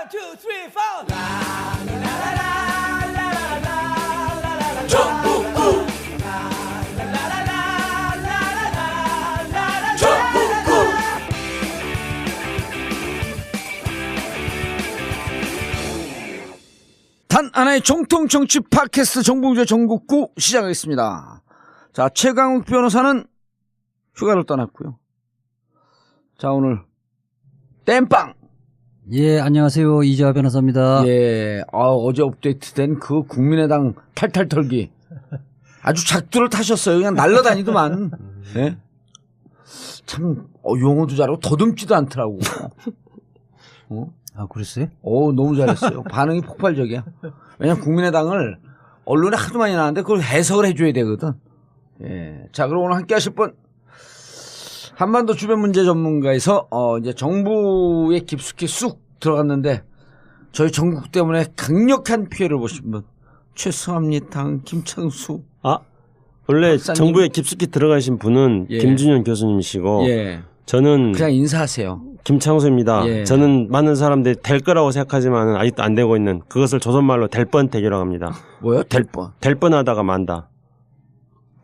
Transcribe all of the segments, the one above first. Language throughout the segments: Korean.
One, two, three, four. 정국구 단 하나의 정통 정치 팟캐스트 정봉주의 정국구 시작하겠습니다. 자, 최강욱 변호사는 휴가를 떠났고요. 자, 오늘 땜빵. 예, 안녕하세요. 이재화 변호사입니다. 예, 어제 업데이트된 그 국민의당 탈탈 털기 아주 작두를 타셨어요. 그냥 날라다니더만. 예? 참 용어도 잘하고 더듬지도 않더라고. 아, 그랬어요? 너무 잘했어요. 반응이 폭발적이야. 왜냐면 국민의당을 언론에 하도 많이 나왔는데 그걸 해석을 해줘야 되거든. 예. 자, 그럼 오늘 함께 하실 분. 한반도 주변 문제 전문가에서, 이제 정부에 깊숙이 쑥 들어갔는데, 저희 전국 때문에 강력한 피해를 보신 분. 최승합리당 김창수. 원래 박사님. 정부에 깊숙이 들어가신 분은 예. 김준현 교수님이시고 예. 저는 그냥 인사하세요. 김창수입니다. 예. 저는 많은 사람들이 될 거라고 생각하지만 아직도 안 되고 있는 그것을 조선말로 될 뻔택이라고 합니다. 뭐요? 될 뻔. 될 뻔하다가 만다.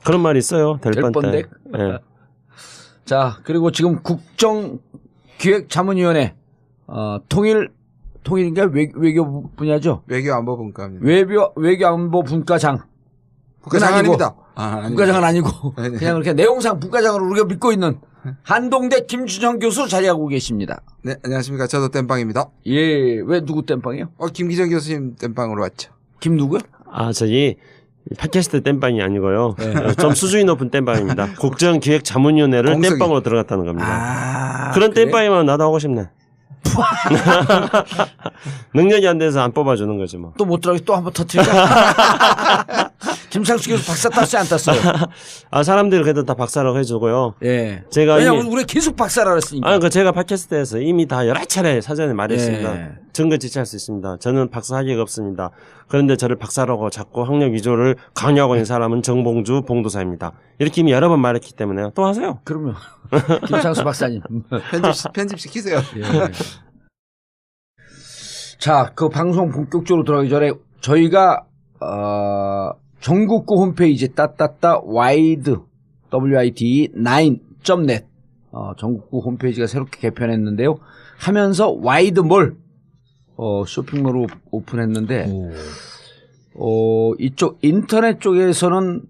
그런 말이 있어요. 될 될 뻔택. 예. 자, 그리고 지금 국정기획자문위원회, 통일인가 외교 분야죠? 외교안보분과입니다. 외교안보 분과장. 국가장 아닙니다. 분과장은 아니고 네네. 그냥 그렇게 내용상 분과장으로 우리가 믿고 있는 한동대 김준형 교수 자리하고 계십니다. 네, 안녕하십니까. 저도 땜빵입니다. 예, 왜 누구 땜빵이요? 김기정 교수님 땜빵으로 왔죠. 김 누구요? 저희 팟캐스트 땜빵이 아니고요. 네. 좀 수준이 높은 땜빵입니다. 국정기획자문위원회를 공석이. 땜빵으로 들어갔다는 겁니다. 그래? 그런 땜빵이면 나도 하고 싶네. 능력이 안 돼서 안 뽑아주는 거지 뭐. 또 못 들어가게 또 한번 터뜨릴까? 김창수 교수 박사 땄어요, 안 땄어요? 사람들이 그래도 다 박사라고 해주고요. 예. 제가 왜냐면 이미- 우리가 계속 박사라 그랬으니까. 제가 팟캐스트에서 이미 다 여러 차례 사전에 말했습니다. 예. 증거 제시할 수 있습니다. 저는 박사 학위가 없습니다. 그런데 저를 박사라고 자꾸 학력 위조를 강요하고 있는 사람은 정봉주 봉도사입니다. 이렇게 이미 여러 번 말했기 때문에 또 하세요. 그러면 김창수 박사님. 편집시키세요. 예. 자, 그 방송 본격적으로 들어가기 전에 저희가 전국구 홈페이지 wide WID9.net 전국구 홈페이지가 새롭게 개편했는데요. 하면서 와이드몰 쇼핑몰을 오픈했는데 이쪽 인터넷 쪽에서는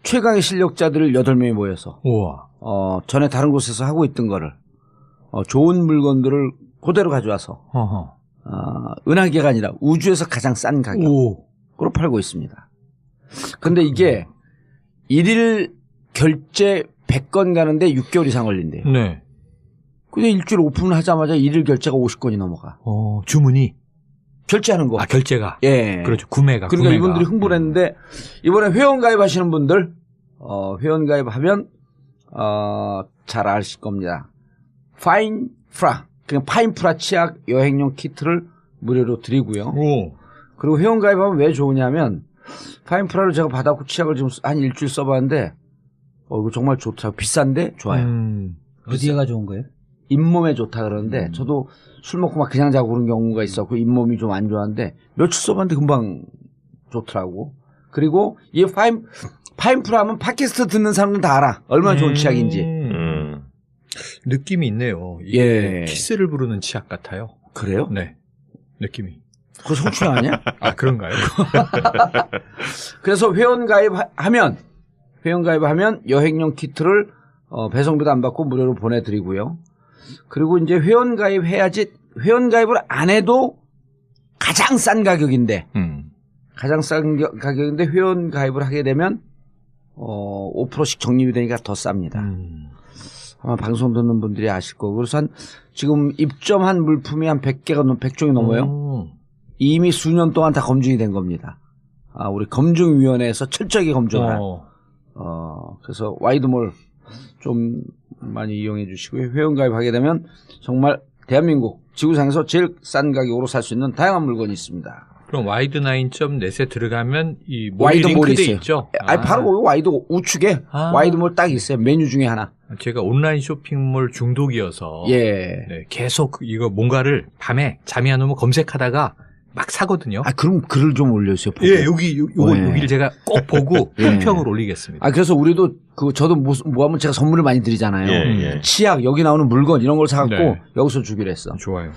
최강의 실력자들 8명이 모여서 우와. 전에 다른 곳에서 하고 있던 거를 좋은 물건들을 그대로 가져와서 어허. 은하계가 아니라 우주에서 가장 싼 가격으로 팔고 있습니다. 근데 이게 일일 결제 100건 가는데 6개월 이상 걸린대요. 네. 근데 일주일 오픈하자마자 일일 결제가 50건이 넘어가. 주문이. 결제하는 거. 결제가. 예. 그렇죠. 구매가. 그러니까 이분들이 홍보를 했는데 이번에 회원 가입하시는 분들 회원 가입하면 잘 아실 겁니다. 파인프라 그냥 파인프라 치약 여행용 키트를 무료로 드리고요. 그리고 회원 가입하면 왜 좋으냐면 파인프라를 제가 받았고 치약을 지금 한 일주일 써봤는데 이거 정말 좋더라고요. 비싼데 좋아요. 어디가 좋은 거예요? 잇몸에 좋다 그러는데 저도 술 먹고 막 그냥 자고 그런 경우가 있었고 잇몸이 좀 안 좋았는데 며칠 써봤는데 금방 좋더라고. 그리고 이 파인프라 하면 팟캐스트 듣는 사람들은 다 알아. 얼마나 좋은 치약인지. 느낌이 있네요. 예. 이게 키스를 부르는 치약 같아요. 그래요? 네. 느낌이. 그거 성추행 아니야? 그런가요? 그래서 회원 가입하면 여행용 키트를 배송비도 안 받고 무료로 보내드리고요. 그리고 이제 회원 가입해야지 회원 가입을 안 해도 가장 싼 가격인데 가장 싼 가격인데 회원 가입을 하게 되면 5%씩 적립이 되니까 더 쌉니다. 아마 방송 듣는 분들이 아실 거고. 그래서 지금 입점한 물품이 한 100종이 넘어요. 이미 수년 동안 다 검증이 된 겁니다. 우리 검증위원회에서 철저하게 검증을 그래서 와이드몰 좀 많이 이용해 주시고요. 회원가입하게 되면 정말 대한민국 지구상에서 제일 싼 가격으로 살 수 있는 다양한 물건이 있습니다. 그럼 와이드9.net에 들어가면 이 와이드 몰이 링크돼 있어요. 있죠. 아니 바로 거기 와이드 우측에 와이드 몰 딱 있어요. 메뉴 중에 하나. 제가 온라인 쇼핑몰 중독이어서 예. 네, 계속 이거 뭔가를 밤에 잠이 안 오면 검색하다가 막 사거든요. 아 그럼 글을 좀 올려주세요. 보고. 예, 여기를 네. 제가 꼭 보고 예. 품평을 올리겠습니다. 아 그래서 우리도 저도 뭐 하면 제가 선물을 많이 드리잖아요. 예. 치약 여기 나오는 물건 이런 걸 사갖고 네. 여기서 주기로 했어. 좋아요.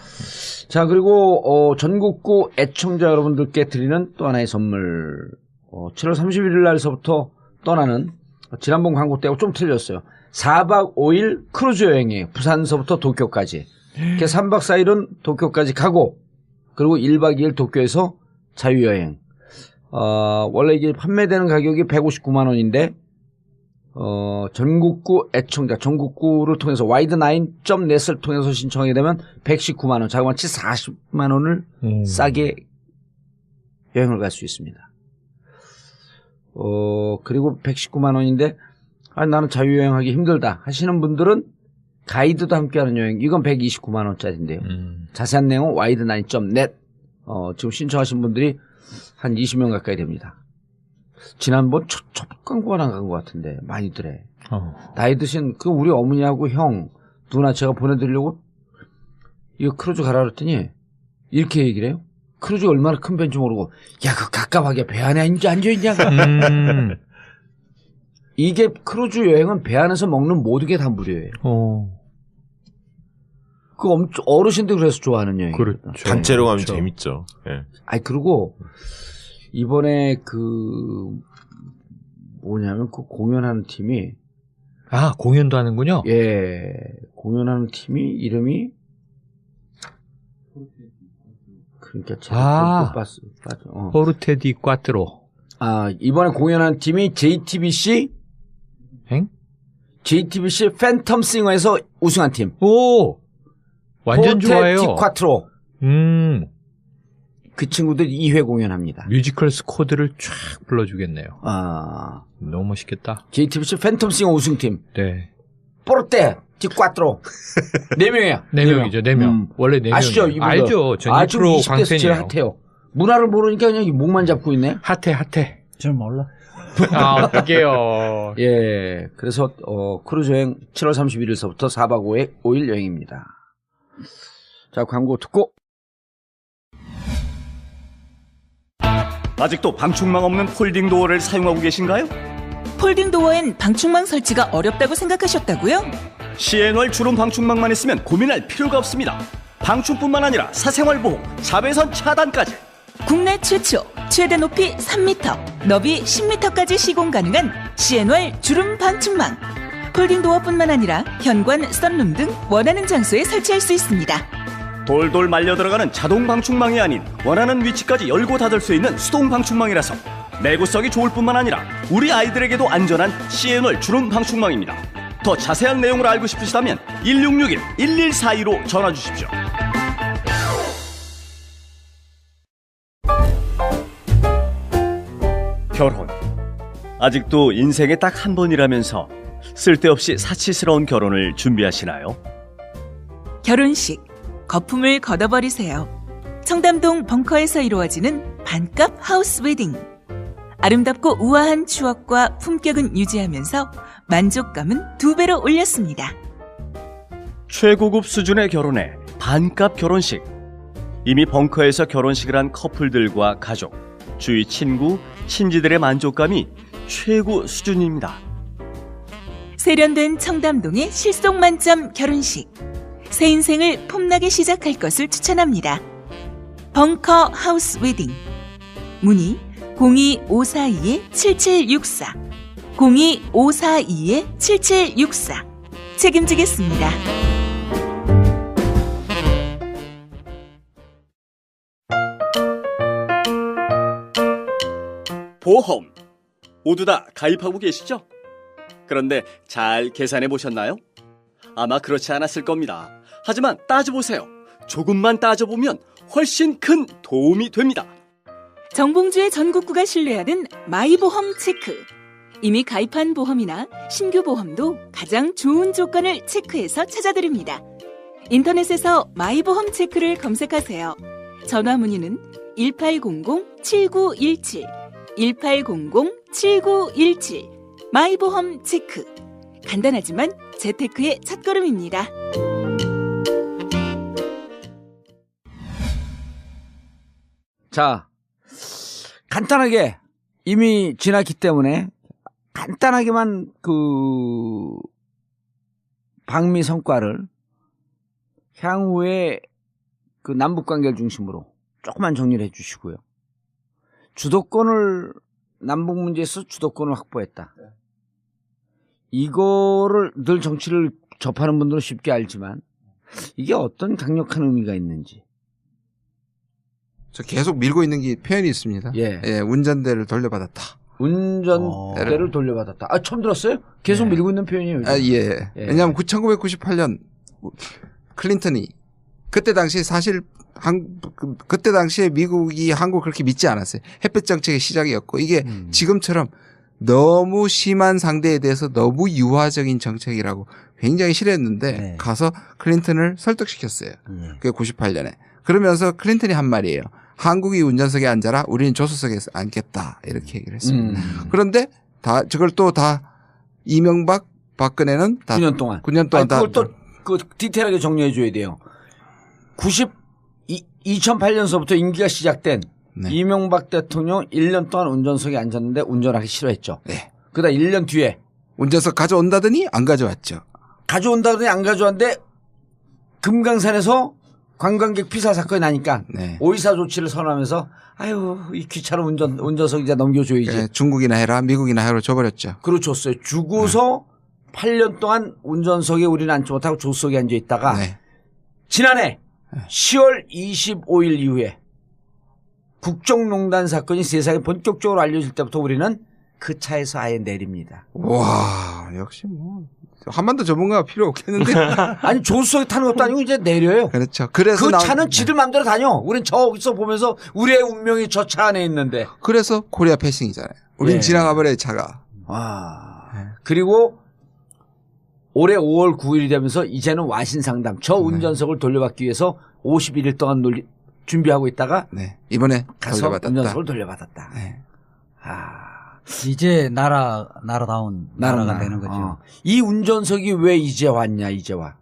자 그리고 전국구 애청자 여러분들께 드리는 또 하나의 선물. 7월 31일 날서부터 떠나는 지난번 광고 때하고 좀 틀렸어요. 4박 5일 크루즈 여행이에요. 부산서부터 도쿄까지. 이렇게 3박 4일은 도쿄까지 가고 그리고 1박 2일 도쿄에서 자유여행. 원래 이게 판매되는 가격이 159만 원인데 전국구 애청자, 전국구를 통해서 와이드9.net을 통해서 신청하게 되면 119만 원, 자그마치 40만 원을 싸게 여행을 갈 수 있습니다. 그리고 119만 원인데 나는 자유여행하기 힘들다 하시는 분들은 가이드도 함께하는 여행, 이건 129만 원짜리인데요. 자세한 내용은 와이드9.net 지금 신청하신 분들이 한 20명 가까이 됩니다. 지난번 첫 광고가 나간 것 같은데 많이들 해. 나이 드신 우리 어머니하고 형, 누나 제가 보내드리려고 이거 크루즈 가라 그랬더니 이렇게 얘기를 해요. 크루즈가 얼마나 큰 배인지 모르고 야 그 갑갑하게 배 안에 앉아있냐고. 이게 크루즈 여행은 배 안에서 먹는 모든 게 다 무료예요. 그 엄청 어르신들 그래서 좋아하는 여행. 그렇죠. 단체로 가면 그렇죠. 재밌죠. 예. 아니 그리고 이번에 뭐냐면 공연하는 팀이 공연도 하는군요. 공연하는 팀이 이름이 그러니까 제가 빠져. 포르테 디 꽈트로. 이번에 공연하는 팀이 JTBC 팬텀 싱어에서 우승한 팀. 오! 완전 좋아요. 포르테 디 꽈트로. 그 친구들 2회 공연합니다. 뮤지컬 스코드를 쫙 불러주겠네요. 너무 멋있겠다. JTBC 팬텀싱어 우승팀. 네. 포르테 디 꽈트로. 4명이에요. 4명이죠, 4명. 원래 4명. 아시죠? 이분들? 알죠. 전 2% 20대 때 제일 광팬이에요. 핫해요. 문화를 모르니까 그냥 목만 잡고 있네. 핫해. 잘 몰라. 어떡해요. 예. 그래서, 크루즈 여행 7월 31일서부터 4박 5일 여행입니다. 자, 광고 듣고. 아직도 방충망 없는 폴딩 도어를 사용하고 계신가요? 폴딩 도어엔 방충망 설치가 어렵다고 생각하셨다고요? CN월 주름 방충망만 있으면 고민할 필요가 없습니다. 방충뿐만 아니라 사생활보호, 자외선 차단까지. 국내 최초 최대 높이 3m, 너비 10m까지 시공 가능한 CN월 주름 방충망. 폴딩 도어뿐만 아니라 현관, 썬룸 등 원하는 장소에 설치할 수 있습니다. 돌돌 말려 들어가는 자동 방충망이 아닌 원하는 위치까지 열고 닫을 수 있는 수동 방충망이라서 내구성이 좋을 뿐만 아니라 우리 아이들에게도 안전한 CN월 주름 방충망입니다. 더 자세한 내용을 알고 싶으시다면 1661-1142로 전화 주십시오. 결혼. 아직도 인생에 딱 한 번이라면서 쓸데없이 사치스러운 결혼을 준비하시나요? 결혼식, 거품을 걷어버리세요. 청담동 벙커에서 이루어지는 반값 하우스 웨딩. 아름답고 우아한 추억과 품격은 유지하면서 만족감은 2배로 올렸습니다. 최고급 수준의 결혼에 반값 결혼식. 이미 벙커에서 결혼식을 한 커플들과 가족, 주위 친구, 친지들의 만족감이 최고 수준입니다. 세련된 청담동의 실속 결혼식. 새 인생을 폼나게 시작할 것을 추천합니다. 벙커 하우스 웨딩. 문의 02542-7764 02542-7764 책임지겠습니다. 보험 모두 다 가입하고 계시죠? 그런데 잘 계산해 보셨나요? 아마 그렇지 않았을 겁니다. 하지만 따져보세요. 조금만 따져보면 훨씬 큰 도움이 됩니다. 정봉주의 전국구가 신뢰하는 마이보험 체크. 이미 가입한 보험이나 신규 보험도 가장 좋은 조건을 체크해서 찾아드립니다. 인터넷에서 마이보험 체크를 검색하세요. 전화 문의는 1800-7917 1800-7917 마이보험 체크. 간단하지만 재테크의 첫걸음입니다. 자, 간단하게 이미 지났기 때문에 간단하게만 그 방미 성과를 향후에 그 남북 관계를 중심으로 조금만 정리를 해주시고요. 주도권을 남북 문제에서 주도권을 확보했다. 이거를 늘 정치를 접하는 분들은 쉽게 알지만 이게 어떤 강력한 의미가 있는지. 저 계속 밀고 있는 게 표현이 있습니다. 예. 운전대를 돌려받았다. 운전대를 돌려받았다. 아, 처음 들었어요? 계속 네. 밀고 있는 표현이에요. 요즘. 예. 예. 왜냐하면 1998년 클린턴이 그때 당시 사실 그때 당시에 미국이 한국을 그렇게 믿지 않았어요. 햇볕 정책의 시작이었고 이게 지금처럼 너무 심한 상대에 대해서 너무 유화적인 정책이라고 굉장히 싫어했는데 네. 가서 클린턴을 설득시켰어요. 그게 98년에. 그러면서 클린턴이 한 말이에요. 한국이 운전석에 앉아라. 우리는 조수석에 앉겠다. 이렇게 얘기를 했습니다. 그런데 저걸 또 다 이명박, 박근혜는 다 9년 동안. 9년 동안 다 그걸 또 그 디테일하게 정리해 줘야 돼요. 2008년서부터 임기가 시작된 네. 이명박 대통령 1년 동안 운전석에 앉았는데 운전하기 싫어했죠. 네. 그러다 1년 뒤에 운전석 가져온다더니 안 가져왔죠. 가져온다더니 안 가져왔는데 금강산에서 관광객 피살 사건이 나니까 네. 오이사 조치를 선언하면서 아유 이 귀찮은 운전석 이제 넘겨줘야지. 네, 중국이나 해라 미국이나 해라 줘버렸죠. 그걸 줬어요. 주고서 8년 동안 운전석에 우리는 앉지 못하고 조수석에 앉아 있다가 네. 지난해 10월 25일 이후에 국정농단 사건이 세상에 본격적으로 알려질 때부터 우리는 그 차에서 아예 내립니다. 와 역시 뭐 한반도 전문가가 필요 없겠는데. 아니 조수석에 타는 것도 아니고 이제 내려요. 그렇죠. 그래서 그 차는 지들 마음대로 다녀. 우린 저기서 보면서 우리의 운명이 저 차 안에 있는데. 그래서 코리아 패싱이잖아요. 우린 예. 지나가 버려요 차가. 와. 그리고 올해 5월 9일이 되면서 이제는 와신 상담. 저 운전석을 돌려받기 위해서 51일 동안 준비하고 있다가 네. 이번에 가서 돌려받았다. 운전석을 돌려받았다. 네. 아. 이제 나라다운 나라가 되는 거죠. 어. 이 운전석이 왜 이제 왔냐, 이제 와.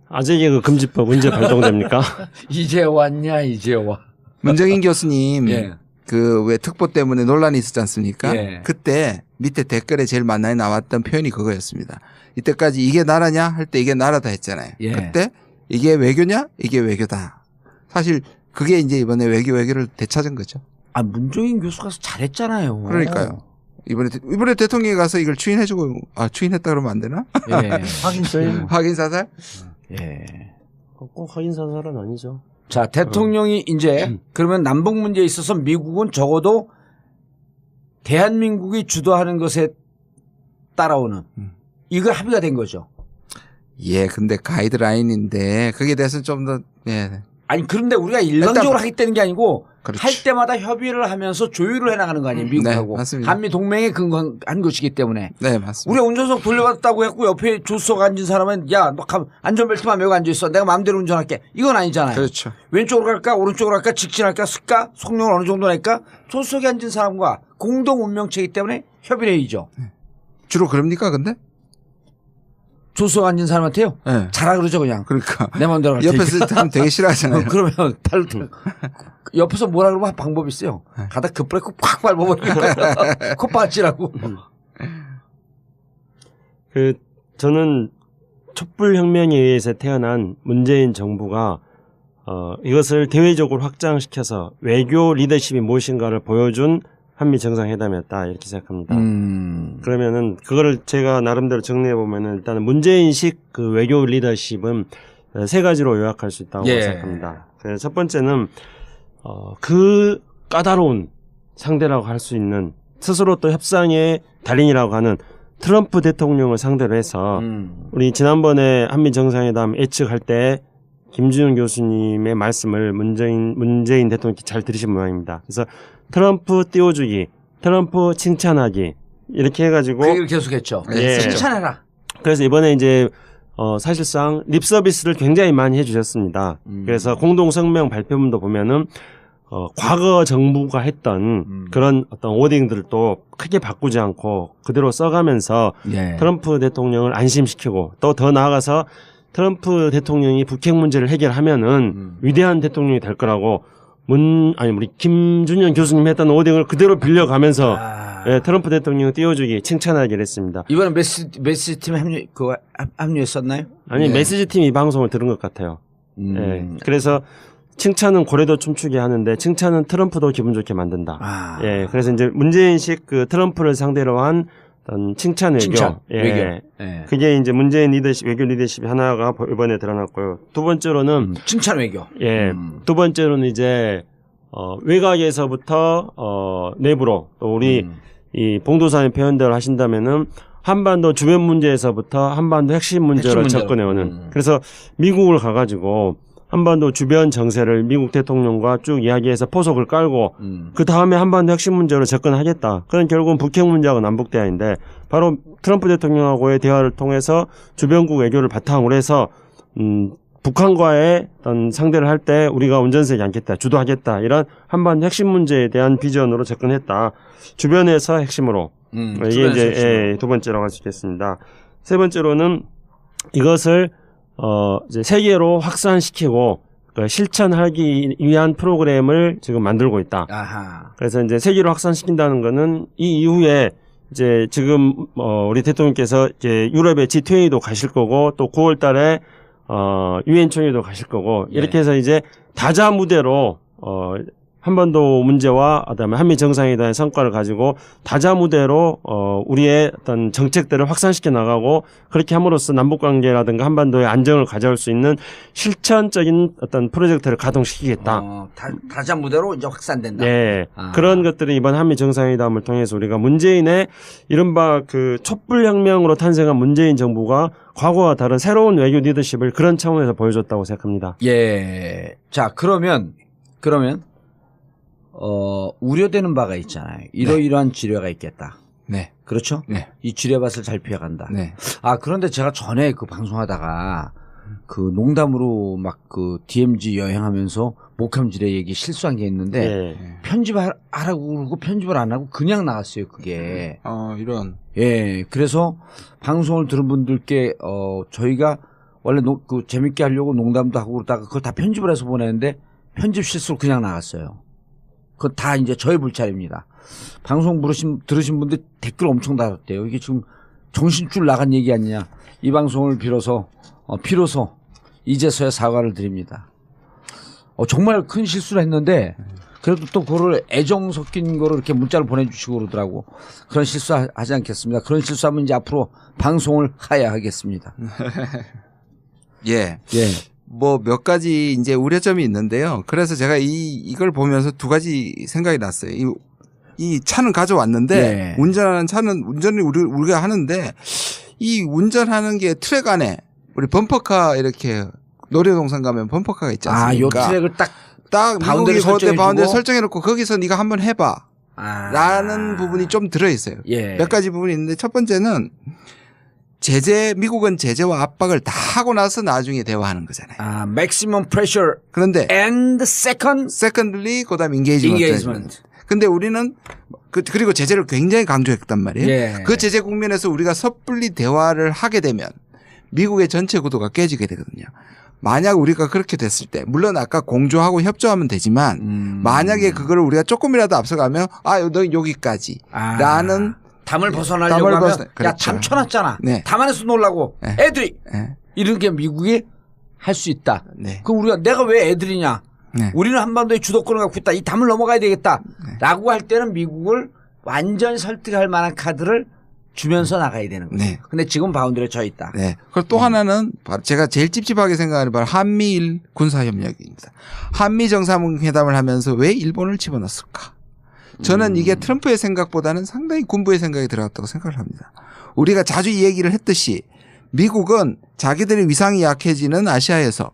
아재 개그 금지법 언제 발동됩니까? 이제 왔냐, 이제 와. 문정인 교수님 예. 그 왜 특보 때문에 논란이 있었지 않습니까? 예. 그때 밑에 댓글에 제일 많이 나왔던 표현이 그거였습니다. 이때까지 이게 나라냐 할 때 이게 나라다 했잖아요. 예. 그때 이게 외교냐 이게 외교다. 사실 그게 이제 이번에 외교를 되찾은 거죠. 아, 문종인 교수가 잘했잖아요. 그러니까요. 이번에 대통령이 가서 이걸 추인해주고 추인했다 그러면 안 되나? 예. 확인 사살? 예. 꼭 확인 사살은 아니죠. 자, 대통령이 이제 그러면 남북 문제에 있어서 미국은 적어도 대한민국이 주도하는 것에 따라오는 이거 합의가 된 거죠. 예, 근데 가이드라인인데 거기에 대해서는 좀 더 예. 아니 그런데 우리가 일방적으로 일단 하겠다는 게 아니고 그렇지. 할 때마다 협의를 하면서 조율을 해나가는 거 아니에요, 미국하고. 네, 맞습니다. 한미 동맹에 근거한 것이기 때문에. 네, 맞습니다. 우리가 운전석 돌려받았다고 했고 옆에 조수석 앉은 사람은 야, 너 안전벨트만 메고 앉아있어. 내가 마음대로 운전할게. 이건 아니잖아요. 그렇죠. 왼쪽으로 갈까 오른쪽으로 갈까 직진할까 쓸까 속력을 어느 정도 낼까 조수석에 앉은 사람과 공동 운명체이기 때문에 협의를 해야죠. 주로 그럽니까 근데? 조수석 앉은 사람한테요. 네. 자라 그러죠 그냥. 그러니까 내 마음대로 갈게. 옆에서 하면 되게 싫어하잖아요. 그러면 발로 옆에서 뭐라 그러면 방법이 있어요. 가다 급브레이크 팍 밟아버리니까 콧바지라고. 저는 촛불혁명에 의해서 태어난 문재인 정부가 이것을 대외적으로 확장시켜서 외교 리더십이 무엇인가를 보여준 한미 정상회담이었다 이렇게 생각합니다. 그러면은 그거를 제가 나름대로 정리해 보면은 일단은 문재인식 그 외교 리더십은 세 가지로 요약할 수 있다고 생각합니다. 그래서 첫 번째는 그 까다로운 상대라고 할 수 있는 스스로 또 협상의 달인이라고 하는 트럼프 대통령을 상대로 해서 우리 지난번에 한미 정상회담 예측할 때 김준영 교수님의 말씀을 문재인 대통령이 잘 들으신 모양입니다. 그래서 트럼프 띄워주기, 트럼프 칭찬하기 이렇게 해가지고 그 얘기를 계속했죠. 예. 칭찬해라. 그래서 이번에 이제 사실상 립 서비스를 굉장히 많이 해주셨습니다. 그래서 공동 성명 발표문도 보면은 과거 정부가 했던 그런 어떤 워딩들도 크게 바꾸지 않고 그대로 써가면서 예. 트럼프 대통령을 안심시키고 또 더 나아가서 트럼프 대통령이 북핵 문제를 해결하면은 위대한 대통령이 될 거라고 우리 김준현 교수님 했던 워딩을 그대로 빌려가면서 예, 트럼프 대통령을 띄워주기 칭찬하기로 했습니다. 이번에 메시지 팀 합류했었나요? 아니 예. 메시지 팀 이 방송을 들은 것 같아요. 예, 그래서 칭찬은 고래도 춤추게 하는데 칭찬은 트럼프도 기분 좋게 만든다. 아. 예, 그래서 이제 문재인식 그 트럼프를 상대로 한 어떤 칭찬 외교. 칭찬 예. 외교. 예. 그게 이제 문재인 리더십, 외교 리더십이 하나가 이번에 드러났고요. 두 번째로는 칭찬 외교. 예, 두 번째로는 이제 외곽에서부터 내부로 또 우리 이 봉도사님 표현대로 하신다면은 한반도 주변 문제에서부터 한반도 핵심 문제로 접근해오는. 그래서 미국을 가가지고 한반도 주변 정세를 미국 대통령과 쭉 이야기해서 포석을 깔고 그 다음에 한반도 핵심 문제로 접근하겠다. 그건 결국은 북핵 문제하고 남북 대화인데 바로 트럼프 대통령하고의 대화를 통해서 주변국 외교를 바탕으로 해서 북한과의 어떤 상대를 할 때 우리가 운전석이 않겠다, 주도하겠다 이런 한반도 핵심 문제에 대한 비전으로 접근했다. 주변에서 핵심으로 이게 이제 두 번째라고 할 수 있겠습니다. 세 번째로는 이것을 이제 세계로 확산시키고 실천하기 위한 프로그램을 지금 만들고 있다. 아하. 그래서 이제 세계로 확산시킨다는 거는 이 이후에 이제 지금 우리 대통령께서 이제 유럽의 G20도 가실 거고 또 9월 달에 유엔 총회도 가실 거고 이렇게 해서 이제 다자 무대로 한반도 문제와 그다음에 한미 정상회담의 성과를 가지고 다자 무대로 우리의 어떤 정책들을 확산시켜 나가고 그렇게 함으로써 남북 관계라든가 한반도의 안정을 가져올 수 있는 실천적인 어떤 프로젝트를 가동시키겠다. 다자 무대로 이제 확산된다. 네. 그런 것들은 이번 한미 정상회담을 통해서 우리가 문재인의 이른바 그 촛불혁명으로 탄생한 문재인 정부가 과거와 다른 새로운 외교 리더십을 그런 차원에서 보여줬다고 생각합니다. 예. 자, 그러면 우려되는 바가 있잖아요. 이러이러한 지뢰가 있겠다. 네. 그렇죠? 네. 이 지뢰밭을 잘 피해간다. 네. 그런데 제가 전에 그 방송하다가 그 농담으로 막 그 DMZ 여행하면서 목함지뢰 얘기 실수한 게 있는데 편집하라고 그러고 편집을 안 하고 그냥 나갔어요, 그게. 이런. 예. 그래서 방송을 들은 분들께 저희가 원래 그 재밌게 하려고 농담도 하고 그러다가 그걸 다 편집을 해서 보내는데 편집 실수로 그냥 나갔어요. 그건 다 이제 저의 불찰입니다. 방송 들으신 분들 댓글 엄청 달았대요. 이게 지금 정신줄 나간 얘기 아니냐. 이 방송을 비로소 이제서야 사과를 드립니다. 정말 큰 실수를 했는데 그래도 또 그거를 애정 섞인 거를 이렇게 문자를 보내주시고 그러더라고. 그런 실수하지 않겠습니다. 그런 실수하면 이제 앞으로 방송을 하야 하겠습니다. 예. 예. 뭐 몇 가지 이제 우려점이 있는데요. 그래서 제가 이걸 보면서 두 가지 생각이 났어요. 이 차는 가져왔는데 운전하는 차는 운전을 우리가 하는데 이 운전하는 게 트랙 안에 우리 범퍼카 이렇게 놀이동산 가면 범퍼카가 있지 않습니까? 요 트랙을 딱 미국이 그때 바운드를 설정해놓고 거기서 네가 한번 해봐. 라는 부분이 좀 들어있어요. 예. 몇 가지 부분이 있는데 첫 번째는 미국은 제재와 압박을 다 하고 나서 나중에 대화하는 거잖아요. maximum pressure. 그런데 and secondly 그다음 engagement. 근데 우리는 그리고 제재를 굉장히 강조했단 말이에요. 예. 그 제재 국면에서 우리가 섣불리 대화를 하게 되면 미국의 전체 구도가 깨지게 되거든요. 만약 우리가 그렇게 됐을 때 물론 아까 공조하고 협조하면 되지만 만약에 그걸 우리가 조금이라도 앞서가면 너 여기까지 라는 담을 벗어나려고 하면 그렇죠. 야, 담 쳐놨잖아. 네. 담 안에서 놀라고 애들이 이런 게 미국이 할 수 있다. 네. 그럼 내가 왜 애들이냐. 우리는 한반도의 주도권을 갖고 있다. 이 담을 넘어가야 되겠다. 라고 할 때는 미국을 완전히 설득할 만한 카드를 주면서 나가야 되는 거죠. 네. 근데 지금 바운드리에 쳐 있다. 네. 그리고 또 하나는 바로 제가 제일 찝찝하게 생각하는 바로 한미일 군사협력입니다. 한미 정상회담을 하면서 왜 일본을 집어넣었을까? 저는 이게 트럼프의 생각보다는 상당히 군부의 생각이 들어갔다고 생각을 합니다. 우리가 자주 이 얘기를 했듯이 미국은 자기들의 위상이 약해지는 아시아에서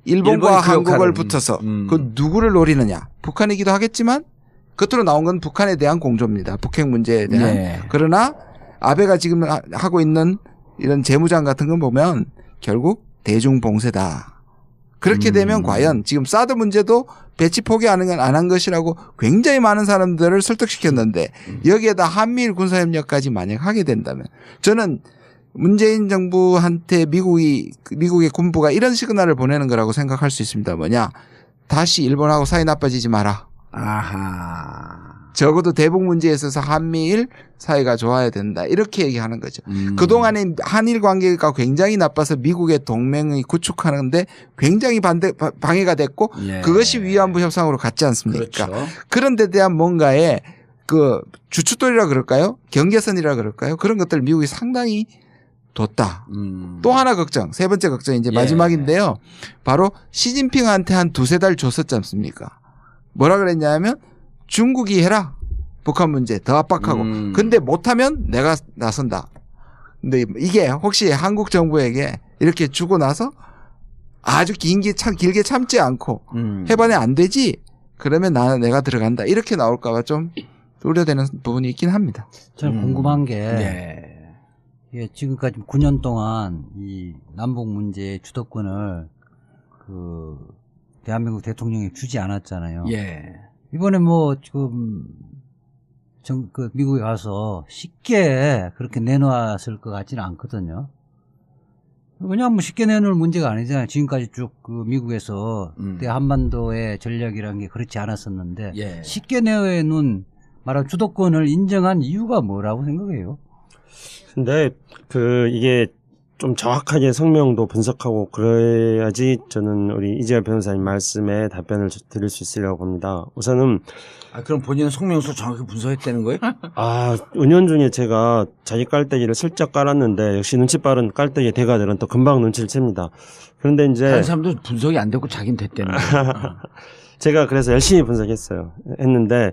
일본과 한국을 붙어서 그 누구를 노리느냐. 북한이기도 하겠지만 겉으로 나온 건 북한에 대한 공조입니다. 북핵 문제에 대한. 네. 그러나 아베가 지금 하고 있는 이런 재무장 같은 건 보면 결국 대중봉쇄다. 그렇게 되면 과연 지금 사드 문제도 배치 포기 안 한 것이라고 굉장히 많은 사람들을 설득시켰는데 여기에다 한미일 군사협력까지 만약 하게 된다면 저는 문재인 정부한테 미국의 군부가 이런 시그널을 보내는 거라고 생각할 수 있습니다. 뭐냐? 다시 일본하고 사이 나빠지지 마라. 아하. 적어도 대북 문제에 있어서 한미일 사이가 좋아야 된다. 이렇게 얘기하는 거죠. 그동안에 한일 관계가 굉장히 나빠서 미국의 동맹이 구축하는데 굉장히 방해가 됐고 예. 그것이 위안부 협상으로 갔지 않습니까? 그렇죠. 그런 데 대한 뭔가의 그 주춧돌이라 그럴까요? 경계선이라 그럴까요? 그런 것들 미국이 상당히 뒀다. 또 하나 걱정, 세 번째 걱정이 이제 예. 마지막인데요. 바로 시진핑한테 한 두세 달 줬었지 않습니까? 뭐라 그랬냐면 중국이 해라. 북한 문제 더 압박하고. 근데 못하면 내가 나선다. 근데 이게 혹시 한국 정부에게 이렇게 주고 나서 아주 길게 참지 않고 해반에 안 되지? 그러면 내가 들어간다. 이렇게 나올까봐 좀 우려되는 부분이 있긴 합니다. 저는 궁금한 게 네. 예, 지금까지 9년 동안 이 남북 문제의 주도권을 그 대한민국 대통령이 주지 않았잖아요. 예. 이번에 뭐 지금 그 미국에 가서 쉽게 그렇게 내놓았을 것 같지는 않거든요. 왜냐하면 뭐 쉽게 내놓을 문제가 아니잖아요. 지금까지 쭉 그 미국에서 한반도의 전략이라는 게 그렇지 않았었는데 예. 쉽게 내놓은 말하면 주도권을 인정한 이유가 뭐라고 생각해요? 근데 이게 좀 정확하게 성명도 분석하고 그래야지 저는 우리 이재열 변호사님 말씀에 답변을 드릴 수 있으려고 봅니다. 우선은 그럼 본인은 성명서 정확히 분석했다는 거예요? 은연중에 제가 자기 깔때기를 슬쩍 깔았는데 역시 눈치 빠른 깔때기 대가들은 또 금방 눈치를 챕니다. 그런데 이제 다른 사람도 분석이 안 되고 자기는 됐다는 거예요. 제가 그래서 열심히 했는데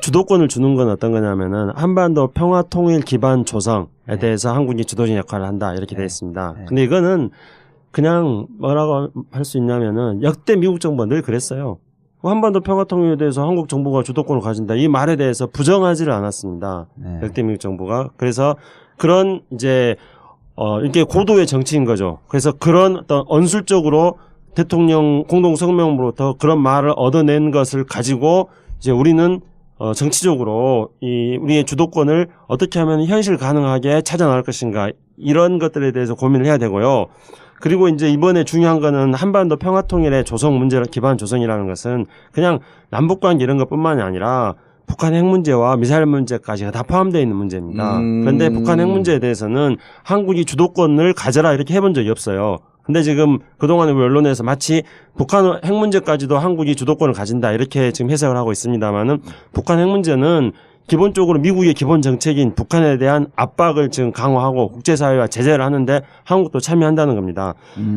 주도권을 주는 건 어떤 거냐면은 한반도 평화 통일 기반 조성에 대해서 한국이 주도적인 역할을 한다 이렇게 되어 있습니다. 근데 이거는 그냥 뭐라고 할 수 있냐면은 역대 미국 정부가 늘 그랬어요. 한반도 평화 통일에 대해서 한국 정부가 주도권을 가진다 이 말에 대해서 부정하지를 않았습니다. 역대 미국 정부가. 그래서 그런 이제 이게 고도의 정치인 거죠. 그래서 그런 어떤 언술적으로 대통령 공동 성명으로부터 그런 말을 얻어낸 것을 가지고 이제 우리는 정치적으로 우리의 주도권을 어떻게 하면 현실 가능하게 찾아 나갈 것인가 이런 것들에 대해서 고민을 해야 되고요. 그리고 이제 이번에 중요한 거는 한반도 평화 통일의 조성 문제 기반 조성이라는 것은 그냥 남북 관계 이런 것뿐만이 아니라 북한 핵 문제와 미사일 문제까지가 다 포함되어 있는 문제입니다. 그런데 북한 핵 문제에 대해서는 한국이 주도권을 가져라 이렇게 해본 적이 없어요. 근데 지금 그동안에 언론에서 마치 북한 핵 문제까지도 한국이 주도권을 가진다 이렇게 지금 해석을 하고 있습니다만은 북한 핵 문제는 기본적으로 미국의 기본 정책인 북한에 대한 압박을 지금 강화하고 국제사회와 제재를 하는데 한국도 참여한다는 겁니다.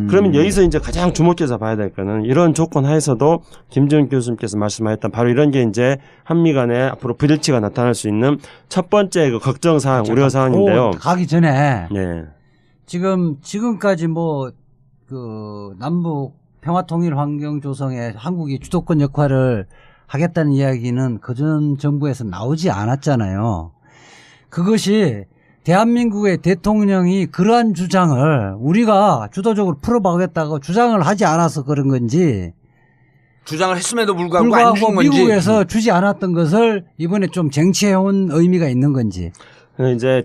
그러면 여기서 이제 가장 주목해서 봐야 될 거는 이런 조건 하에서도 김지훈 교수님께서 말씀하셨던 바로 이런 게 이제 한미 간에 앞으로 불일치가 나타날 수 있는 첫 번째 그 걱정사항, 우려사항인데요. 가기 전에 네. 지금까지 뭐 그 남북 평화통일 환경 조성에 한국이 주도권 역할을 하겠다는 이야기는 그전 정부에서 나오지 않았잖아요. 그것이 대한민국의 대통령이 그러한 주장을 우리가 주도적으로 풀어보겠다고 주장을 하지 않아서 그런 건지 주장을 했음에도 불구하고 안 준 건지 미국에서 주지 않았던 것을 이번에 좀 쟁취해온 의미가 있는 건지. 이제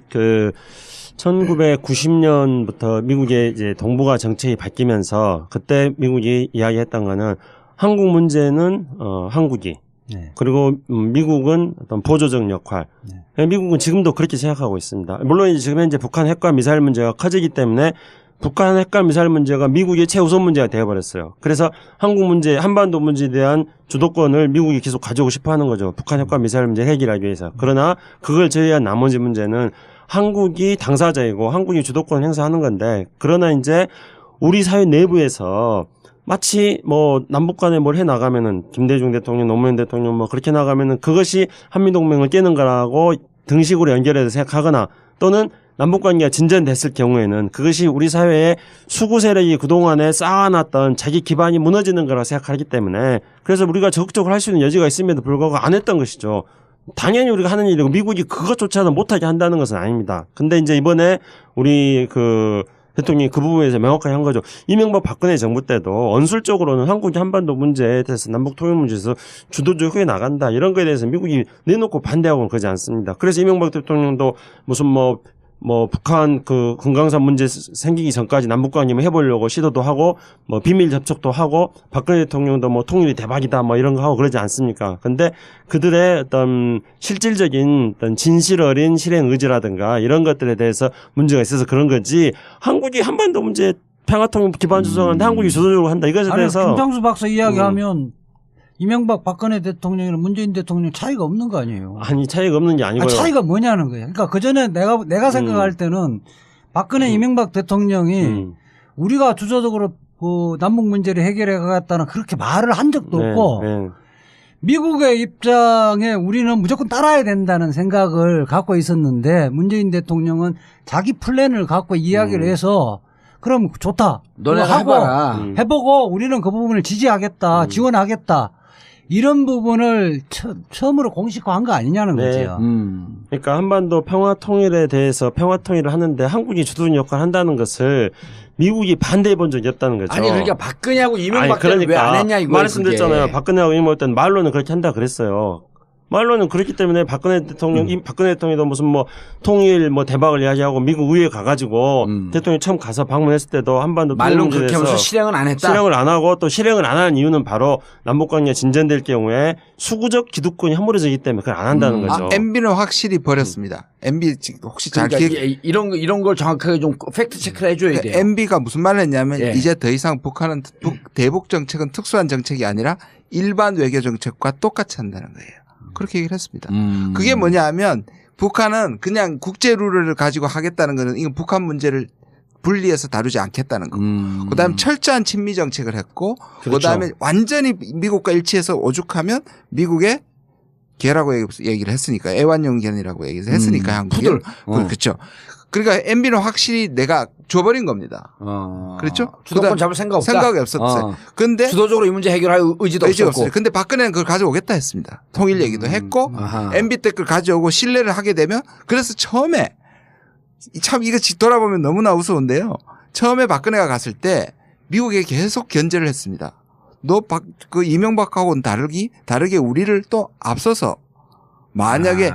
1990년부터 미국의 이제 동북아 정책이 바뀌면서 그때 미국이 이야기했던 거는 한국 문제는 한국이 그리고 미국은 어떤 보조적 역할. 미국은 지금도 그렇게 생각하고 있습니다. 물론 이제 지금 현재 북한 핵과 미사일 문제가 커지기 때문에 북한 핵과 미사일 문제가 미국의 최우선 문제가 되어버렸어요. 그래서 한국 문제, 한반도 문제에 대한 주도권을 미국이 계속 가지고 싶어 하는 거죠. 북한 핵과 미사일 문제 해결하기 위해서. 그러나 그걸 제외한 나머지 문제는 한국이 당사자이고 한국이 주도권을 행사하는 건데 그러나 이제 우리 사회 내부에서 마치 뭐 남북 간에 뭘 해 나가면은 김대중 대통령, 노무현 대통령 뭐 그렇게 나가면은 그것이 한미동맹을 깨는 거라고 등식으로 연결해서 생각하거나 또는 남북 관계가 진전됐을 경우에는 그것이 우리 사회의 수구 세력이 그동안에 쌓아놨던 자기 기반이 무너지는 거라고 생각하기 때문에 그래서 우리가 적극적으로 할 수 있는 여지가 있음에도 불구하고 안 했던 것이죠. 당연히 우리가 하는 일이고 미국이 그것조차도 못하게 한다는 것은 아닙니다. 근데 이제 이번에 우리 대통령이 그 부분에서 명확하게 한 거죠. 이명박 박근혜 정부 때도 언술적으로는 한국이 한반도 문제에 대해서 남북 통일 문제에서 주도적으로 나간다 이런 거에 대해서 미국이 내놓고 반대하고는 그러지 않습니다. 그래서 이명박 대통령도 무슨 뭐 북한 그 금강산 문제 생기기 전까지 남북관계를 해보려고 시도도 하고 뭐 비밀 접촉도 하고 박근혜 대통령도 뭐 통일이 대박이다 뭐 이런 거 하고 그러지 않습니까? 근데 그들의 어떤 실질적인 어떤 진실 어린 실행 의지라든가 이런 것들에 대해서 문제가 있어서 그런 거지 한국이 한반도 문제 평화통일 기반 조성하는데 한국이 주도적으로 한다 이것에 대해서 김창수 박사 이야기하면 이명박 박근혜 대통령이랑 문재인 대통령 차이가 없는 거 아니에요? 아니 차이가 없는 게 아니고요. 차이가 뭐냐는 거예요. 그러니까 그 전에 내가 생각할 때는 박근혜 이명박 대통령이 우리가 주도적으로 그 남북 문제를 해결해 가겠다는 그렇게 말을 한 적도 없고 미국의 입장에 우리는 무조건 따라야 된다는 생각을 갖고 있었는데 문재인 대통령은 자기 플랜을 갖고 이야기를 해서 그럼 좋다. 너네가 해봐라. 해보고 우리는 그 부분을 지지하겠다. 지원하겠다. 이런 부분을 처음으로 공식화한 거 아니냐는 거죠. 그러니까 한반도 평화 통일에 대해서 평화 통일을 하는데 한국이 주도적인 역할을 한다는 것을 미국이 반대해 본 적이 없다는 거죠. 아니 그러니까 박근혜하고 이명박 때는 그러니까 왜 안 했냐 이거 말씀드렸잖아요. 박근혜하고 이명박 때는 말로는 그렇게 한다 그랬어요. 말로는 그렇기 때문에 박근혜 대통령도 무슨 뭐 통일 뭐 대박을 이야기하고 미국 의회에 가가지고 대통령이 처음 가서 방문했을 때도 한반도 말로는 그렇게 하면서 실행은 안 했다. 실행을 안 하고 또 실행을 안 하는 이유는 바로 남북관계가 진전될 경우에 수구적 기득권이 허물어지기 때문에 그걸 안 한다는 거죠. MB는 확실히 버렸습니다. MB 혹시 잘 그러니까 이런 걸 정확하게 좀 팩트 체크를 해줘야 돼요. MB가 무슨 말을 했냐면 이제 더 이상 북한은 대북 정책은 특수한 정책이 아니라 일반 외교 정책과 똑같이 한다는 거예요. 그렇게 얘기를 했습니다. 그게 뭐냐 하면 북한은 그냥 국제 룰을 가지고 하겠다는 거는 이건 북한 문제를 분리해서 다루지 않겠다는 거고 그다음에 철저한 친미 정책을 했고 그다음에 완전히 미국과 일치해서 오죽하면 미국의 개라고 얘기를 했으니까 애완용견이라고 얘기를 했으니까 한국이 그렇죠. 그러니까 MB는 확실히 내가 줘버린 겁니다. 그렇죠? 주도권 잡을 생각이 없었어요. 근데 주도적으로 이 문제 해결할 의지도 없었고. 근데 박근혜는 그걸 가져오겠다 했습니다. 통일 얘기도 했고 MB 때 그걸 가져오고 신뢰를 하게 되면 그래서 처음에 참 이거 돌아보면 너무나 우스운데요. 처음에 박근혜가 갔을 때 미국에 계속 견제를 했습니다. 너 그 이명박하고는 다르게 우리를 또 앞서서 만약에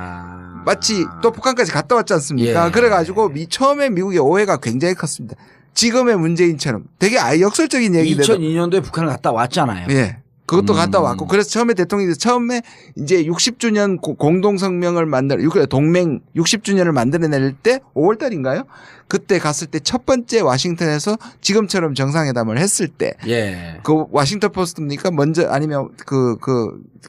마치 또 북한까지 갔다 왔지 않습니까? 그래가지고 처음에 미국의 오해가 굉장히 컸습니다. 지금의 문재인처럼 되게 아예 역설적인 얘기인데도 2002년도에 북한을 갔다 왔잖아요. 예. 그것도 갔다 왔고 그래서 처음에 대통령이 처음에 이제 60주년 공동성명을 동맹 60주년을 만들어낼 때 5월 달인가요? 그때 갔을 때 첫 번째 와싱턴에서 지금처럼 정상회담을 했을 때 그 워싱턴 포스트입니까? 먼저 아니면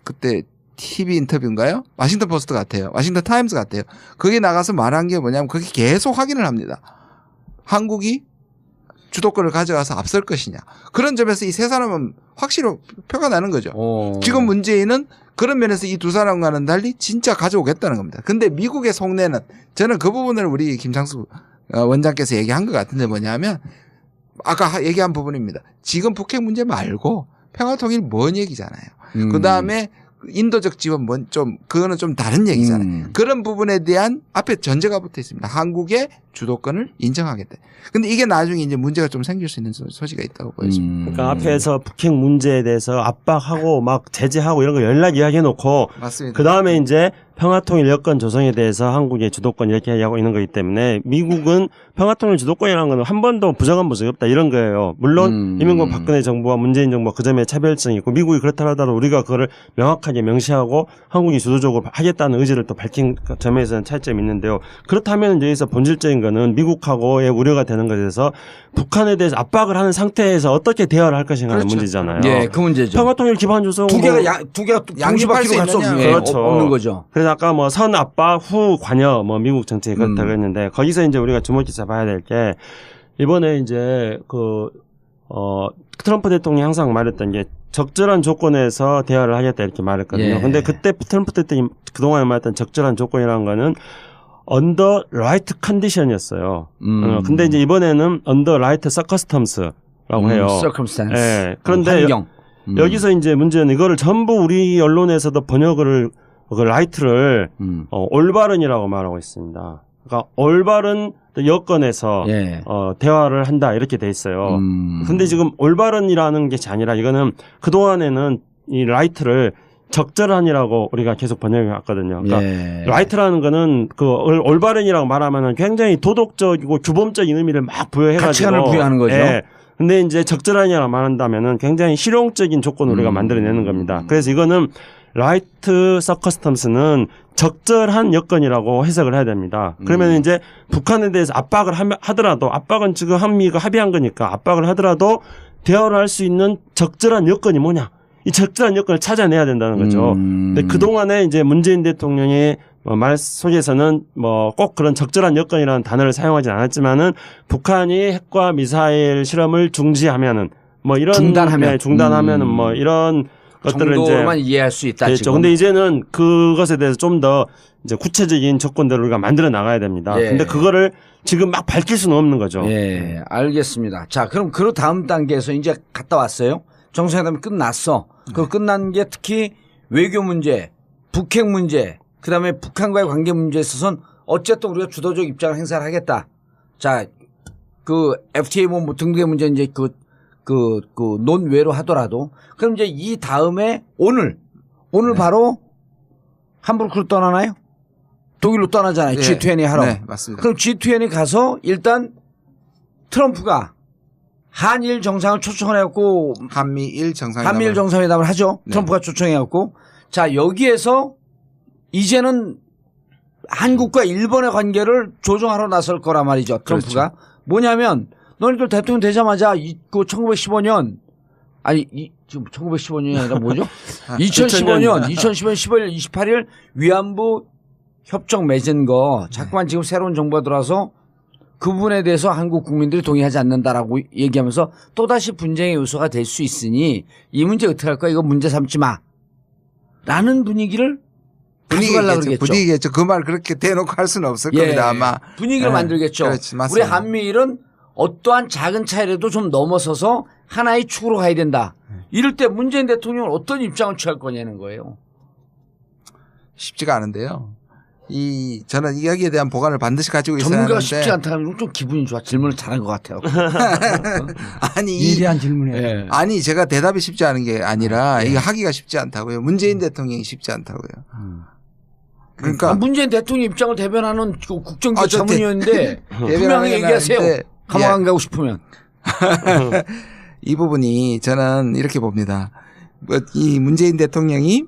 그때 TV 인터뷰인가요? 워싱턴 포스트 같아요. 워싱턴 타임스 같아요. 거기 나가서 말한 게 뭐냐면 거기 계속 확인을 합니다. 한국이 주도권을 가져가서 앞설 것이냐. 그런 점에서 이 세 사람은 확실히 표가 나는 거죠. 지금 문재인은 그런 면에서 이 두 사람과는 달리 진짜 가져오겠다는 겁니다. 근데 미국의 속내는 저는 그 부분을 우리 김창수 원장께서 얘기한 것 같은데 뭐냐면 아까 얘기한 부분입니다. 지금 북핵 문제 말고 평화통일 뭔 얘기잖아요. 그다음에 인도적 지원 그거는 좀 다른 얘기잖아요. 그런 부분에 대한 앞에 전제가 붙어 있습니다. 한국의 주도권을 인정하겠다. 근데 이게 나중에 이제 문제가 좀 생길 수 있는 소지가 있다고 보여집니다. 그러니까 앞에서 북핵 문제에 대해서 압박하고 막 제재하고 이런 거 연락 이야기해 놓고 맞습니다. 그 다음에 이제 평화통일 여건 조성에 대해서 한국의 주도권 이렇게 얘기하고 있는 거기 때문에 미국은 평화통일 주도권이라는 건 한 번도 부정한 적이 없다 이런 거예요. 물론 이명박 박근혜 정부와 문재인 정부가 그 점에 차별성이 있고 미국이 그렇다 하더라도 우리가 그거를 명확하게 명시하고 한국이 주도적으로 하겠다는 의지를 또 밝힌 점에서는 차이점이 있는데요. 그렇다면 여기서 본질적인 거는 미국하고의 우려가 되는 것에 대해서 북한에 대해서 압박을 하는 상태에서 어떻게 대화를 할 것인가 하는 문제잖아요. 예, 그 문제죠. 평화통일 기반 조성 두 개가 동시바퀴로 갈 수 없는 거죠. 그래서 아까 뭐 선 압박 후 관여 뭐 미국 정책이 그렇다고 했는데 거기서 이제 우리가 주목해서 봐야 될 게 이번에 이제 트럼프 대통령이 항상 말했던 게 적절한 조건에서 대화를 하겠다 이렇게 말했거든요. 근데 그때 트럼프 대통령이 그동안에 말했던 적절한 조건이라는 거는 under right condition이었어요. 근데 이제 이번에는 under right circumstance라고 해요. circumstance. 네. 그런데 환경. 여기서 이제 문제는 이거를 전부 우리 언론에서도 번역을 그 right를 올바른이라고 말하고 있습니다. 그러니까 올바른 또 여건에서 예. 대화를 한다 이렇게 돼 있어요. 근데 지금 올바른이라는 게 아니라 이거는 그동안에는 이 라이트를 적절한이라고 우리가 계속 번역해 왔거든요. 그러니까 예. 라이트라는 거는 그 올바른이라고 말하면은 굉장히 도덕적이고 규범적인 의미를 막 부여해가지고 가치관을 부여하는 거죠. 예. 근데 이제 적절한이라고 말한다면은 굉장히 실용적인 조건을 우리가 만들어내는 겁니다. 그래서 이거는 라이트 서커스턴스는 적절한 여건이라고 해석을 해야 됩니다. 그러면 이제 북한에 대해서 압박을 하더라도 압박은 지금 한미가 합의한 거니까 압박을 하더라도 대화를 할 수 있는 적절한 여건이 뭐냐? 이 적절한 여건을 찾아내야 된다는 거죠. 근데 그동안에 이제 문재인 대통령의 말 속에서는 뭐 꼭 그런 적절한 여건이라는 단어를 사용하지 않았지만은 북한이 핵과 미사일 실험을 중지하면은 뭐 이런 중단하면은 뭐 이런 것들을 정도로만 이해할 수 있다. 됐죠. 근데 이제는 그것에 대해서 좀 더 이제 구체적인 조건들을 우리가 만들어 나가야 됩니다. 예. 근데 그거를 지금 막 밝힐 수는 없는 거죠. 예, 알겠습니다. 자, 그럼 그 다음 단계에서 이제 갔다 왔어요. 정상회담이 끝났어. 그 끝난 게 특히 외교 문제, 북핵 문제, 그다음에 북한과의 관계 문제에 있어서는 어쨌든 우리가 주도적 입장을 행사를 하겠다. 자, 그 FTA 뭐 등등의 문제 이제 그 논외로 하더라도 그럼 이제 이 다음에 오늘 바로 함부르크로 떠나나요? 독일로 떠나잖아요. 네. G20 하러. 네, 맞습니다. 그럼 G20 가서 일단 트럼프가 한일 정상을 초청을 해갖고 한미일 정상회담을 정상회담을 하죠. 네. 트럼프가 초청해갖고 자 여기에서 이제는 한국과 일본의 관계를 조정하러 나설 거란 말이죠. 트럼프가 뭐냐면 너희들 대통령 되자마자 그 1915년 아니 지금 1915년이 아니라 뭐죠? 2015년 11월 28일 위안부 협정 맺은 거 자꾸만 지금 새로운 정부가 들어와서 그 부분에 대해서 한국 국민들이 동의하지 않는다라고 얘기하면서 또다시 분쟁의 요소가 될 수 있으니 이 문제 어떻게 할 거야? 이거 문제 삼지 마. 라는 분위기를 가져가려고 그러겠죠. 분위기겠죠. 그 말 그렇게 대놓고 할 수는 없을 겁니다. 아마. 분위기를 만들겠죠. 그렇지, 우리 맞습니다. 한미일은 어떠한 작은 차이라도 좀 넘어서서 하나의 축으로 가야 된다. 이럴 때 문재인 대통령은 어떤 입장을 취할 거냐는 거예요. 쉽지가 않은데요. 저는 이야기에 대한 보관을 반드시 가지고 있어야 하는데. 전문가가 쉽지 않다는 좀 기분이 좋아. 질문을 잘한 것 같아요. 아니 예리한 질문이에요. 네. 아니 제가 대답이 쉽지 않은 게 아니라 이게 하기가 쉽지 않다고요. 문재인 대통령이 쉽지 않다고요. 그러니까 문재인 대통령 입장을 대변하는 그 국정기획 자문위원인데 분명히 대변하는 얘기하세요. 아닌데, 감옥 예. 안 가고 싶으면. 이 부분이 저는 이렇게 봅니다. 이 문재인 대통령이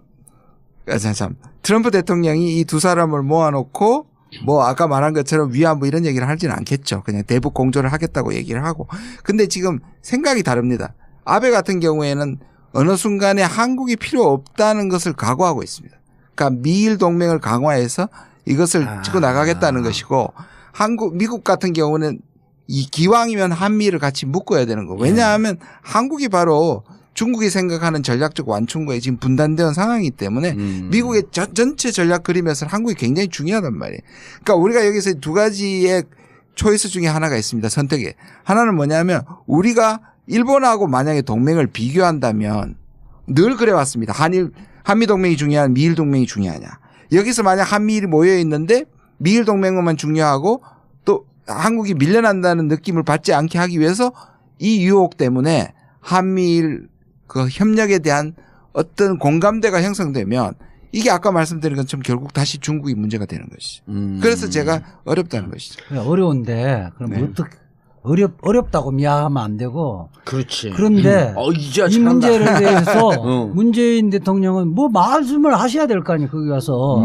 트럼프 대통령이 이 두 사람을 모아놓고 뭐 아까 말한 것처럼 위안부 이런 얘기를 하지는 않겠죠. 그냥 대북 공조를 하겠다고 얘기를 하고. 근데 지금 생각이 다릅니다. 아베 같은 경우에는 어느 순간에 한국이 필요 없다는 것을 각오하고 있습니다. 그러니까 미일 동맹을 강화해서 이것을 치고 나가겠다는 것이고 미국 같은 경우는 이 기왕이면 한미를 같이 묶어야 되는 거. 왜냐하면 한국이 바로 중국이 생각하는 전략적 완충고에 지금 분단되어 상황이기 때문에 미국의 전체 전략 그림에서는 한국이 굉장히 중요하단 말이에요. 그러니까 우리가 여기서 두 가지의 초이스 중에 하나가 있습니다. 선택에. 하나는 뭐냐면 우리가 일본하고 만약에 동맹을 비교한다면 늘 그래왔습니다. 한미 동맹이 중요한 미일 동맹이 중요하냐. 여기서 만약 한미일이 모여 있는데 미일 동맹만 중요하고 또 한국이 밀려난다는 느낌을 받지 않게 하기 위해서 이 유혹 때문에 한미일 그 협력에 대한 어떤 공감대가 형성되면 이게 아까 말씀드린 것처럼 결국 다시 중국이 문제가 되는 것이죠. 그래서 제가 어렵다는 것이죠. 어려운데 그럼 네. 어떻게 어렵다고 미화하면 안 되고 그렇지. 그런데 이제 이 문제를 대해서 어. 문재인 대통령은 뭐 말씀을 하셔야 될 거 아니에요. 거기 가서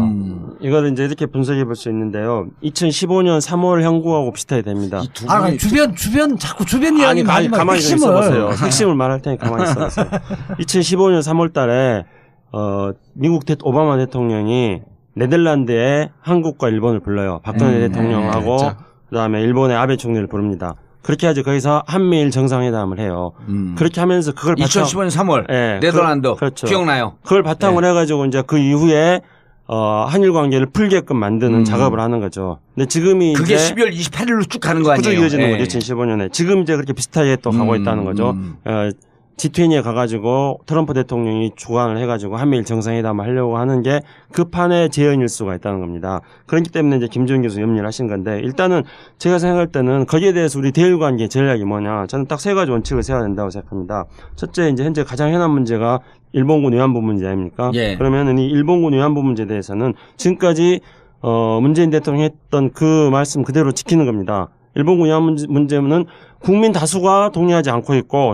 이거를 이제 이렇게 분석해 볼 수 있는데요. 2015년 3월 형국하고 비슷하게 됩니다. 주변 자꾸 주변 이야기 아니, 많이 가만히 좀 핵심을 있어보세요. 핵심을 말할 테니 가만히 있어보세요. 2015년 3월 달에, 미국 오바마 대통령이 네덜란드에 한국과 일본을 불러요. 박근혜 대통령하고, 그렇죠. 그 다음에 일본의 아베 총리를 부릅니다. 그렇게 하죠. 거기서 한미일 정상회담을 해요. 그렇게 하면서 그걸 2015년 3월 예, 네덜란드 그렇죠. 기억나요? 그걸 바탕으로 해가지고 이제 그 이후에 한일 관계를 풀게끔 만드는 작업을 하는 거죠. 근데 지금이 그게 이제 12월 28일로 쭉 가는 거 아니에요? 꾸준히 이어지는 예. 거죠. 2015년에. 지금 이제 그렇게 비슷하게 또 가고 있다는 거죠. G20에 가가지고 트럼프 대통령이 주관을 해가지고 한미일 정상회담을 하려고 하는 게 그 판의 재현일 수가 있다는 겁니다. 그렇기 때문에 이제 김주현 교수 염려를 하신 건데 일단은 제가 생각할 때는 거기에 대해서 우리 대일 관계 전략이 뭐냐 저는 딱 세 가지 원칙을 세워야 된다고 생각합니다. 첫째 이제 현재 가장 현안 문제가 일본군 위안부 문제 아닙니까? 예. 그러면은 이 일본군 위안부 문제에 대해서는 지금까지 문재인 대통령이 했던 그 말씀 그대로 지키는 겁니다. 일본군 위안부 문제는 국민 다수가 동의하지 않고 있고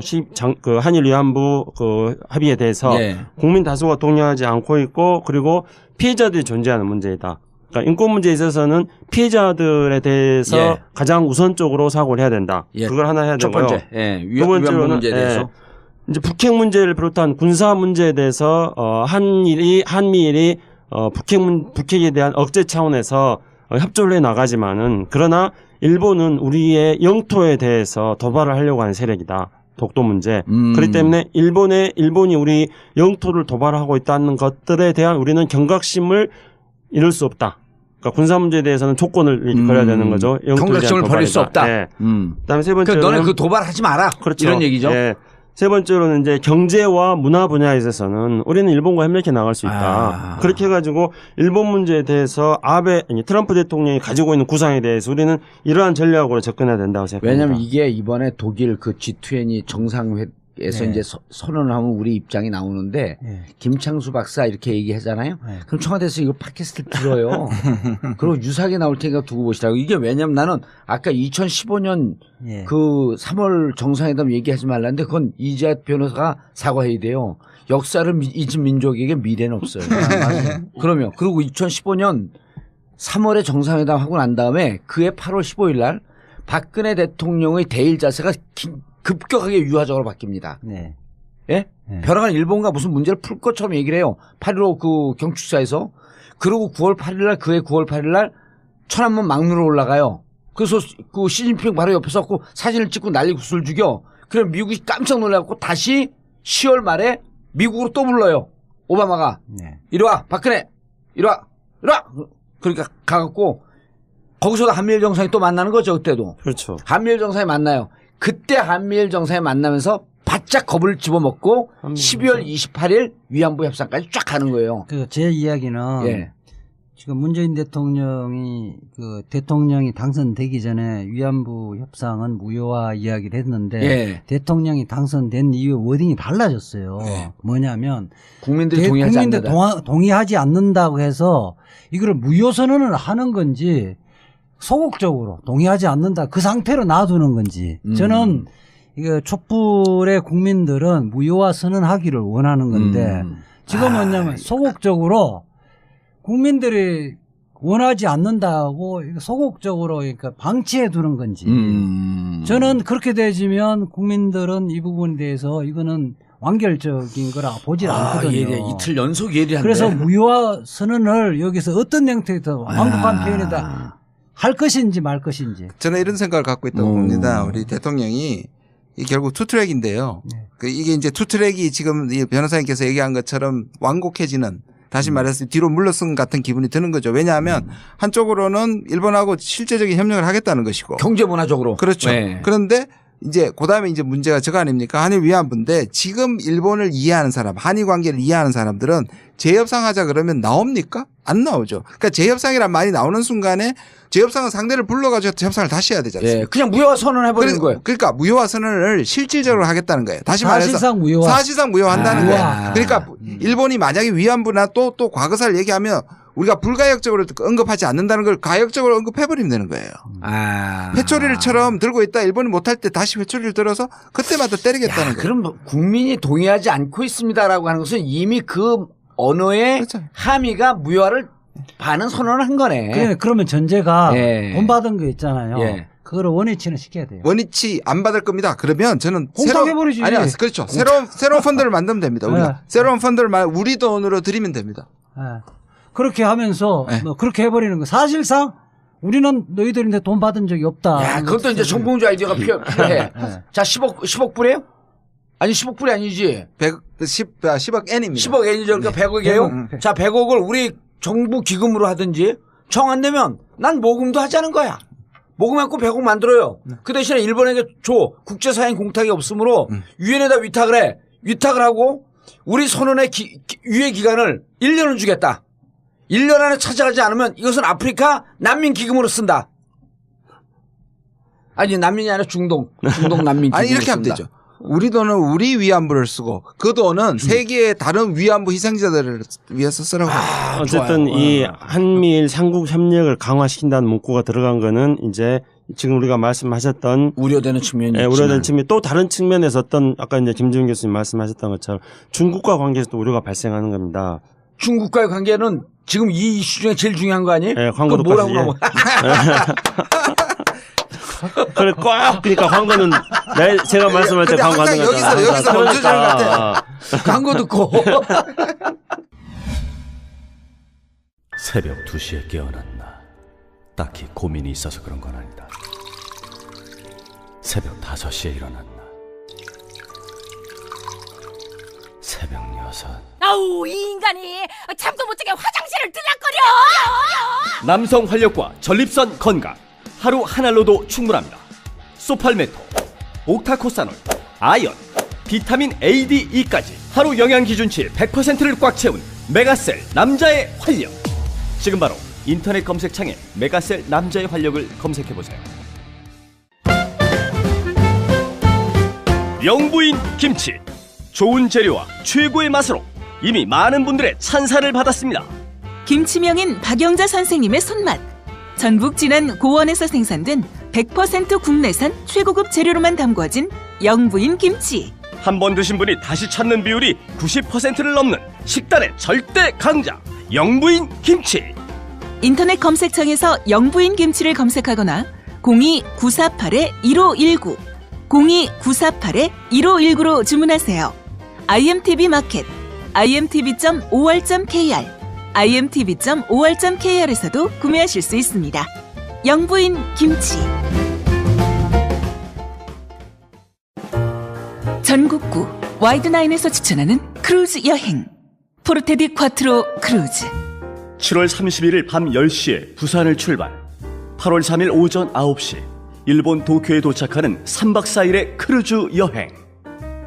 그 한일 위안부 그 합의에 대해서 예. 국민 다수가 동의하지 않고 있고 그리고 피해자들이 존재하는 문제이다. 그러니까 인권 문제에 있어서는 피해자들에 대해서 예. 가장 우선적으로 사고를 해야 된다. 예. 그걸 하나 해야 첫 되고요. 번째, 예. 두 번째로는 위안부 문제에 대해서. 이제 북핵 문제를 비롯한 군사 문제에 대해서 한미일이 북핵에 대한 억제 차원에서 협조를 해 나가지만은 그러나 일본은 우리의 영토에 대해서 도발을 하려고 하는 세력이다. 독도 문제. 그렇기 때문에 일본이 우리 영토를 도발하고 있다는 것들에 대한 우리는 경각심을 잃을 수 없다. 그러니까 군사 문제에 대해서는 조건을 걸어야 되는 거죠. 경각심을 버릴 수 없다. 네. 그다음에 세 번째로는 너네 그 도발하지 마라. 그렇죠. 이런 얘기죠. 네. 세 번째로는 이제 경제와 문화 분야에 있어서는 우리는 일본과 협력해 나갈 수 있다. 그렇게 해가지고 일본 문제에 대해서 트럼프 대통령이 가지고 있는 구상에 대해서 우리는 이러한 전략으로 접근해야 된다고 생각합니다. 왜냐하면 이게 이번에 독일 그 G20 정상회에서 네. 이제 선언을 하면 우리 입장이 나오는데 네. 김창수 박사 이렇게 얘기하잖아요. 네. 그럼 청와대에서 이거 팟캐스트를 들어요. 그리고 유사하게 나올 테니까 두고 보시라고. 이게 왜냐면 나는 아까 2015년 예. 그 3월 정상회담 얘기하지 말라는데 그건 이재하 변호사가 사과해야 돼요. 역사를 잊은 민족에게 미래는 없어요. 그러면 그리고 2015년 3월에 정상회담 하고 난 다음에 그해 8월 15일 날 박근혜 대통령의 대일 자세가 급격하게 유화적으로 바뀝니다. 네. 예? 네. 벼랑간 일본과 무슨 문제를 풀 것처럼 얘기를 해요. 8.15 그 경축사에서. 그리고 9월 8일 날 그해 9월 8일 날 천안문 막루로 올라가요. 그래서 그 시진핑 바로 옆에 서고 사진을 찍고 난리 구슬 죽여. 그럼 미국이 깜짝 놀라갖고 다시 10월 말에 미국으로 또 불러요. 오바마가. 네. 이리 와, 박근혜. 이리 와. 이리 와. 그러니까 가갖고 거기서도 한미일 정상이 또 만나는 거죠. 그때도. 그렇죠. 한미일 정상이 만나요. 그때 한미일 정상이 만나면서 바짝 겁을 집어먹고 12월 28일 위안부 협상까지 쫙 가는 거예요. 그 제 이야기는 예. 지금 문재인 대통령이 당선되기 전에 위안부 협상은 무효화 이야기를 했는데 예. 대통령이 당선된 이후에 워딩이 달라졌어요. 예. 뭐냐면 국민들이 동의하지 국민들 않는다. 동의하지 않는다고 해서 이거를 무효 선언을 하는 건지 소극적으로 동의하지 않는다 그 상태로 놔두는 건지 저는 이거 촛불의 국민들은 무효화 선언하기를 원하는 건데 지금 뭐냐면 소극적으로 국민들이 원하지 않는다고 소극적으로 그러니까 방치해 두는 건지 저는 그렇게 되지면 국민들은 이 부분에 대해서 이거는 완결적인 거라 보질 않거든요. 예리, 이틀 연속 예리한데. 그래서 무효화 선언을 여기서 어떤 형태에서 완곡한 표현에다 할 것인지 말 것인지. 저는 이런 생각을 갖고 있다고 봅니다. 우리 대통령이 이 결국 투트랙인데요. 네. 이게 이제 투트랙이 지금 이 변호사님께서 얘기한 것처럼 완곡해지는 다시 말해서 뒤로 물러선 같은 기분이 드는 거죠. 왜냐하면 한쪽으로는 일본하고 실제적인 협력을 하겠다는 것이고 경제 문화적으로. 그렇죠. 네. 그런데 이제 그다음에 이제 문제가 저거 아닙니까? 한일 위안부인데 지금 일본을 이해하는 사람, 한일 관계를 이해하는 사람들은 재협상하자 그러면 나옵니까? 안 나오죠. 그러니까 재협상이란 말이 나오는 순간에 재협상은 상대를 불러가지고 협상을 다시 해야 되지 않습니까? 예. 그냥 무효화 선언해버리는 거예요. 그러니까 무효화 선언을 실질적으로 하겠다는 거예요. 다시 말해서 사실상 무효화한다는 거예요. 그러니까 일본이 만약에 위안부나 또 과거사를 얘기하면 우리가 불가역적으로 언급하지 않는다는 걸 가역적으로 언급해버리면 되는 거예요. 회초리를처럼 들고 있다 일본이 못할 때 다시 회초리를 들어서 그때마다 때리겠다는 거예요. 그럼 국민이 동의하지 않고 있습니다라고 하는 것은 이미 그 언어의 그렇죠. 함의가 무효화를 반은 선언을 한 거네. 그러면 전제가 예. 돈 받은 거 있잖아요. 예. 그거를 원위치는 시켜야 돼요. 원위치 안 받을 겁니다. 그러면 저는 공탁해버리지. 아니 그렇죠. 새로운 펀드를 만들면 됩니다. 우리가 새로운 펀드를 우리 돈으로 드리면 됩니다. 예. 그렇게 하면서 네. 그렇게 해버리는 거. 사실상 우리는 너희들한테 돈 받은 적이 없다. 야, 그것도 이제 정봉주 아이디어가 필요해. 자, 10억 불이에요? 아니 10억 불이 아니지. 10억 N입니다. 10억 N이죠. 그러니까 100억이에요. 자, 100억을 우리 정부 기금으로 하든지 정 안 내면 난 모금도 하자는 거야. 모금했고 100억 만들어요. 그 대신에 일본에게 줘. 국제사행 공탁이 없으므로 유엔에다 위탁을 해. 위탁을 하고 우리 선언의 유예 기간을 1년을 주겠다. 1년 안에 찾아가지 않으면 이것은 아프리카 난민 기금으로 쓴다. 아니 난민이 아니라 중동 난민 기금으로 아니 이렇게 하면 쓴다. 되죠. 우리 돈은 우리 위안부를 쓰고 그 돈은 세계의 다른 위안부 희생자들을 위해서 쓰라고. 어쨌든 좋아요. 이 한미일 삼국 협력을 강화시킨다는 문구가 들어간 거는 이제 지금 우리가 말씀하셨던 우려되는 측면이 예, 있지만. 우려되는 측면 또 다른 측면에서 어떤 아까 이제 김지훈 교수님 말씀하셨던 것처럼 중국과 관계에서도 우려가 발생하는 겁니다. 중국과의 관계는 지금 이 이슈 중에 제일 중요한 거 아니에요? 예, 광고도 그거 뭐라고 빠지게. 하고. 그래 꼭 그러니까 광고는 제가 말씀할 때 근데 광고 하는 항상 거잖아. 여기서 멈춰주는 것 같아요. 광고 듣고. 새벽 2시에 깨어났나. 딱히 고민이 있어서 그런 건 아니다. 새벽 5시에 일어났나. 새벽 6. 아우 이 인간이 잠도 못 자게 화장실을 들락거려. 남성 활력과 전립선 건강 하루 한 알로도 충분합니다. 소팔메토, 옥타코사놀, 아연, 비타민 A, D, E까지 하루 영양 기준치 100%를 꽉 채운 메가셀 남자의 활력. 지금 바로 인터넷 검색창에 메가셀 남자의 활력을 검색해보세요. 영부인 김치, 좋은 재료와 최고의 맛으로 이미 많은 분들의 찬사를 받았습니다. 김치명인 박영자 선생님의 손맛. 전북 진안 고원에서 생산된 100% 국내산 최고급 재료로만 담궈진 영부인 김치. 한 번 드신 분이 다시 찾는 비율이 90%를 넘는 식단의 절대 강자 영부인 김치. 인터넷 검색창에서 영부인 김치를 검색하거나 02-948-1519 02-948-1519로 주문하세요. IMTV 마켓, imtv.or.kr imtv.or.kr에서도 구매하실 수 있습니다. 영부인 김치. 전국구 와이드나인에서 추천하는 크루즈 여행. 포르테 디 콰트로 크루즈. 7월 31일 밤 10시에 부산을 출발. 8월 3일 오전 9시 일본 도쿄에 도착하는 3박 4일의 크루즈 여행.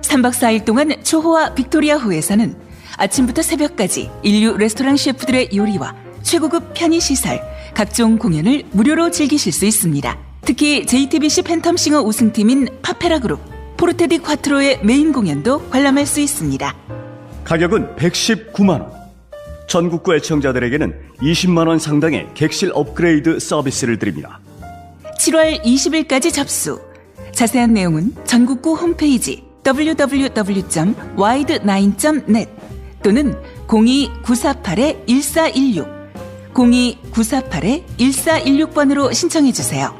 3박 4일 동안 초호와 빅토리아호에서는 아침부터 새벽까지 인류 레스토랑 셰프들의 요리와 최고급 편의시설, 각종 공연을 무료로 즐기실 수 있습니다. 특히 JTBC 팬텀싱어 우승팀인 파페라 그룹, 포르테 디 콰트로의 메인 공연도 관람할 수 있습니다. 가격은 119만원. 전국구 애청자들에게는 20만원 상당의 객실 업그레이드 서비스를 드립니다. 7월 20일까지 접수. 자세한 내용은 전국구 홈페이지 www.wide9.net 또는 02-948-1416 02-948-1416번으로 신청해주세요.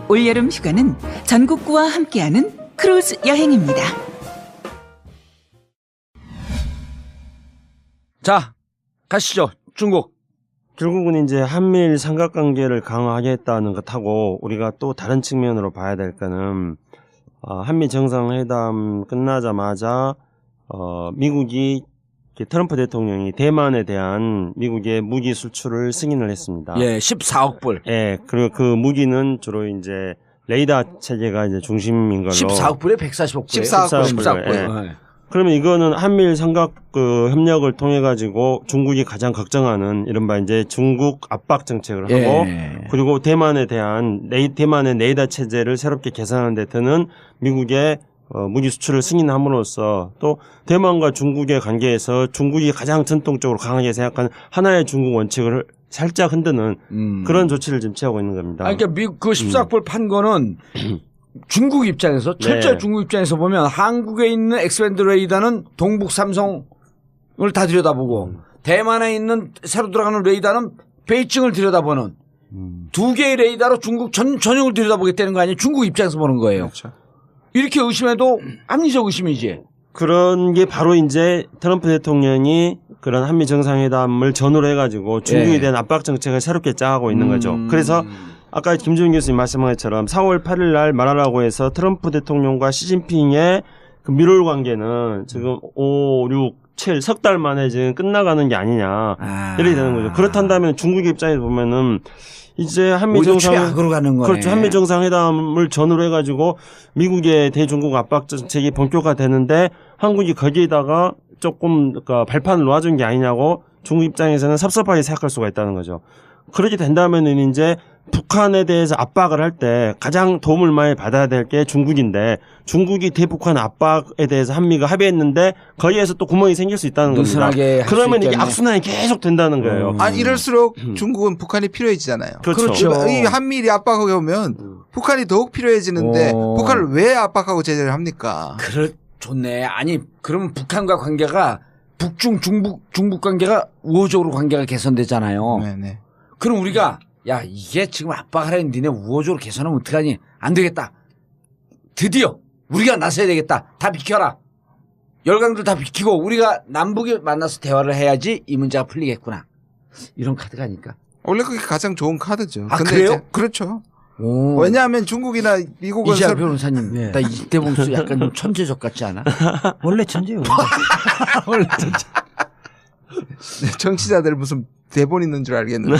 올여름 휴가는 전국구와 함께하는 크루즈 여행입니다. 자, 가시죠. 중국. 결국은 이제 한미일 삼각관계를 강화하겠다는 것하고 우리가 또 다른 측면으로 봐야 될 거는 한미 정상회담 끝나자마자 미국이 트럼프 대통령이 대만에 대한 미국의 무기 수출을 승인을 했습니다. 예, 14억 불. 예, 그리고 그 무기는 주로 이제 레이더 체계가 이제 중심인 걸로. 14억 불에 140억 불. 14억 불. 예. 그러면 이거는 한미일 삼각 협력을 통해 가지고 중국이 가장 걱정하는 이른바 이제 중국 압박 정책을 하고 그리고 대만에 대한 대만의 레이더 체제를 새롭게 개선하는 데 드는 미국의 무기 수출을 승인함으로써 또 대만과 중국의 관계에서 중국이 가장 전통적으로 강하게 생각하는 하나의 중국 원칙을 살짝 흔드는 그런 조치를 지금 취하고 있는 겁니다. 그러니까 미국 그 14억 불 판 거는 중국 입장에서 철저히 중국 입장에서 보면 한국에 있는 엑스밴드 레이더는 동북 삼성을 다 들여다보고 대만에 있는 새로 들어가는 레이더는 베이징을 들여다보는 두 개의 레이더로 중국 전용을 들여다보겠다는 거 아니에요? 중국 입장에서 보는 거예요. 그렇죠. 이렇게 의심해도 합리적 의심이지. 그런 게 바로 이제 트럼프 대통령이 그런 한미 정상회담을 전후로 해가지고 중국에 대한 압박 정책을 새롭게 짜가고 있는 거죠. 그래서 아까 김주인 교수님 말씀한 것처럼 4월 8일 날 말하라고 해서 트럼프 대통령과 시진핑의 그 밀월 관계는 지금 5, 6, 7 석 달 만에 지금 끝나가는 게 아니냐 이렇게 되는 거죠. 그렇단다면 중국의 입장에서 보면은 이제 한미 최악으로 가는 거네. 그렇죠. 한미 정상회담을 전후로 해가지고 미국의 대중국 압박 정책이 본격화되는데 한국이 거기에다가 조금 그러니까 발판을 놓아준 게 아니냐고 중국 입장에서는 섭섭하게 생각할 수가 있다는 거죠. 그렇게 된다면은 이제 북한에 대해서 압박을 할 때 가장 도움을 많이 받아야 될 게 중국인데 중국이 대북한 압박에 대해서 한미가 합의했는데 거기에서 또 구멍이 생길 수 있다는 겁니다. 그러면 이게 악순환이 계속 된다는 거예요. 이럴수록 중국은 북한이 필요해지잖아요. 그렇죠. 이 한미일이 압박하게 오면 북한이 더욱 필요해지는데 북한을 왜 압박하고 제재를 합니까? 좋네. 아니 그러면 북한과 관계가 북중 중북 관계가 우호적으로 관계가 개선되잖아요. 네네. 그럼 우리가 야 이게 지금 압박하라는 니네 우호적으로 개선하면 어떡하니? 안 되겠다. 드디어 우리가 나서야 되겠다. 다 비켜라. 열강들 다 비키고 우리가 남북이 만나서 대화를 해야지 이 문제가 풀리겠구나. 이런 카드가 아닐까? 원래 그게 가장 좋은 카드죠. 아 근데 그래요? 이제 그렇죠. 왜냐하면 중국이나 미국은 이재하 변호사님, 예. 나 이때 보면서 약간 좀 천재적 같지 않아? 원래 천재예요. 원래 천재. 정치자들 무슨 대본 있는 줄 알겠는데.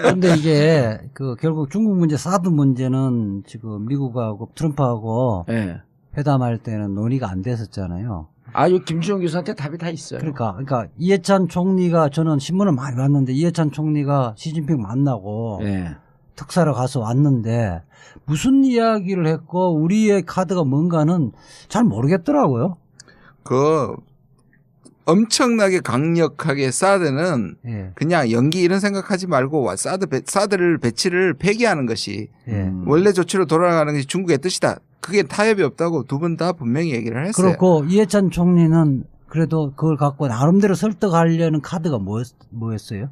근데 이게 그 결국 중국 문제 사드 문제는 지금 미국하고 트럼프하고 예. 회담할 때는 논의가 안 됐었잖아요. 이 김주영 교수한테 답이 다 있어요. 그러니까 이해찬 총리가 저는 신문을 많이 봤는데 이해찬 총리가 시진핑 만나고 예. 특사로 가서 왔는데 무슨 이야기를 했고 우리의 카드가 뭔가는 잘 모르겠더라고요. 엄청나게 강력하게 사드는 예. 그냥 연기 이런 생각하지 말고 사드를 배치를 폐기하는 것이 예. 원래 조치로 돌아가는 것이 중국의 뜻이다. 그게 타협이 없다고 두 분 다 분명히 얘기를 했어요. 그렇고 이해찬 총리는 그래도 그걸 갖고 나름대로 설득하려는 카드가 뭐였어요?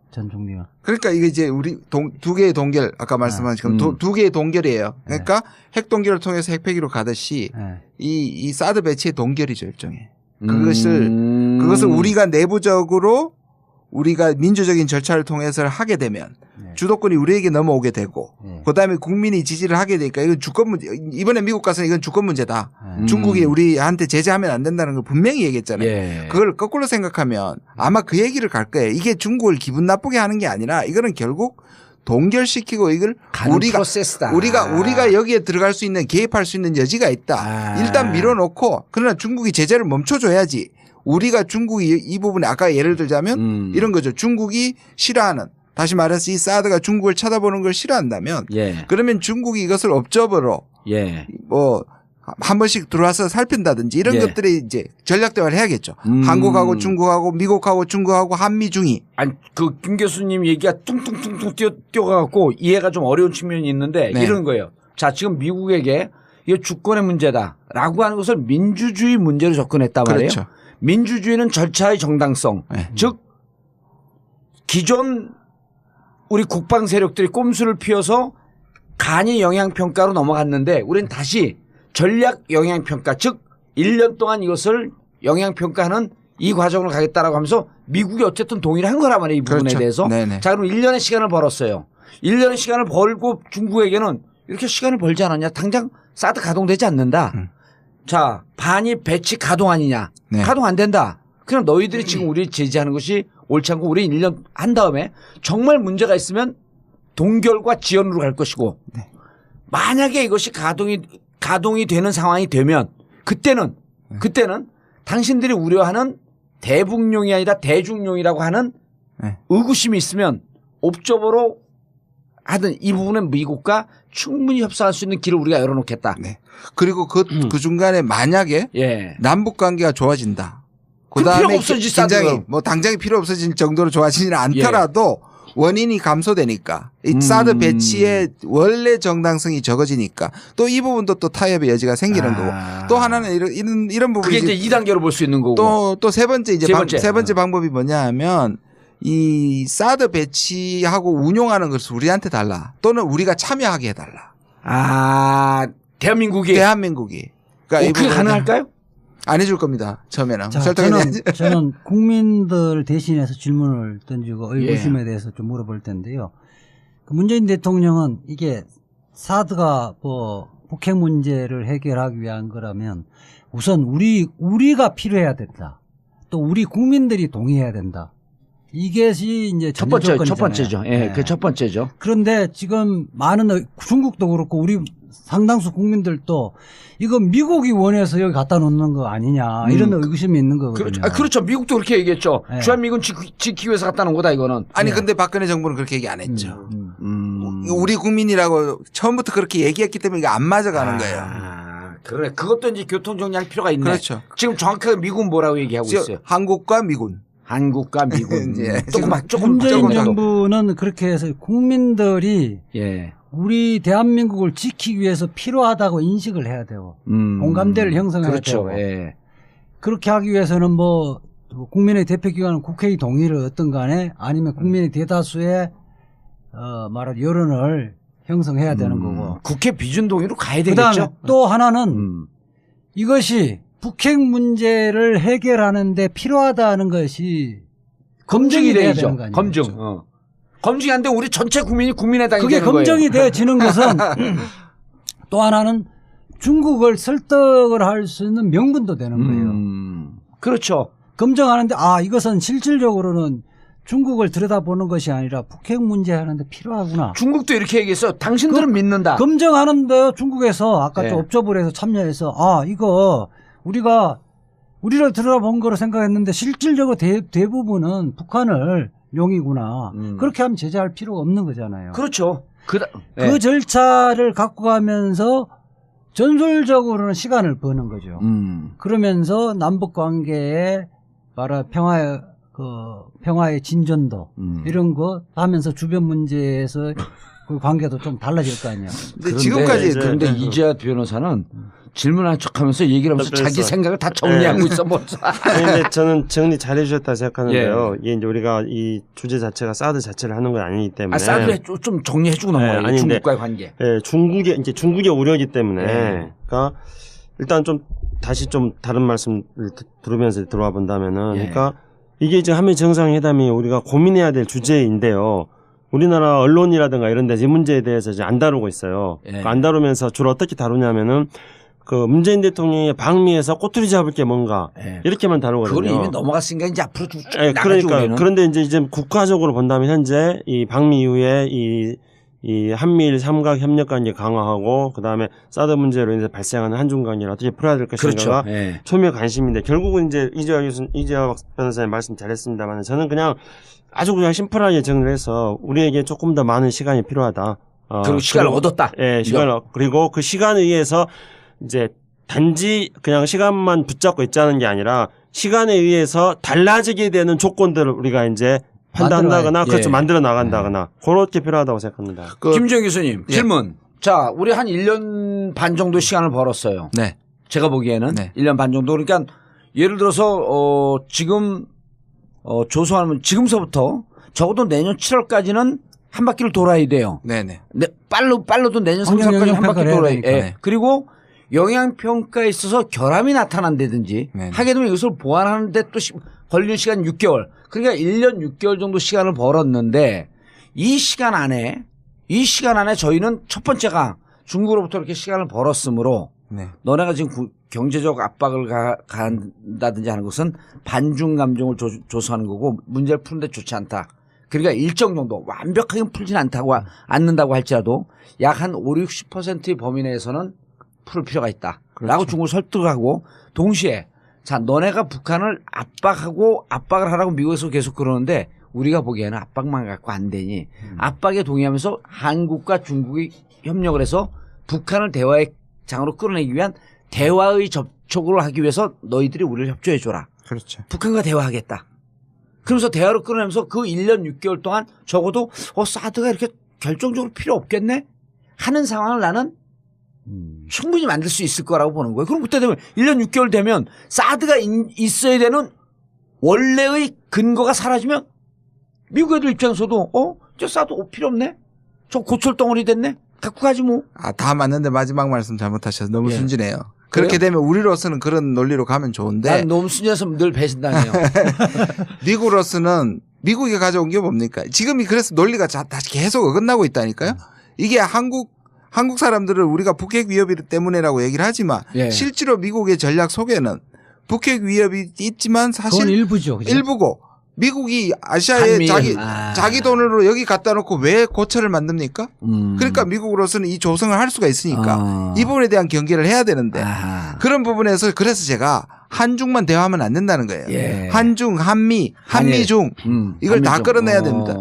전 총리가. 그러니까 이게 이제 우리 두 개의 동결 아까 말씀한 두 개의 동결이에요. 그러니까 핵 동결을 통해서 핵 폐기로 가듯이 이 사드 배치의 동결이죠 일종의. 그것을 우리가 내부적으로 우리가 민주적인 절차를 통해서 하게 되면 주도권이 우리에게 넘어오게 되고 그다음에 국민이 지지를 하게 되니까 이건 주권 문제. 이번에 미국 가서는 이건 주권 문제다. 중국이 우리한테 제재하면 안 된다는 걸 분명히 얘기했잖아요. 예. 그걸 거꾸로 생각하면 아마 그 얘기를 갈 거예요. 이게 중국을 기분 나쁘게 하는 게 아니라 이거는 결국 동결시키고 이걸 우리가 여기에 들어갈 수 있는 개입할 수 있는 여지가 있다. 일단 밀어놓고 그러나 중국이 제재를 멈춰줘야지. 우리가 중국이 이 부분에 아까 예를 들자면 이런 거죠. 중국이 싫어하는 다시 말해서 이 사드가 중국을 쳐다보는 걸 싫어한다면 그러면 중국이 이것을 업적으로 한 번씩 들어와서 살핀다든지 이런 것들이 이제 전략 대화를 해야겠죠. 한국하고 중국하고 미국하고 중국하고 한미 중이. 아니 김 교수님 얘기가 뚱뚱뚱뚱 뛰어가갖고 이해가 좀 어려운 측면이 있는데 이런 거예요. 자 지금 미국에게 이게 주권의 문제다라고 하는 것을 민주주의 문제로 접근했단 말이에요. 그렇죠. 민주주의는 절차의 정당성, 즉 기존 우리 국방 세력들이 꼼수를 피워서 간이 영향평가로 넘어갔는데 우리는 다시 전략 영향평가, 즉 1년 동안 이것을 영향평가하는 이 과정을 가겠다라고 하면서 미국이 어쨌든 동의를 한 거란 말이에요. 이 부분에 그렇죠. 대해서. 네네. 자 그럼 1년의 시간을 벌었어요. 1년의 시간을 벌고 중국에게는 이렇게 시간을 벌지 않았냐. 당장 사드 가동되지 않는다. 자 반입 배치 가동 아니냐. 가동 안 된다. 그럼 너희들이 지금 우리를 제지하는 것이 옳지 않고 우리 1년 한 다음에 정말 문제가 있으면 동결과 지연으로 갈 것이고 만약에 이것이 가동이 되는 상황이 되면 그때는 당신들이 우려하는 대북용이 아니라 대중용이라고 하는 의구심이 있으면 옵저버로 하든 이 부분은 미국과 충분히 협상할 수 있는 길을 우리가 열어놓겠다. 그리고 그 중간에 만약에 남북 관계가 좋아진다. 그다음에 굉장히 당장이 필요 없어질 정도로 좋아지지는 않더라도 원인이 감소되니까 이 사드 배치의 원래 정당성이 적어지니까 또 이 부분도 또 타협의 여지가 생기는 거고 또 하나는 이런 부분이 그게 이제 2단계로 볼 수 있는 거고 또 세 번째 세 번째 방법이 뭐냐 하면 이 사드 배치하고 운용하는 것을 우리한테 달라 또는 우리가 참여하게 해달라. 대한민국이 그러니까 그게 가능할까요? 안 해줄 겁니다. 처음에는. 저는 국민들 대신해서 질문을 던지고 의구심에 대해서 좀 물어볼 텐데요. 문재인 대통령은 이게 사드가 폭핵 문제를 해결하기 위한 거라면 우선 우리가 필요해야 된다. 또 우리 국민들이 동의해야 된다. 이것이 이제 첫 번째죠. 조건이잖아요. 그 첫 번째죠. 그런데 지금 많은 중국도 그렇고 우리 상당수 국민들도 이거 미국이 원해서 여기 갖다 놓는 거 아니냐 이런 의구심이 있는 거거든요. 그렇죠. 미국도 그렇게 얘기했죠. 네. 주한미군 지키기 위해서 갖다 놓은 거다 이거는. 아니 근데 박근혜 정부는 그렇게 얘기 안 했죠. 우리 국민이라고 처음부터 그렇게 얘기했기 때문에 이게 안 맞아가는 거예요. 그래. 그것도 이제 교통 정리할 필요가 있네. 그렇죠. 지금 정확하게 미군 뭐라고 얘기하고 있어요? 한국과 미군. 한국과 미군. 예. 조금 문재인 정부는 그렇게 해서 국민들이 예. 우리 대한민국을 지키기 위해서 필요하다고 인식을 해야 돼요. 공감대를 형성해야 그렇죠. 되고. 예. 그렇게 하기 위해서는 뭐 국민의 대표기관은 국회의 동의를 얻든 간에 아니면 국민의 대다수의 말하는 여론을 형성해야 되는 거고. 국회 비준 동의로 가야 그다음에 되겠죠. 또 하나는 이것이 북핵 문제를 해결하는데 필요하다는 것이 검증이 돼야 되는 거 아니에요? 검증. 검증이 안 되면 우리 전체 국민이 국민의당이 그게 되는 거예요. 검증이 되어지는 것은 또 하나는 중국을 설득을 할 수 있는 명분도 되는 거예요. 그렇죠. 검증하는데 이것은 실질적으로는 중국을 들여다보는 것이 아니라 북핵 문제 하는데 필요하구나. 중국도 이렇게 얘기했어요. 당신들은 믿는다. 검증하는데 중국에서 아까 네. 좀 업적을 해서 참여해서 이거 우리를 들여다본 거로 생각했는데 실질적으로 대부분은 북한을 용이구나. 그렇게 하면 제재할 필요가 없는 거잖아요. 그렇죠. 그 네. 절차를 갖고 가면서 전술적으로는 시간을 버는 거죠. 그러면서 남북 관계에 평화의 진전도 이런 거 하면서 주변 문제에서 그 관계도 좀 달라질 거 아니에요. 근데 지금까지 그런데 이재하 변호사는 질문한 척하면서 얘기를 하면서 자기 생각을 다 정리하고 있어 벌써. 그런데 저는 정리 잘 해주셨다 생각하는데요. 이게 이제 우리가 이 주제 자체가 사드 자체를 하는 건 아니기 때문에. 사드를 좀 정리해주고 넘어가요. 아닌데, 중국과의 관계. 중국의 우려이기 때문에. 그러니까 일단 좀 다시 좀 다른 말씀을 들으면서 들어와 본다면은, 그러니까 이게 이제 한미 정상회담이 우리가 고민해야 될 주제인데요. 우리나라 언론이라든가 이런 데서 이 문제에 대해서 이제 안 다루고 있어요. 그러니까 안 다루면서 주로 어떻게 다루냐면은 그 문재인 대통령의 방미에서 꼬투리 잡을 게 뭔가 이렇게만 다루거든요. 그걸 이미 넘어갔으니까 이제 앞으로 쭉 나가죠. 그러니까 우리는. 그런데 이제 국가적으로 본다면 현재 이 방미 이후에 이 한미일 삼각 협력 관계 강화하고 그다음에 사드 문제로 인해서 발생하는 한중 관계를 어떻게 풀어야 될 것인가가 그렇죠. 초미의 관심인데 결국은 이제 이재화 변호사님 말씀 잘했습니다만 저는 그냥 아주 그냥 심플하게 정리를 해서 우리에게 조금 더 많은 시간이 필요하다. 그리고 시간을 얻었다. 그리고 그 시간에 의해서 이제 단지 그냥 시간만 붙잡고 있자는 게 아니라 시간에 의해서 달라지게 되는 조건들을 우리가 이제 판단한다거나 그렇죠. 만들어 나간다거나 그렇게 필요하다고 생각합니다. 김지영 교수님 질문. 자, 우리 한 1년 반 정도 시간을 벌었어요. 네. 제가 보기에는 1년 반 정도. 그러니까 예를 들어서 지금 조소하면 지금서부터 적어도 내년 7월까지는 한 바퀴를 돌아야 돼요. 네네. 빨로도 내년 3월까지 한 바퀴 돌아야 돼요. 그리고 영향평가에 있어서 결함이 나타난다든지 하게 되면 이것을 보완하는데 또 걸리는 시간 6개월. 그러니까 1년 6개월 정도 시간을 벌었는데 이 시간 안에 저희는 첫 번째가 중국으로부터 이렇게 시간을 벌었으므로 너네가 지금 경제적 압박을 가한다든지 하는 것은 반중 감정을 조소하는 거고 문제를 푸는데 좋지 않다. 그러니까 일정 정도 완벽하게 풀지는 않는다고 할지라도 약 한 50-60%의 범위 내에서는 풀 필요가 있다. 라고 중국을 설득하고 동시에 자 너네가 북한을 압박을 하라고 미국에서 계속 그러는데 우리가 보기에는 압박만 갖고 안 되니 압박에 동의하면서 한국과 중국이 협력을 해서 북한을 대화의 장으로 끌어내기 위한 대화의 접촉을 하기 위해서 너희들이 우리를 협조해 줘라. 그렇죠. 북한과 대화하겠다. 그러면서 대화로 끌어내면서 그 1년 6개월 동안 적어도 사드가 이렇게 결정적으로 필요 없겠네 하는 상황을 나는 충분히 만들 수 있을 거라고 보는 거예요. 그럼 그때 되면 1년 6개월 되면 사드가 있어야 되는 원래의 근거가 사라지면 미국 애들 입장에서도 저 사드 필요 없네. 저 고철 덩어리 됐네. 갖고 가지 뭐. 다 맞는데 마지막 말씀 잘못하셔서 너무 순진해요. 그렇게 되면 우리로서는 그런 논리로 가면 좋은데. 난 너무 순진해서 늘 배신당해요. 미국으로서는 미국이 가져온 게 뭡니까? 지금이 그래서 논리가 다시 계속 어긋나고 있다니까요. 이게 한국 사람들은 우리가 북핵 위협 때문에라고 얘기를 하지만 예. 실제로 미국의 전략 속에는 북핵 위협이 있지만 그건 사실 일부죠. 그죠? 일부고 미국이 아시아에 한미. 자기 돈으로 여기 갖다 놓고 왜 고철을 만듭니까? 그러니까 미국으로서는 이 조성을 할 수가 있으니까 이 부분에 대한 경계를 해야 되는데 그런 부분에서 그래서 제가 한중만 대화하면 안 된다는 거예요. 예. 한중, 한미, 한미중 이걸 다 한미중. 끌어내야 됩니다.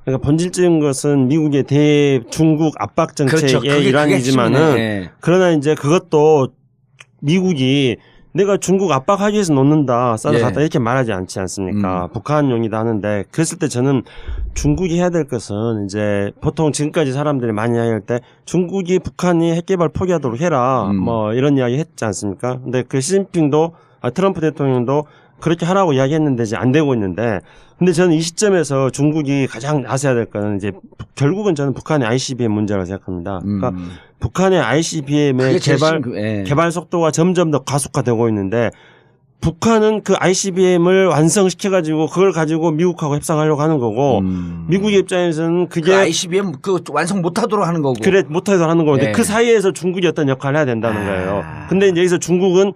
그러니까 본질적인 것은 미국의 대중국 압박 정책의 그렇죠. 그게 일환이지만은 핵심이네. 그러나 이제 그것도 미국이 내가 중국 압박하기 위해서 놓는다, 사드 예. 갖다 이렇게 말하지 않지 않습니까? 북한용이다 하는데 그랬을 때 저는 중국이 해야 될 것은 이제 보통 지금까지 사람들이 많이 이야기할 때 중국이 북한이 핵 개발 포기하도록 해라 뭐 이런 이야기 했지 않습니까? 근데 그 시진핑도 트럼프 대통령도 그렇게 하라고 이야기했는데 이제 안 되고 있는데 근데 저는 이 시점에서 중국이 가장 나서야 될 거는 이제 결국은 저는 북한의 ICBM 문제라고 생각합니다. 그러니까 북한의 ICBM의 개발 속도가 점점 더 가속화되고 있는데 북한은 그 ICBM을 완성시켜가지고 그걸 가지고 미국하고 협상하려고 하는 거고 미국의 입장에서는 그게 그 ICBM 그 완성 못하도록 하는 거고 그래 못하도록 하는 거고 예. 그 사이에서 중국이 어떤 역할을 해야 된다는 거예요. 근데 이제 여기서 중국은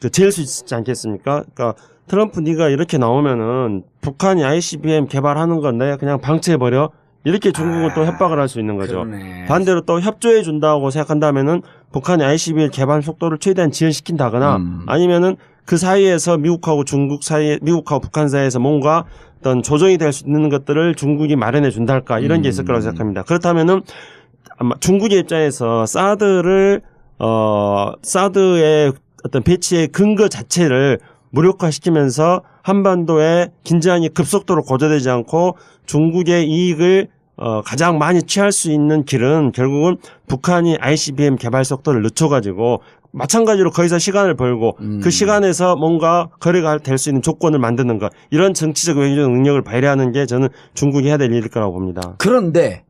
그 제일 수 있지 않겠습니까? 그러니까 트럼프 네가 이렇게 나오면은 북한이 ICBM 개발하는 건 내가 그냥 방치해버려. 이렇게 중국은 또 협박을 할 수 있는 거죠. 그러네. 반대로 또 협조해 준다고 생각한다면은 북한의 ICBM 개발 속도를 최대한 지연시킨다거나 아니면은 그 사이에서 미국하고 중국 사이에 미국하고 북한 사이에서 뭔가 어떤 조정이 될 수 있는 것들을 중국이 마련해 준달까 이런 게 있을 거라고 생각합니다. 그렇다면은 아마 중국의 입장에서 사드의 어떤 배치의 근거 자체를 무력화시키면서 한반도의 긴장이 급속도로 고조되지 않고 중국의 이익을 가장 많이 취할 수 있는 길은 결국은 북한이 ICBM 개발 속도를 늦춰가지고 마찬가지로 거기서 시간을 벌고 그 시간에서 뭔가 거래가 될 수 있는 조건을 만드는 것 이런 정치적 외교적 능력을 발휘하는 게 저는 중국이 해야 될 일일 거라고 봅니다. 그런데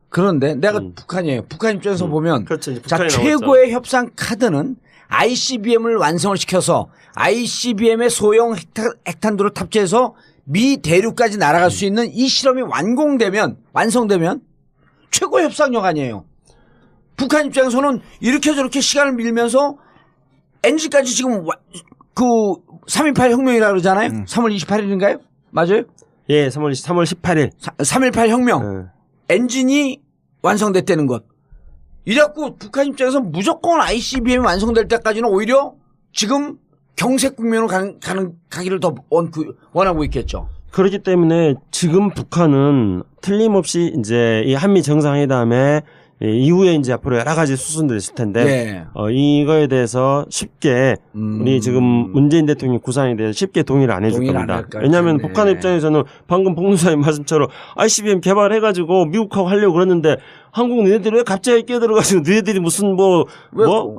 내가 북한이에요. 북한 입장에서 보면 그렇죠. 이제 자 북한이 최고의 협상 카드는 ICBM을 완성을 시켜서 ICBM의 소형 핵탄두를 탑재해서 미 대륙까지 날아갈 수 있는 이 실험이 완성되면 최고의 협상력 아니에요. 북한 입장에서는 이렇게 저렇게 시간을 밀면서 NG까지 지금 그 3.18 혁명이라고 그러잖아요. 3월 28일인가요? 맞아요? 예, 3월 18일. 3.18 혁명. 엔진이 완성됐다는 것. 이래갖고 북한 입장에서 무조건 ICBM이 완성될 때까지는 오히려 지금 경색 국면으로 가기를 더 원하고 있겠죠. 그렇기 때문에 지금 북한은 틀림없이 이제 이 한미 정상회담에 이후에 이제 앞으로 여러 가지 수순들이 있을 텐데 네. 이거에 대해서 쉽게 우리 지금 문재인 대통령 구상에 대해서 쉽게 동의를 안 해줄 겁니다. 왜냐하면 북한 입장에서는 방금 복무사님 말씀처럼 ICBM 개발해가지고 미국하고 하려고 그러는데 한국 너네들이 왜 갑자기 끼어들어가지고 너네들이 무슨 뭐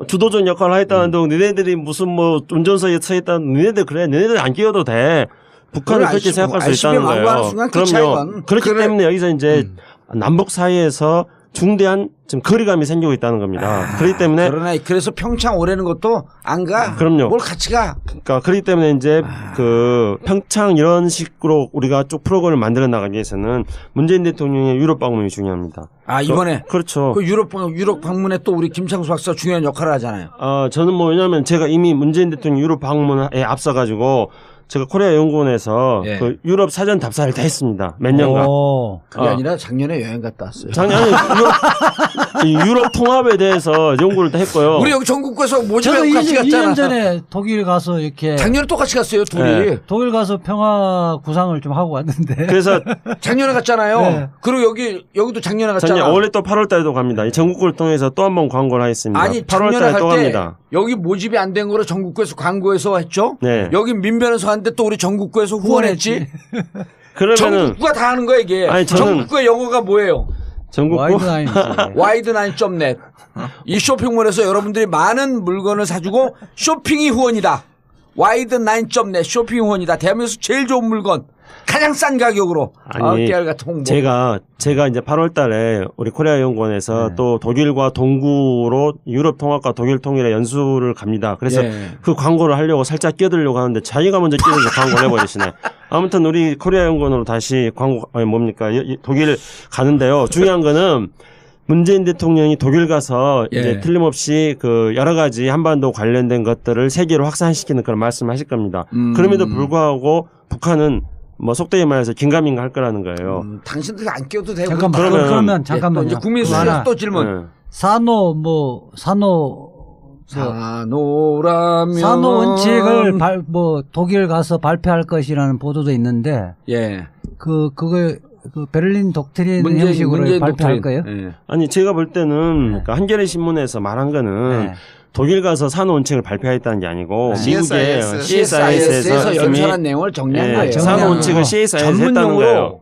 주도적 역할을 하겠다는데 너네들이 무슨 뭐 운전석에 서 있다는 너네들 그래 너네들 안 끼어도 돼. 북한은 그렇게 생각할 수 있다는 거예요. 그럼요. 그렇기 때문에 여기서 이제 남북 사이에서 중대한 지금 거리감이 생기고 있다는 겁니다. 그렇기 때문에 그래서 평창 오래는 것도 안 가. 그럼요. 뭘 같이 가. 그러니까 그렇기 때문에 이제 그 평창 이런 식으로 우리가 쭉 프로그램을 만들어 나가기 위해서는 문재인 대통령의 유럽 방문이 중요합니다. 이번에 그렇죠. 그 유럽 방문에 또 우리 김창수 박사가 중요한 역할을 하잖아요. 저는 뭐 왜냐하면 제가 이미 문재인 대통령 유럽 방문에 앞서 가지고 제가 코리아 연구원에서 그 유럽 사전 답사를 다 했습니다. 몇 년간. 그게 아니라 작년에 여행 갔다 왔어요. 작년에 유럽 통합에 대해서 연구를 다 했고요. 우리 여기 전국구에서 모집에 저도 같이 갔잖아. 2년 전에 독일 가서 이렇게 작년에 똑같이 갔어요, 둘이. 독일 가서 평화 구상을 좀 하고 왔는데. 그래서 작년에 갔잖아요. 그리고 여기도 작년에 갔잖아. 올해 또 8월 달에도 갑니다. 이 전국구를 통해서 또 한 번 광고를 하겠습니다. 아니, 8월 달에 또 갑니다. 여기 모집이 안 된 거로 전국구에서 광고해서 했죠. 네. 여기 민변에서 하는데 또 우리 전국구에서 후원했지. 그러면은 전국구가 다 하는 거야 이게. 전국구의 영어가 뭐예요? 전국구 와이드나인.net. 이 쇼핑몰에서 여러분들이 많은 물건을 사주고 쇼핑이 후원이다. 와이드나인.net 쇼핑 후원이다. 대한민국에서 제일 좋은 물건. 가장 싼 가격으로. 깨알 같은 홍보. 제가 이제 8월 달에 우리 코리아 연구원에서 또 독일과 동구로 유럽 통합과 독일 통일의 연수를 갑니다. 그래서 그 광고를 하려고 살짝 끼어들려고 하는데 자기가 먼저 끼어들어서 광고를 해버리시네. 아무튼 우리 코리아 연구원으로 다시 독일 가는데요. 중요한 거는 문재인 대통령이 독일 가서 예. 이제 틀림없이 그 여러 가지 한반도 관련된 것들을 세계로 확산시키는 그런 말씀하실 겁니다. 그럼에도 불구하고 북한은 뭐 속되게 말해서 긴가민가 할 거라는 거예요. 당신들 안 끼워도 되고. 잠깐만. 그러면 잠깐만요. 이제 국민 수준에서 또 질문. 산노라면 산노 원칙을 독일 가서 발표할 것이라는 보도도 있는데 예. 그걸 베를린 독트린 형식으로 발표할 거예요? 예. 아니 제가 볼 때는 그러니까 한겨레 신문에서 말한 거는 독일 가서 산호 원칙을 발표했다는 게 아니고 미국의 CSIS에서 연설한 내용을 정리한 거예요. 산호 원칙을 CSIS에서 했다는 거예요.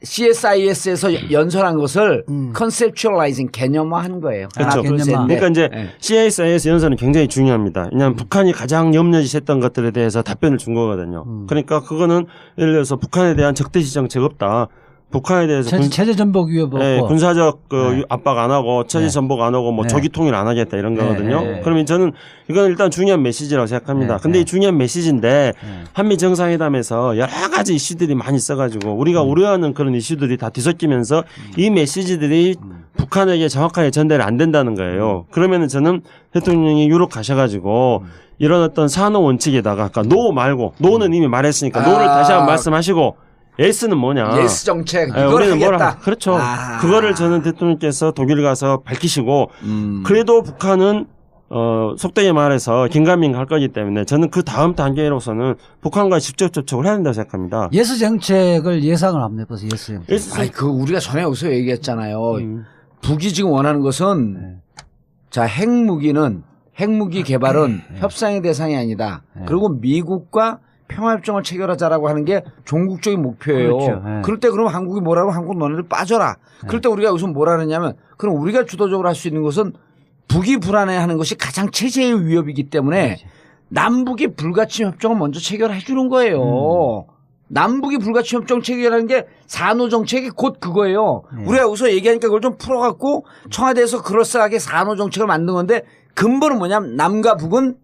CSIS에서 연설한 것을 conceptualizing 개념화한 거예요. 그렇죠. 그러니까 이제 CSIS 연설은 굉장히 중요합니다. 왜냐하면 북한이 가장 염려했던 것들에 대해서 답변을 준 거거든요. 그러니까 그거는 예를 들어서 북한에 대한 적대시 정책 없다. 북한에 대해서 체제 전복 위협 없고 군사적 압박 안 하고 체제 전복 안 하고 뭐 조기 통일 안 하겠다 이런 거거든요. 그러면 저는 이건 일단 중요한 메시지라고 생각합니다. 근데 이 중요한 메시지인데 한미 정상회담에서 여러 가지 이슈들이 많이 있어가지고 우리가 우려하는 그런 이슈들이 다 뒤섞이면서 이 메시지들이 북한에게 정확하게 전달이 안 된다는 거예요. 그러면은 저는 대통령이 유럽 가셔가지고 이런 어떤 산호 원칙에다가 그러니까 노 말고 노는 이미 말했으니까 노를 다시 한번 말씀하시고 예스는 뭐냐? 예스 정책 이걸 하겠다. 그렇죠. 그거를 저는 대통령께서 독일 가서 밝히시고 그래도 북한은 속되게 말해서 긴가민가 할 거기 때문에 저는 그 다음 단계로서는 북한과 직접 접촉을 해야 된다고 생각합니다. 예스 정책을 예상을 한번 해보세요. 예스 정책. 아니 그 우리가 전에 여기서 얘기했잖아요. 북이 지금 원하는 것은 자 핵무기 개발은 협상의 대상이 아니다. 그리고 미국과 평화협정을 체결하자라고 하는 게 종국적인 목표예요. 그렇죠. 그럴 때 그럼 한국이 뭐라고 한국 너네들 빠져라. 그럴 때 우리가 여기서 뭐라 하느냐면 그럼 우리가 주도적으로 할 수 있는 것은 북이 불안해하는 것이 가장 체제의 위협이기 때문에 남북이 불가침 협정을 먼저 체결해 주는 거예요. 남북이 불가침 협정 체결하는 게 산호 정책이 곧 그거예요. 우리가 여기서 얘기하니까 그걸 좀 풀어갖고 청와대에서 그럴싸하게 산호 정책을 만든 건데 근본은 뭐냐면 남과 북은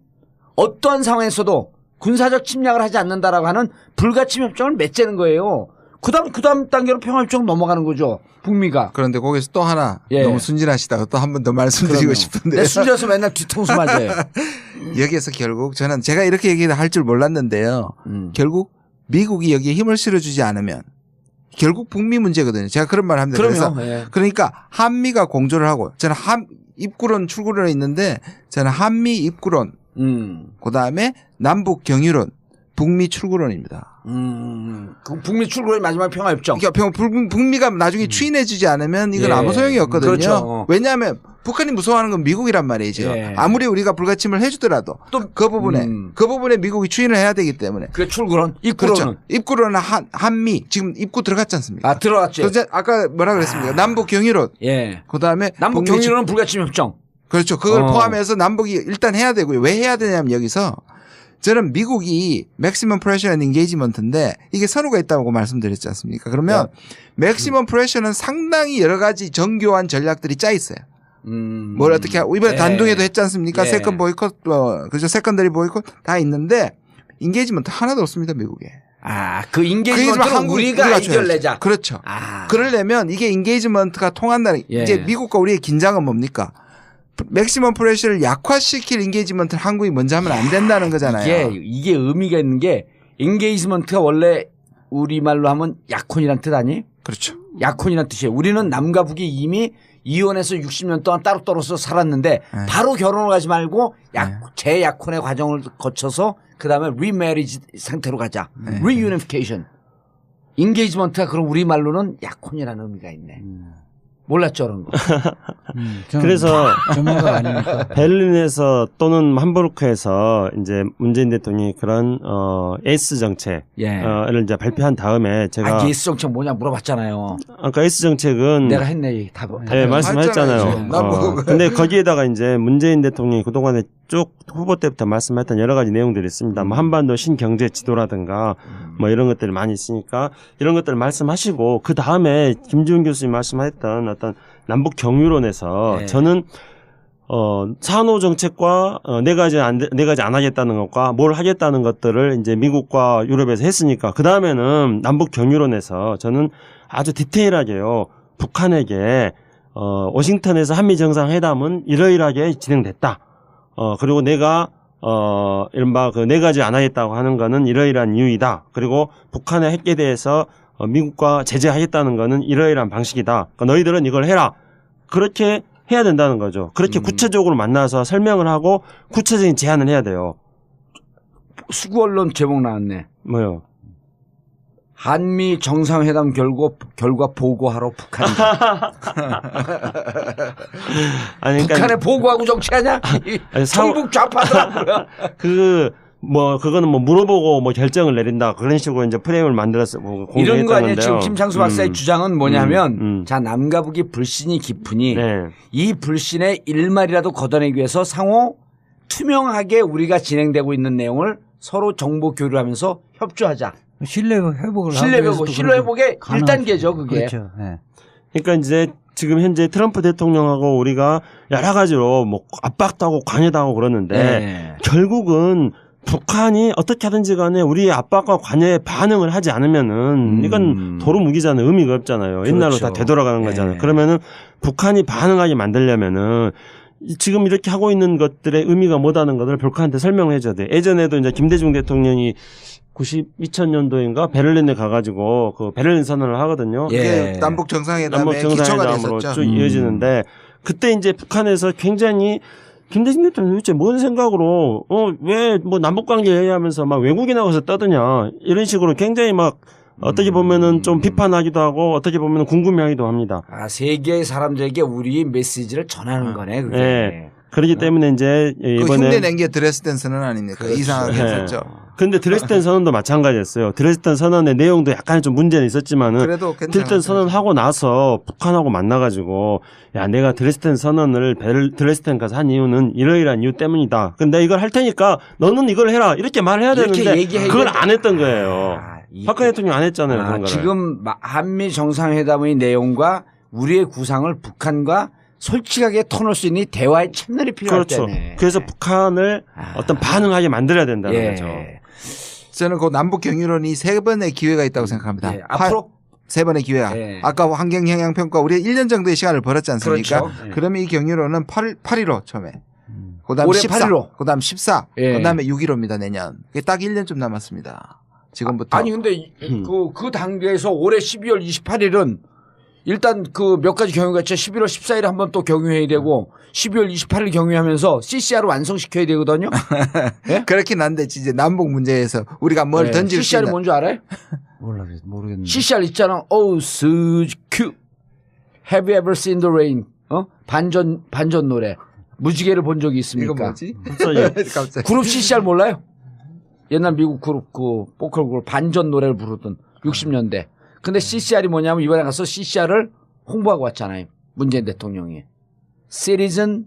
어떠한 상황에서도 군사적 침략을 하지 않는다라고 하는 불가침 협정을 맺자는 거예요. 그다음 단계로 평화협정 넘어가는 거죠. 북미가. 그런데 거기서 또 하나 너무 순진하시다가 또 한 번 더 말씀드리고 싶은데. 내 순진해서 맨날 뒤통수 맞아요. 여기에서 결국 저는 제가 이렇게 얘기할 줄 몰랐는데요. 결국 미국이 여기에 힘을 실어주지 않으면 결국 북미 문제거든요. 제가 그런 말을 합니다. 그럼요. 그래서 그러니까 한미가 공조를 하고 저는 입구론 출구론이 있는데 저는 한미 입구론 그다음에 남북 경유론, 북미 출구론입니다. 그 북미 출구론이 마지막 평화협정. 그러니까 북미가 나중에 추인해주지 않으면 이건 아무 소용이 없거든요. 그렇죠. 왜냐하면 북한이 무서워하는 건 미국이란 말이죠. 아무리 우리가 불가침을 해주더라도 또 그 부분에 미국이 추인을 해야 되기 때문에. 그 출구론, 입구론은. 그렇죠. 입구론은 한미 지금 입구 들어갔지 않습니까? 아 들어갔죠. 아까 뭐라 그랬습니까? 남북 경유론. 그다음에 남북 경유론은 불가침 협정. 그렇죠. 그걸 포함해서 남북이 일단 해야 되고요. 왜 해야 되냐면 여기서 저는 미국이 맥시멈 프레셔 앤 인게이지먼트인데 이게 선호가 있다고 말씀드렸지 않습니까? 그러면 맥시멈 프레셔는 상당히 여러 가지 정교한 전략들이 짜 있어요. 뭘 어떻게 하고 이번에 단둥에도 했지 않습니까? 세컨 보이콧, 그죠? 세컨더리 보이콧 다 있는데 인게이지먼트 하나도 없습니다, 미국에. 그 인게이지먼트는 우리가 아이디어를 내자. 그렇죠. 그러려면 이게 인게이지먼트가 통한다는 이제 미국과 우리의 긴장은 뭡니까? 맥시멈 프레셔를 약화시킬 인게이지먼트를 한국이 먼저 하면 안 된다는 거잖아요. 이게 의미가 있는 게 인게이지먼트가 원래 우리말로 하면 약혼이란 뜻 아니에요? 그렇죠. 약혼이란 뜻이에요. 우리는 남과 북이 이미 이혼해서 60년 동안 따로 떨어져 살았는데 바로 결혼을 하지 말고 재약혼의 과정을 거쳐서 그다음에 리메리지 상태로 가자. 리유니피케이션. 인게이지먼트가 그럼 우리말로는 약혼이라는 의미가 있네. 몰랐죠, 그런 거. 그래서 전문가가 아니니까. 베를린에서 또는 함부르크에서 이제 문재인 대통령이 그런 에이스 정책을 이제 발표한 다음에 제가 에이스 정책 뭐냐 물어봤잖아요. 아까 에이스 정책은 내가 했네. 네, 말씀하셨잖아요. 근데 거기에다가 이제 문재인 대통령이 그동안에 쭉 후보 때부터 말씀했던 여러 가지 내용들이 있습니다. 뭐 한반도 신경제 지도라든가 뭐 이런 것들이 많이 있으니까 이런 것들을 말씀하시고 그 다음에 김지훈 교수님 말씀하셨던 어떤 남북 경유론에서 저는 산호 정책과 네 가지 안 하겠다는 것과 뭘 하겠다는 것들을 이제 미국과 유럽에서 했으니까 그 다음에는 남북 경유론에서 저는 아주 디테일하게요 북한에게 워싱턴에서 한미 정상회담은 이러이러하게 진행됐다. 그리고 내가 이른바 그 네 가지 안 하겠다고 하는 거는 이러이러한 이유이다. 그리고 북한의 핵에 대해서 미국과 제재하겠다는 거는 이러이러한 방식이다. 그러니까 너희들은 이걸 해라. 그렇게 해야 된다는 거죠. 그렇게 구체적으로 만나서 설명을 하고 구체적인 제안을 해야 돼요. 수구 언론 제목 나왔네. 뭐요? 한미 정상회담 결과 보고하러 북한이다. 아니, 그러니까 북한에 보고하고 정치하냐? 아니, 정북 좌파다. 그거는 뭐 물어보고 뭐 결정을 내린다. 그런 식으로 이제 프레임을 만들어서 뭐 이런 거 아니에요. 공개했다는데요. 지금 김창수 박사의 주장은 뭐냐면 자, 남과 북이 불신이 깊으니 네. 이 불신의 일말이라도 걷어내기 위해서 상호 투명하게 우리가 진행되고 있는 내용을 서로 정보 교류하면서 협조하자. 신뢰 회복을 신뢰 회복의 1단계죠, 그게. 그렇죠. 네. 그러니까 이제 지금 현재 트럼프 대통령하고 우리가 여러 가지로 뭐 압박도 하고 관여도 하고 그러는데 네. 결국은 북한이 어떻게 하든지 간에 우리의 압박과 관여에 반응을 하지 않으면은 이건 도루묵이잖아요. 의미가 없잖아요. 그렇죠. 옛날로 다 되돌아가는 거잖아요. 네. 그러면은 북한이 반응하게 만들려면은 지금 이렇게 하고 있는 것들의 의미가 뭐다는 것을 북한한테 설명을 해줘야 돼요. 예전에도 이제 김대중 대통령이 2000년도인가 베를린에 가가지고 그 베를린 선언을 하거든요. 그게 남북 정상회담의 기초가 남북정상회담으로 됐었죠. 쭉 이어지는데 그때 이제 북한에서 굉장히 김대중 대통령이 도대체 뭔 생각으로 왜 뭐 남북 관계 얘기하면서 막 외국인 나가서 떠드냐 이런 식으로 굉장히 막 어떻게 보면은 좀 비판하기도 하고 어떻게 보면은 궁금해하기도 합니다. 아, 세계의 사람들에게 우리의 메시지를 전하는 거네, 그게. 네. 그렇기 때문에 이제 그 이번에 흉내낸 게 드레스덴 선언 아닙니까? 그렇죠. 이상하게 네. 했었죠. 근데 드레스덴 선언도 마찬가지였어요. 드레스덴 선언의 내용도 약간 좀 문제는 있었지만은 그래도 드레스덴 괜찮았어요. 선언하고 나서 북한하고 만나가지고 야 내가 드레스덴 선언을 드레스덴 가서 한 이유는 이러이러한 이유 때문이다. 근데 이걸 할 테니까 너는 이걸 해라 이렇게 말해야 이렇게 되는데 얘기해야 그걸 되는데. 안 했던 거예요. 박근혜 대통령 안 했잖아요. 그런 거를. 지금 한미 정상회담의 내용과 우리의 구상을 북한과 솔직하게 터놓을 수 있는 대화의 채널이 필요할 그렇죠. 때네. 그래서 북한을 어떤 반응하게 만들어야 된다는 예. 거죠. 저는 그 남북 경유론이 3번의 기회가 있다고 생각합니다. 예. 앞으로 3번의 기회가. 예. 아까 환경 영향 평가 우리가 1년 정도의 시간을 벌었지 않습니까? 그렇죠. 예. 그러면 이 경유론은 8.15 처음에. 그다음 올해 14. 8.15. 그다음 14. 예. 그다음에 6.15입니다. 내년. 이게 딱 1년 좀 남았습니다. 지금부터. 아니 근데 그 단계에서 올해 12월 28일은 일단 그 몇 가지 경유가 있죠. 11월 14일에 한번 또 경유해야 되고 12월 28일 경유하면서 CCR을 완성시켜야 되거든요. 예? 그렇긴 한데 이제 남북 문제에서 우리가 뭘 던질 수 CCR이 있는 뭔지 알아요? 모르겠는데. CCR 있잖아. Oh, Suzy Q. Have you ever seen the rain? 반전 노래. 무지개를 본 적이 있습니까? 이거 뭐지? 갑자기. 그룹 CCR 몰라요? 옛날 미국 그룹 그 보컬 그룹 반전 노래를 부르던 60년대. 근데 CCR이 뭐냐면 이번에 가서 CCR을 홍보하고 왔잖아요. 문재인 대통령이. Citizen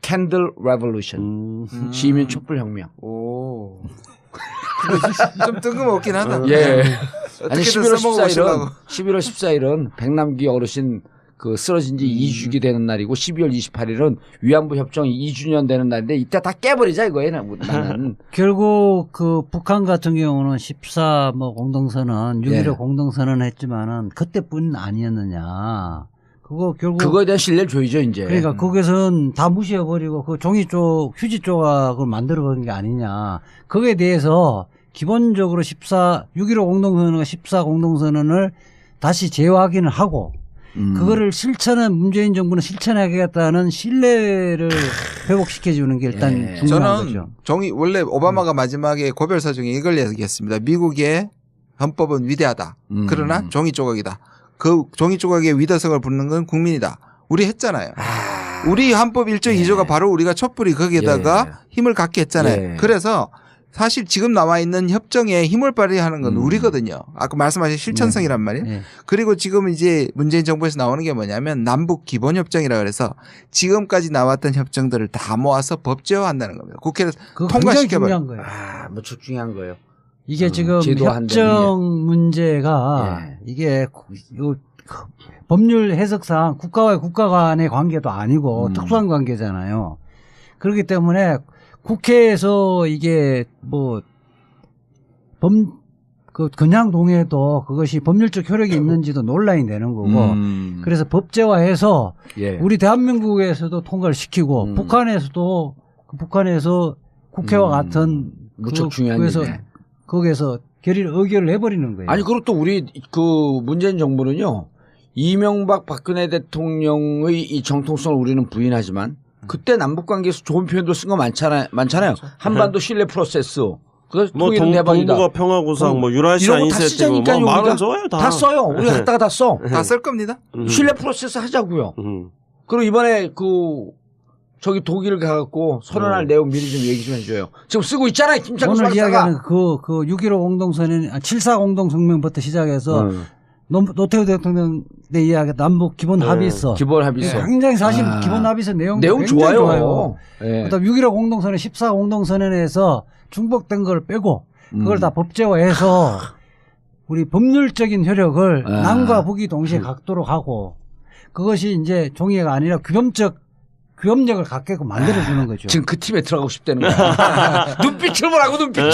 Candle Revolution. 시민 촛불 혁명. 오. 좀 뜬금없긴 하다. 예. 아니 어떻게든 11월 써먹으시려고. 14일은 백남기 어르신 그 쓰러진 지 2주기 되는 날이고 12월 28일은 위안부 협정 2주년 되는 날인데 이때 다 깨버리자 이거예요. 나는. 결국 그 북한 같은 경우는 14 뭐 공동선언, 6.15 예. 공동선언 했지만은 그때뿐 아니었느냐. 그거 결국 그거에 대한 신뢰를 줘야죠 이제. 그러니까 거기서는 다 무시해버리고 그 종이 쪽, 휴지 조각을 만들어버린 게 아니냐. 거기에 대해서 기본적으로 6.15 공동선언과 14 공동선언을 다시 재확인을 하고 그거를 문재인 정부는 실천하겠다는 신뢰를 회복시켜주는 게 일단 예. 중요한 저는 거죠. 원래 오바마가 마지막에 고별사 중에 이걸 얘기했습니다. 미국의 헌법은 위대하다. 그러나 종이 조각이다. 그 종이 조각의 위대성을 붙는 건 국민이다. 우리 했잖아요. 우리 헌법 1조 2조가 바로 우리가 촛불이 거기에다가 힘을 갖게 했잖아요. 예. 그래서 사실 지금 나와 있는 협정에 힘을 발휘하는 건 우리거든요. 아까 말씀하신 실천성이란 말이에요. 네. 그리고 지금 이제 문재인 정부에서 나오는 게 뭐냐면 남북 기본협정이라 그래서 지금까지 나왔던 협정들을 다 모아서 법제화한다는 겁니다. 국회에서 그거 굉장히 통과시켜버려. 중요한 거예요. 무척 중요한 거예요. 이게 지금 제도화한다는 협정 문제가 예. 이게 법률 해석상 국가와 국가 간의 관계도 아니고 특수한 관계잖아요. 그렇기 때문에 국회에서 이게 그냥 동의해도 그것이 법률적 효력이 있는지도 논란이 되는 거고 그래서 법제화해서 예. 우리 대한민국에서도 통과를 시키고 북한에서도 북한에서 국회와 같은 무척 중요한 그래서 일이네. 거기에서 의결을 해버리는 거예요. 아니 그리고 또 우리 그 문재인 정부는요 이명박 박근혜 대통령의 이 정통성을 우리는 부인하지만 그때 남북 관계에서 좋은 표현도 쓴 거 많잖아요. 한반도 신뢰 프로세스. 그 뭐 동북아 평화구상, 뭐 유라시아 인쇄 뭐 말은 좋아요 다. 다 써요. 우리가 갖다가 다 써. 다 쓸 겁니다. 신뢰 프로세스 하자고요. 그리고 이번에 저기 독일 가갖고 선언할 내용 미리 좀 얘기 좀 해줘요. 지금 쓰고 있잖아요, 김창수 오늘 박사가. 이야기하는 그 6.15 공동선언, 7.4 공동성명부터 시작해서 노태우 대통령 내 이야기 남북 기본 합의서. 기본 합의서. 굉장히 사실 기본 합의서 내용 굉장히 좋아요. 네. 그다음 6.15 공동선언, 14 공동선언에서 중복된 걸 빼고 그걸 다 법제화해서 우리 법률적인 효력을 남과 북이 동시에 갖도록 하고 그것이 이제 종이가 아니라 규범력을 갖게끔 만들어주는 거죠. 지금 그 팀에 들어가고 싶다는 거야. 눈빛을 보라고 눈빛을.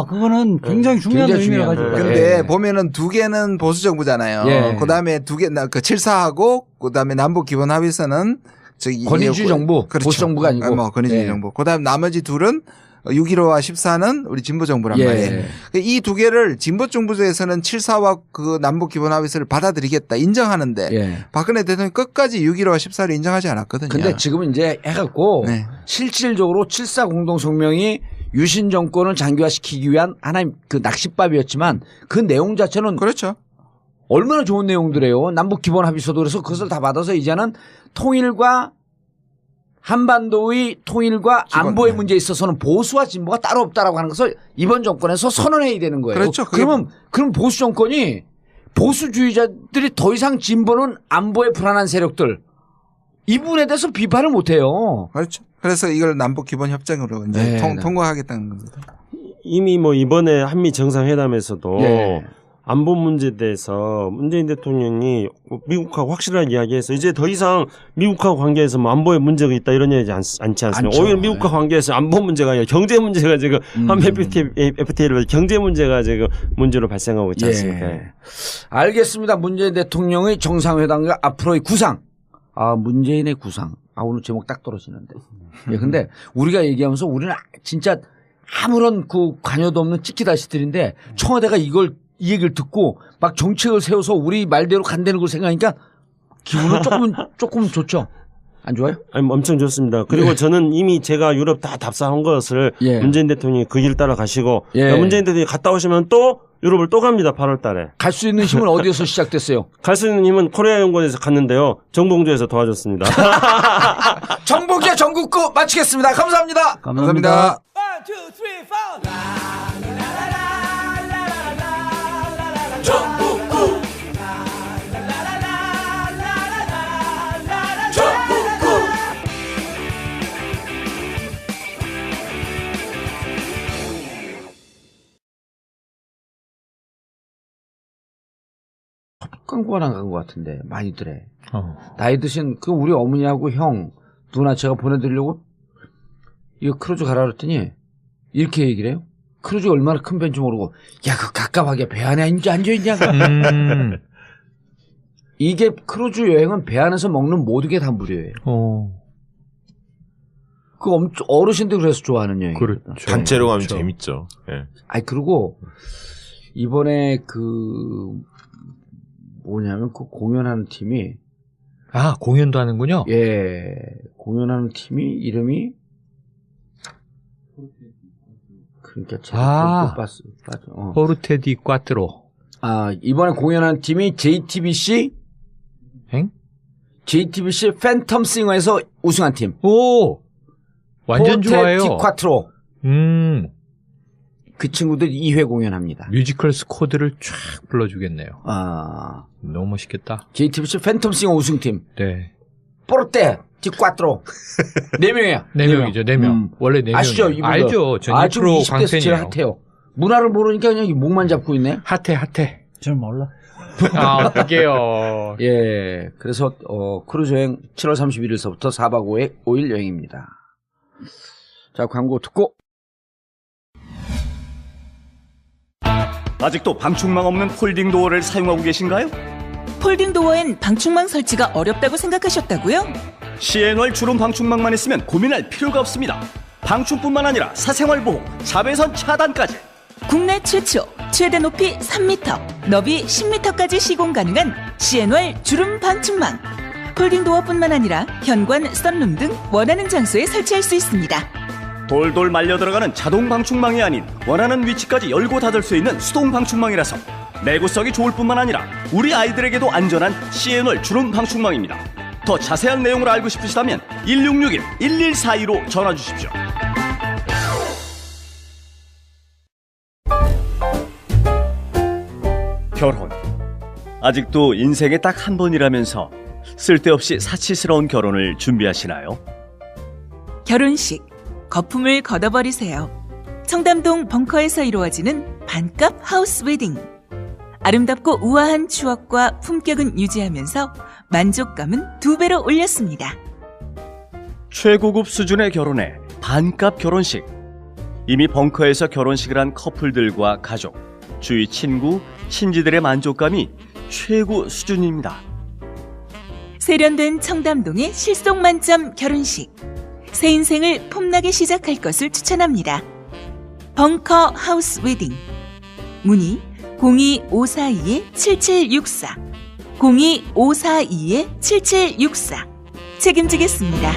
그거는 굉장히 중요한 의미를 가지고. 근데 보면은 두 개는 보수 정부잖아요. 예. 그다음에 두 개, 그 7.4하고 그다음에 남북 기본 합의서는 저기 권위주의 정부, 그렇죠. 보수 정부가 아니고. 뭐 권위주의 정부. 그다음 나머지 둘은 6.15와 14는 우리 진보 정부란 말이에요. 이 두 개를 진보 정부에서는 7.4와 그 남북 기본 합의서를 받아들이겠다 인정하는데 박근혜 대통령이 끝까지 6.15와 14를 인정하지 않았거든요. 근데 지금은 이제 해갖고 실질적으로 7.4 공동성명이 유신 정권을 장기화시키기 위한 하나의 그 낚싯밥이었지만 그 내용 자체는 그렇죠. 얼마나 좋은 내용들이에요. 남북 기본 합의서도 그래서 그것을 다 받아서 이제는 통일과 한반도의 통일과 안보의 문제에 있어서는 보수와 진보가 따로 없다라고 하는 것을 이번 정권에서 선언해야 되는 거예요. 그렇죠. 그럼 보수 정권이 보수주의자들이 더 이상 진보는 안보의 불안한 세력들 이 부분에 대해서 비판을 못 해요. 그렇죠. 그래서 이걸 남북 기본 협정으로 이제 통과하겠다는 겁니다. 이미 뭐 이번에 한미 정상회담에서도 안보 문제에 대해서 문재인 대통령이 미국하고 확실한 이야기해서 이제 더 이상 미국하고 관계에서 뭐 안보에 문제가 있다 이런 얘기 않지 않습니까? 오히려 미국과 관계에서 안보 문제가 아니라 경제 문제가 지금 한미 FTA를 경제 문제가 지금 문제로 발생하고 있지 않습니까? 알겠습니다. 문재인 대통령의 정상회담과 앞으로의 구상. 문재인의 구상. 오늘 제목 딱 떨어지는데. 근데 우리가 얘기하면서 우리는 진짜 아무런 그 관여도 없는 찍기다시들인데 청와대가 이 얘기를 듣고 막 정책을 세워서 우리 말대로 간다는 걸 생각하니까 기분은 조금 좋죠. 안 좋아요? 아니, 엄청 좋습니다. 그리고 저는 이미 제가 유럽 다 답사한 것을 문재인 대통령이 그 길 따라 가시고 문재인 대통령이 갔다 오시면 또 유럽을 또 갑니다. 8월 달에. 갈 수 있는 힘은 어디에서 시작됐어요? 갈 수 있는 힘은 코리아 연구원에서 갔는데요. 정봉주에서 도와줬습니다. 정봉주의 전국구 마치겠습니다. 감사합니다. 감사합니다. 1, 2, 3, 4. 광고가 나간 것 같은데 많이들 해. 나이 드신 그 우리 어머니하고 형 누나 제가 보내드리려고 이거 크루즈 가라 그랬더니 이렇게 얘기를 해요. 크루즈 얼마나 큰 배인지 모르고 야 그 갑갑하게 배 안에 앉아있냐고. 이게 크루즈 여행은 배 안에서 먹는 모든 게 다 무료예요. 그 엄청 어르신들 그래서 좋아하는 여행. 그렇죠. 단체로 가면 재밌죠. 그리고 이번에 뭐냐면 그 공연하는 팀이 공연도 하는군요. 공연하는 팀이 이름이 그러니까 제가 포르테 디 꽈트로. 이번에 공연하는 팀이 JTBC 팬텀 싱어에서 우승한 팀. 오, 완전 좋아요. 포르테 디 꽈트로. 그 친구들 2회 공연합니다. 뮤지컬 스코드를 쫙 불러주겠네요. 너무 멋있겠다. JTBC 팬텀싱어 우승팀. 네. 포르테 디 꽈트로. 4명이에요. 4명이죠. 4명. 원래 4명. 아시죠? 이분들. 알죠. 전 2% 광팬이에요. 제일 핫해요. 문화를 모르니까 그냥 목만 잡고 있네. 핫해. 전 몰라. 어떡해요. 그래서 크루즈 여행 7월 31일서부터 4박 5일 여행입니다. 자, 광고 듣고 아직도 방충망 없는 폴딩 도어를 사용하고 계신가요? 폴딩 도어엔 방충망 설치가 어렵다고 생각하셨다고요? CN월 주름 방충망만 있으면 고민할 필요가 없습니다. 방충뿐만 아니라 사생활보호, 자외선 차단까지. 국내 최초 최대 높이 3m, 너비 10m까지 시공 가능한 CN월 주름 방충망. 폴딩 도어뿐만 아니라 현관, 썬룸 등 원하는 장소에 설치할 수 있습니다. 돌돌 말려 들어가는 자동 방충망이 아닌 원하는 위치까지 열고 닫을 수 있는 수동 방충망이라서 내구성이 좋을 뿐만 아니라 우리 아이들에게도 안전한 CN월 주름 방충망입니다. 더 자세한 내용을 알고 싶으시다면 1661-1142로 전화 주십시오. 결혼. 아직도 인생에 딱 한 번이라면서 쓸데없이 사치스러운 결혼을 준비하시나요? 결혼식, 거품을 걷어버리세요. 청담동 벙커에서 이루어지는 반값 하우스 웨딩. 아름답고 우아한 추억과 품격은 유지하면서 만족감은 2배로 올렸습니다. 최고급 수준의 결혼에 반값 결혼식. 이미 벙커에서 결혼식을 한 커플들과 가족, 주위 친구, 친지들의 만족감이 최고 수준입니다. 세련된 청담동의 실속만점 결혼식. 새 인생을 폼나게 시작할 것을 추천합니다. 벙커 하우스 웨딩. 문의 02542-7764 02542-7764 책임지겠습니다.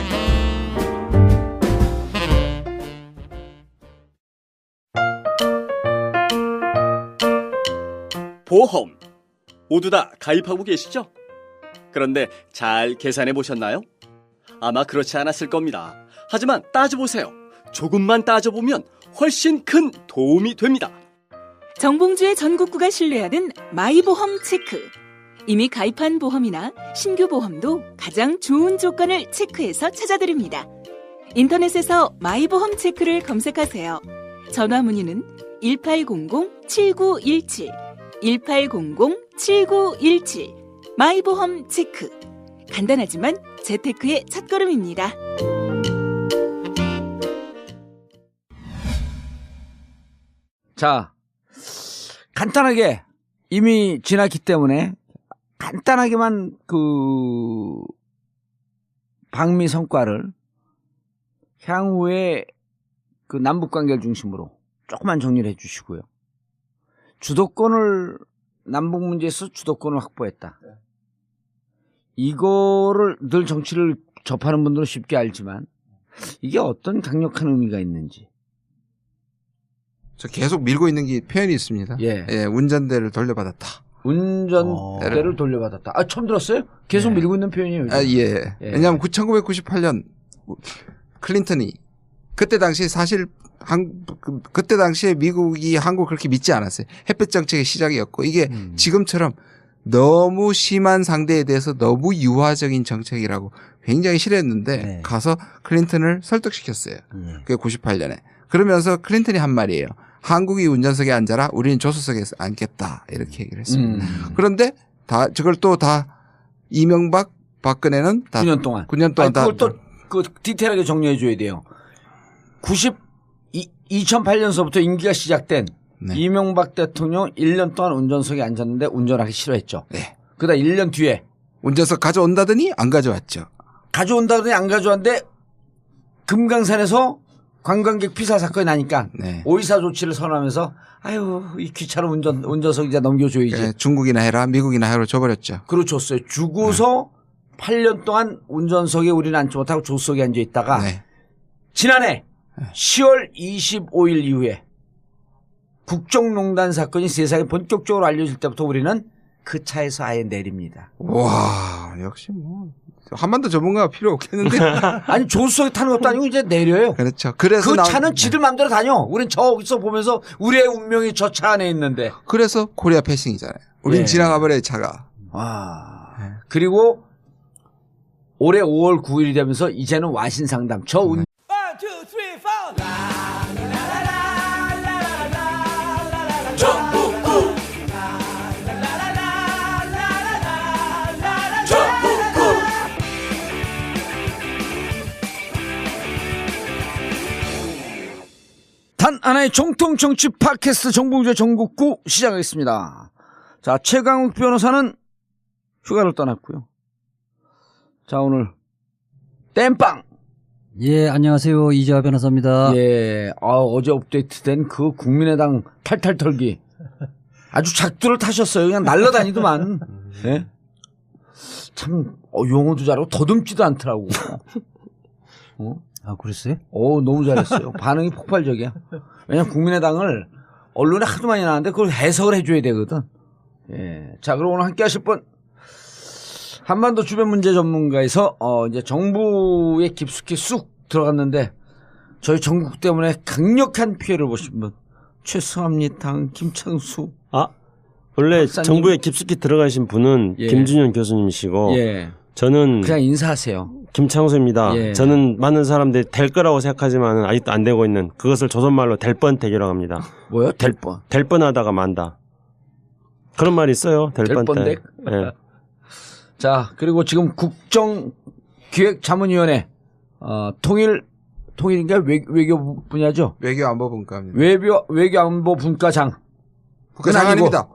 보험 모두 다 가입하고 계시죠? 그런데 잘 계산해 보셨나요? 아마 그렇지 않았을 겁니다. 하지만 따져보세요. 조금만 따져보면 훨씬 큰 도움이 됩니다. 정봉주의 전국구가 신뢰하는 마이보험 체크. 이미 가입한 보험이나 신규 보험도 가장 좋은 조건을 체크해서 찾아드립니다. 인터넷에서 마이보험 체크를 검색하세요. 전화 문의는 1800-7917 1800-7917 마이보험 체크. 간단하지만 재테크의 첫걸음입니다. 자, 간단하게 이미 지났기 때문에 간단하게만 그 방미 성과를 향후에 그 남북 관계를 중심으로 조금만 정리를 해주시고요. 주도권을 남북 문제에서 주도권을 확보했다. 이거를 늘 정치를 접하는 분들은 쉽게 알지만 이게 어떤 강력한 의미가 있는지. 저 계속 밀고 있는 게 표현이 있습니다. 예, 운전대를 돌려받았다. 운전대를 돌려받았다. 아, 처음 들었어요? 계속 밀고 있는 표현이에요. 아, 예. 왜냐하면 1998년 클린턴이 그때 당시 사실 그때 당시에 미국이 한국을 그렇게 믿지 않았어요. 햇볕 정책의 시작이었고 이게 지금처럼 너무 심한 상대에 대해서 너무 유화적인 정책이라고 굉장히 싫어했는데 가서 클린턴을 설득시켰어요. 그게 98년에. 그러면서 클린턴이 한 말이에요. 한국이 운전석에 앉아라. 우리는 조수석에 앉겠다. 이렇게 얘기를 했습니다. 그런데 저걸 또 다 이명박, 박근혜는 다 9년 동안. 9년 동안 다. 그걸 또 그 디테일하게 정리해 줘야 돼요. 2008년서부터 임기가 시작된 이명박 대통령 1년 동안 운전석에 앉았는데 운전하기 싫어했죠. 네. 그다음 1년 뒤에 운전석 가져온다더니 안 가져왔죠. 가져온다더니 안 가져왔는데 금강산에서 관광객 피살 사건이 나니까 오이사 조치를 선언하면서 아유 이 귀찮은 운전석 이제 넘겨줘야지. 네, 중국이나 해라 미국이나 해라 줘버렸죠. 그리고 줬어요. 주고서 8년 동안 운전석에 우리는 앉지 못하고 조수석에 앉아 있다가 지난해 10월 25일 이후에 국정농단 사건이 세상에 본격적으로 알려질 때부터 우리는 그 차에서 아예 내립니다. 와 역시 뭐 한반도 전문가가 필요 없겠는데. 아니 조수석에 타는 것도 아니고 이제 내려요. 그렇죠. 그래서 그 차는 지들 마음대로 다녀. 우린 저기서 보면서 우리의 운명이 저 차 안에 있는데. 그래서 코리아 패싱이잖아요. 우린 지나가 버려요 차가. 와. 그리고 올해 5월 9일이 되면서 이제는 와신 상담. 저 운. 1, 2, 3, 4. 전국구. 단 하나의 하나의 정통 정치 팟캐스트 정봉주의 전국구 시작하겠습니다. 자, 최강욱 변호사는 휴가를 떠났고요. 자, 오늘 땜빵. 예, 안녕하세요. 이재화 변호사입니다. 예, 어제 업데이트된 그 국민의당 탈탈 털기. 아주 작두를 타셨어요. 그냥 날라다니더만. 예? 참, 용어도 잘하고 더듬지도 않더라고. 아, 그랬어요? 너무 잘했어요. 반응이 폭발적이야. 왜냐면 국민의당을 언론에 하도 많이 나왔는데 그걸 해석을 해줘야 되거든. 예. 자, 그럼 오늘 함께 하실 분. 한반도 주변 문제 전문가에서, 이제 정부에 깊숙이 쑥 들어갔는데, 저희 전국 때문에 강력한 피해를 보신 분. 최승합리당 김창수. 원래 박사님. 정부에 깊숙이 들어가신 분은 예. 김준현 교수님이시고, 예. 저는 그냥 인사하세요. 김창수입니다. 예. 저는 많은 사람들이 될 거라고 생각하지만 아직도 안 되고 있는 그것을 조선말로 될 뻔택이라고 합니다. 뭐요? 될 뻔. 될 뻔하다가 만다. 그런 말이 있어요. 될 될 뻔택. 예. 자, 그리고 지금 국정기획자문위원회, 통일인가 외교 분야죠? 외교안보분과입니다. 외교안보 분과장. 국가장 아닙니다.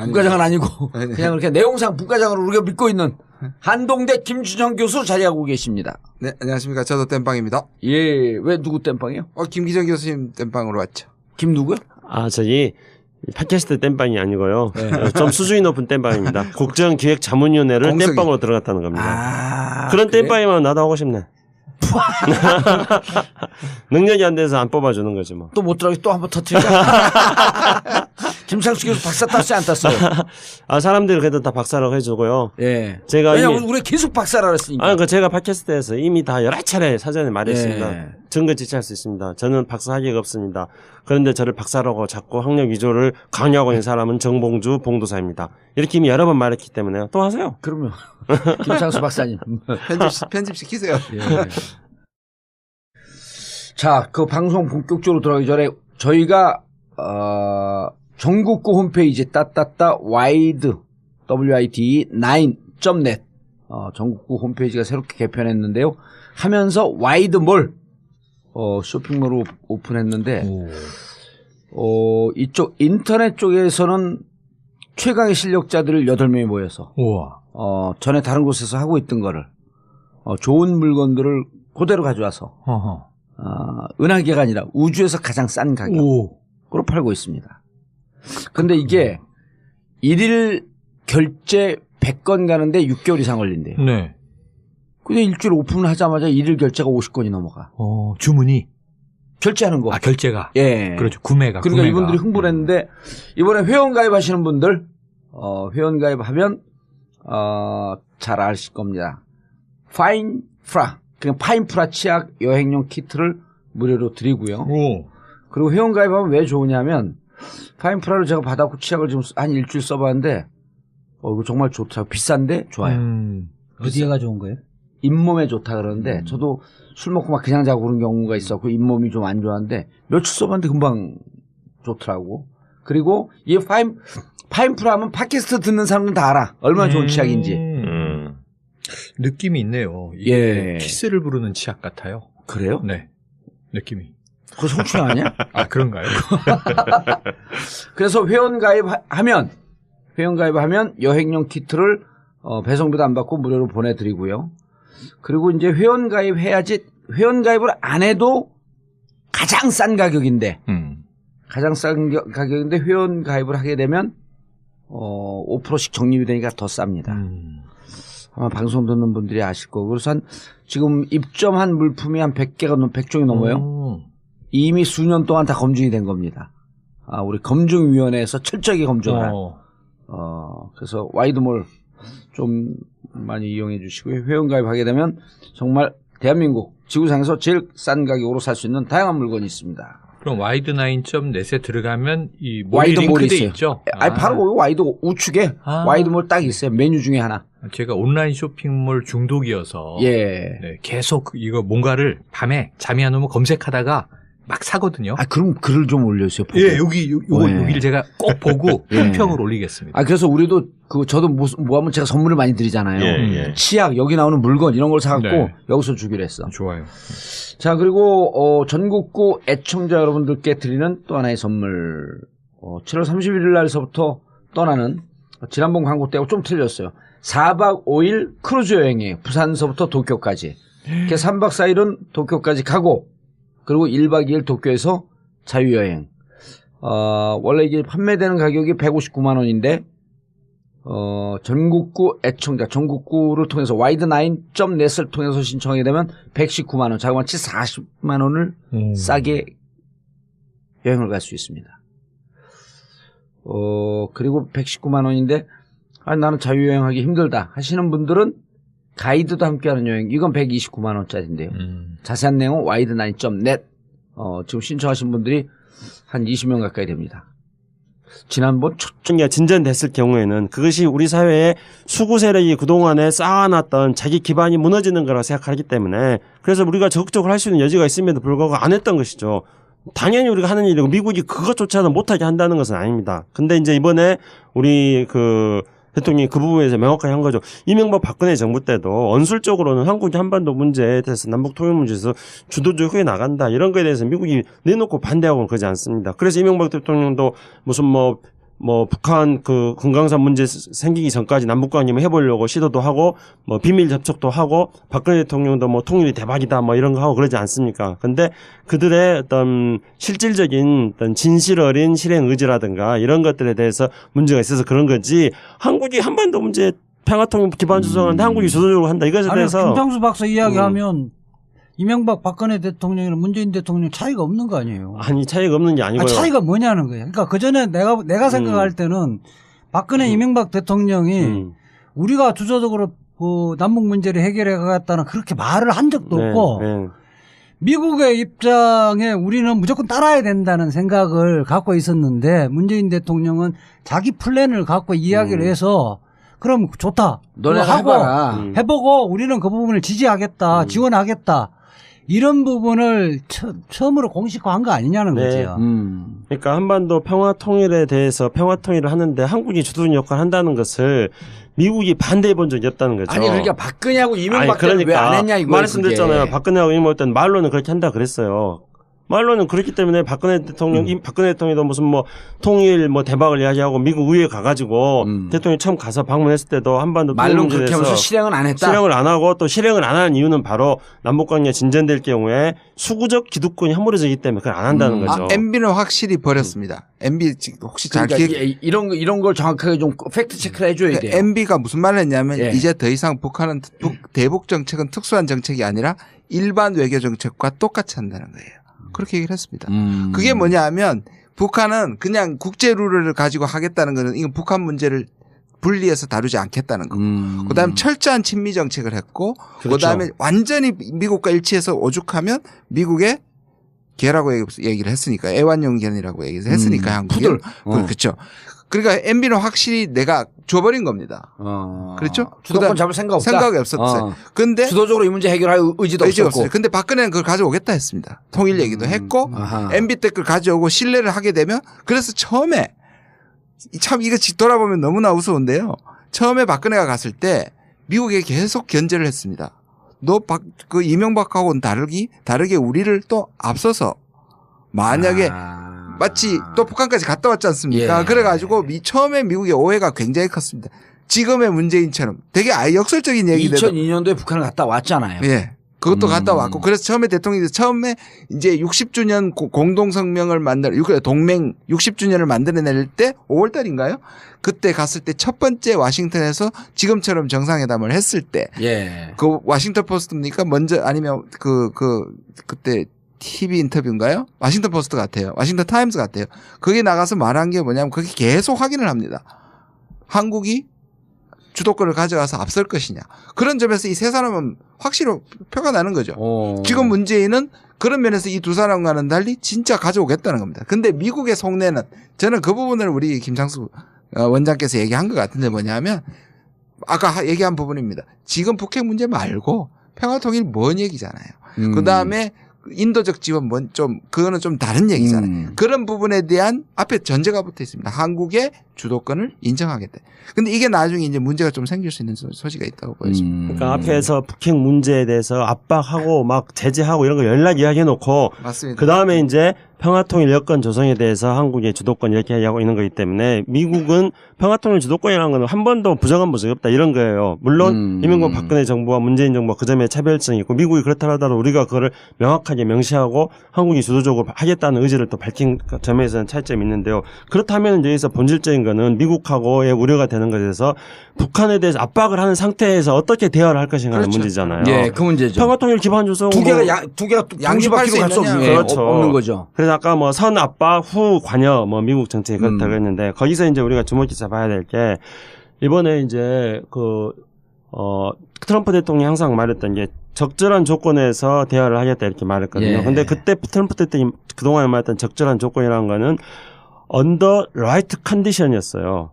국가장은 아니고 네네. 그냥 그렇게 내용상 분과장으로 우리가 믿고 있는 한동대 김준형 교수 자리하고 계십니다. 네, 안녕하십니까. 저도 땜빵입니다. 예, 왜 누구 땜빵이요? 김기정 교수님 땜빵으로 왔죠. 김 누구요? 저기 팟캐스트 땜빵이 아니고요. 네. 좀 수준이 높은 땜빵입니다. 국정기획자문위원회를 공석이. 땜빵으로 들어갔다는 겁니다. 그런 그래? 땜빵이면 나도 하고 싶네. 능력이 안 돼서 안 뽑아주는 거지 뭐. 또 못 들어가게 또 한번 터뜨릴까? 김창수 교수 박사 땄어요, 안 땄어요? 사람들이 그래도 다 박사라고 해주고요. 예. 제가 왜냐면 우리가 계속 박사라 그랬으니까. 제가 팟캐스트에서 이미 다 여러 차례 사전에 말했습니다. 예. 증거 제시할 수 있습니다. 저는 박사 학위가 없습니다. 그런데 저를 박사라고 자꾸 학력 위조를 강요하고 있는 사람은 정봉주 봉도사입니다. 이렇게 이미 여러 번 말했기 때문에 또 하세요. 그러면 김창수 박사님. 편집 시키세요. 예. 자, 그 방송 본격적으로 들어가기 전에 저희가 전국구 홈페이지 wide WID9.net 전국구 홈페이지가 새롭게 개편했는데요. 하면서 와이드몰 쇼핑몰을 오픈했는데 이쪽 인터넷 쪽에서는 최강의 실력자들 8명이 모여서 우와. 전에 다른 곳에서 하고 있던 거를 좋은 물건들을 그대로 가져와서 은하계가 아니라 우주에서 가장 싼 가격으로 팔고 있습니다. 근데 이게 일일 결제 100건 가는데 6개월 이상 걸린대요. 네. 근데 일주일 오픈하자마자 일일 결제가 50건이 넘어가. 주문이. 결제하는 거. 결제가. 예. 그렇죠. 구매가. 그러니까 이분들이 흥분을 했는데 이번에 회원 가입하시는 분들 회원 가입하면 잘 아실 겁니다. 파인프라. 그냥 파인프라 치약 여행용 키트를 무료로 드리고요. 그리고 회원 가입하면 왜 좋으냐면 파인프라를 제가 받았고 치약을 지금 한 일주일 써봤는데 이거 정말 좋더라고요. 비싼데 좋아요. 어디가 좋은 거예요? 잇몸에 좋다 그러는데 저도 술 먹고 막 그냥 자고 그런 경우가 있었고 잇몸이 좀 안 좋았는데 며칠 써봤는데 금방 좋더라고. 그리고 이 파인프라 하면 팟캐스트 듣는 사람들은 다 알아. 얼마나 좋은 치약인지. 느낌이 있네요. 이게 키스를 부르는 치약 같아요. 그래요? 네. 느낌이. 그거 성추행 아니야? 그런가요? 그래서 회원 가입하면 여행용 키트를 배송비도 안 받고 무료로 보내드리고요. 그리고 이제 회원 가입해야지, 회원 가입을 안 해도 가장 싼 가격인데, 가장 싼 가격인데 회원 가입을 하게 되면 5%씩 적립이 되니까 더 쌉니다. 아마 방송 듣는 분들이 아실 거고. 그래서 지금 입점한 물품이 한 100종이 넘어요. 이미 수년 동안 다 검증이 된 겁니다. 우리 검증위원회에서 철저하게 검증을 그래서 와이드몰 좀 많이 이용해 주시고요. 회원 가입하게 되면 정말 대한민국 지구상에서 제일 싼 가격으로 살 수 있는 다양한 물건이 있습니다. 그럼 와이드9.net에 들어가면 이 와이드 몰이 링크돼 있어요. 있죠? 바로 거기 와이드 우측에 와이드몰 딱 있어요. 메뉴 중에 하나. 제가 온라인 쇼핑몰 중독이어서 예. 계속 이거 뭔가를 밤에 잠이 안 오면 검색하다가 막 사거든요. 아, 그럼 글을 좀 올려주세요. 보고. 예, 여기를 제가 꼭 보고 품평을 올리겠습니다. 아, 그래서 우리도 저도 뭐 하면 제가 선물을 많이 드리잖아요. 예. 치약, 여기 나오는 물건 이런 걸 사갖고 네. 여기서 주기로 했어. 좋아요. 자, 그리고 전국구 애청자 여러분들께 드리는 또 하나의 선물. 7월 31일 날서부터 떠나는 지난번 광고 때하고 좀 틀렸어요. 4박 5일 크루즈 여행이 부산서부터 도쿄까지. 이렇게 3박 4일은 도쿄까지 가고 그리고 1박 2일 도쿄에서 자유여행. 원래 이게 판매되는 가격이 159만 원인데 전국구 애청자, 전국구를 통해서 와이드9.net을 통해서 신청하게 되면 119만 원, 자그마치 40만 원을 싸게 여행을 갈 수 있습니다. 그리고 119만 원인데 나는 자유여행하기 힘들다 하시는 분들은 가이드도 함께하는 여행, 이건 129만 원짜리인데요. 자세한 내용은 와이드9.net 지금 신청하신 분들이 한 20명 가까이 됩니다. 지난번 초청이 진전됐을 경우에는 그것이 우리 사회의 수구 세력이 그동안에 쌓아놨던 자기 기반이 무너지는 거라고 생각하기 때문에 그래서 우리가 적극적으로 할 수 있는 여지가 있음에도 불구하고 안 했던 것이죠. 당연히 우리가 하는 일이고 미국이 그것조차도 못하게 한다는 것은 아닙니다. 근데 이제 이번에 우리 대통령이 그 부분에서 명확하게 한 거죠. 이명박 박근혜 정부 때도 언술적으로는 한국이 한반도 문제에 대해서 남북 통일 문제에서 주도적으로 나간다. 이런 거에 대해서 미국이 내놓고 반대하고는 그러지 않습니다. 그래서 이명박 대통령도 무슨 북한 금강산 문제 생기기 전까지 남북관계 해보려고 시도도 하고 비밀 접촉도 하고 박근혜 대통령도 통일이 대박이다 이런 거 하고 그러지 않습니까? 근데 그들의 어떤 실질적인 어떤 진실 어린 실행 의지라든가 이런 것들에 대해서 문제가 있어서 그런 거지 한국이 한반도 문제 평화통일 기반 조성하는데 한국이 주도적으로 한다 이것에 대해서 김창수 박사 이야기하면 이명박 박근혜 대통령이나 문재인 대통령 차이가 없는 거 아니에요? 아니 차이가 없는 게 아니고요. 차이가 뭐냐는 거예요. 그러니까 그 전에 내가 생각할 때는 박근혜 이명박 대통령이 우리가 주도적으로 남북 문제를 해결해 가겠다는 그렇게 말을 한 적도 없고 미국의 입장에 우리는 무조건 따라야 된다는 생각을 갖고 있었는데 문재인 대통령은 자기 플랜을 갖고 이야기를 해서 그럼 좋다. 너네가 해봐라. 해보고 우리는 그 부분을 지지하겠다. 지원하겠다. 이런 부분을 처음으로 공식화한 거 아니냐는 거죠. 그러니까 한반도 평화 통일에 대해서 평화 통일을 하는데 한국이 주도적 역할을 한다는 것을 미국이 반대해 본 적이 없다는 거죠. 아니 그러니까 박근혜하고 이명박 때는 왜 안 했냐 이거 말씀드렸잖아요. 박근혜하고 이명박 때는 말로는 그렇게 한다 그랬어요. 말로는 그렇기 때문에 박근혜 대통령도 무슨 통일 대박을 이야기하고 미국 의회에 가가지고 대통령이 처음 가서 방문했을 때도 한반도 말로는 그렇게 하면서 실행은 안 했다. 실행을 안 하고 또 실행을 안 하는 이유는 바로 남북관계가 진전될 경우에 수구적 기득권이 허물어지기 때문에 그걸 안 한다는 거죠. MB는 확실히 버렸습니다. MB 혹시 잘 이런 걸 정확하게 좀 팩트 체크를 해줘야 돼요. MB가 무슨 말을 했냐면 이제 더 이상 북한은 대북 정책은 특수한 정책이 아니라 일반 외교 정책과 똑같이 한다는 거예요. 그렇게 얘기를 했습니다. 그게 뭐냐 하면 북한은 그냥 국제 룰을 가지고 하겠다는 거는 이건 북한 문제를 분리해서 다루지 않겠다는 거고 그다음에 철저한 친미 정책을 했고 그다음에 완전히 미국과 일치해서 오죽하면 미국의 개라고 얘기를 했으니까 애완용견이라고 얘기를 했으니까 한국이 그렇죠. 그러니까 MB는 확실히 내가 줘버린 겁니다. 그렇죠? 주도권 잡을 생각이 없었어요. 근데 주도적으로 이 문제 해결할 의지도 없었고. 근데 박근혜는 그걸 가져오겠다 했습니다. 통일 얘기도 했고 MB 때 그걸 가져오고 신뢰를 하게 되면 그래서 처음에 참 이거 돌아보면 너무나 우스운데요. 처음에 박근혜가 갔을 때 미국에 계속 견제를 했습니다. 너 그 이명박하고는 다르게 우리를 또 앞서서 만약에 마치 또 북한까지 갔다 왔지 않습니까? 그래가지고 처음에 미국의 오해가 굉장히 컸습니다. 지금의 문재인처럼 되게 역설적인 얘기인데도 2002년도에 북한을 갔다 왔잖아요. 예. 그것도 갔다 왔고 그래서 처음에 대통령이 처음에 이제 60주년 공동성명을 동맹 60주년을 만들어낼 때 5월 달인가요? 그때 갔을 때 첫 번째 와싱턴에서 지금처럼 정상회담을 했을 때 그 워싱턴 포스트입니까? 먼저 아니면 그때 TV 인터뷰인가요? 워싱턴 포스트 같아요. 워싱턴 타임스 같아요. 거기 나가서 말한 게 뭐냐면 거기 계속 확인을 합니다. 한국이 주도권을 가져가서 앞설 것이냐. 그런 점에서 이 세 사람은 확실히 표가 나는 거죠. 지금 문재인은 그런 면에서 이 두 사람과는 달리 진짜 가져오겠다는 겁니다. 근데 미국의 속내는 저는 그 부분을 우리 김창수 원장께서 얘기한 것 같은데 뭐냐면 아까 얘기한 부분입니다. 지금 북핵 문제 말고 평화통일 뭔 얘기잖아요. 그다음에 인도적 지원 좀 그거는 좀 다른 얘기잖아요. 그런 부분에 대한 앞에 전제가 붙어 있습니다. 한국의 주도권을 인정하겠다. 근데 이게 나중에 이제 문제가 좀 생길 수 있는 소지가 있다고 보여집니다. 그러니까 앞에서 북핵 문제에 대해서 압박하고 막 제재하고 이런 거 연락 이야기해 놓고 맞습니다. 그 다음에 이제 평화통일 여건 조성에 대해서 한국의 주도권 이렇게 이야기하고 있는 거기 때문에 미국은 평화통일 주도권이라는 건 한 번도 부정한 적이 없다 이런 거예요. 물론 이명박 박근혜 정부와 문재인 정부가 그 점에 차별성이 있고 미국이 그렇다 하더라도 우리가 그거를 명확하게 명시하고 한국이 주도적으로 하겠다는 의지를 또 밝힌 점에서는 차이점이 있는데요. 그렇다면 이제 여기서 본질적인 거는 미국하고의 우려가 되는 것에 대해서 북한에 대해서 압박을 하는 상태에서 어떻게 대화를 할 것인가 하는 그렇죠. 문제잖아요. 예, 그 문제죠. 평화통일 기반 조성으로 두 개가 동시바퀴로 갈 수 없는 게 그렇죠. 없는 거죠. 그래서 아까 뭐 선 압박 후 관여 뭐 미국 정책이 그렇다고 했는데 거기서 이제 우리가 주목해서 봐야 될 게 이번에 이제 트럼프 대통령이 항상 말했던 게 적절한 조건에서 대화를 하겠다 이렇게 말했거든요. 예. 근데 그때 트럼프 대통령이 그동안에 말했던 적절한 조건이라는 거는 under right condition이었어요.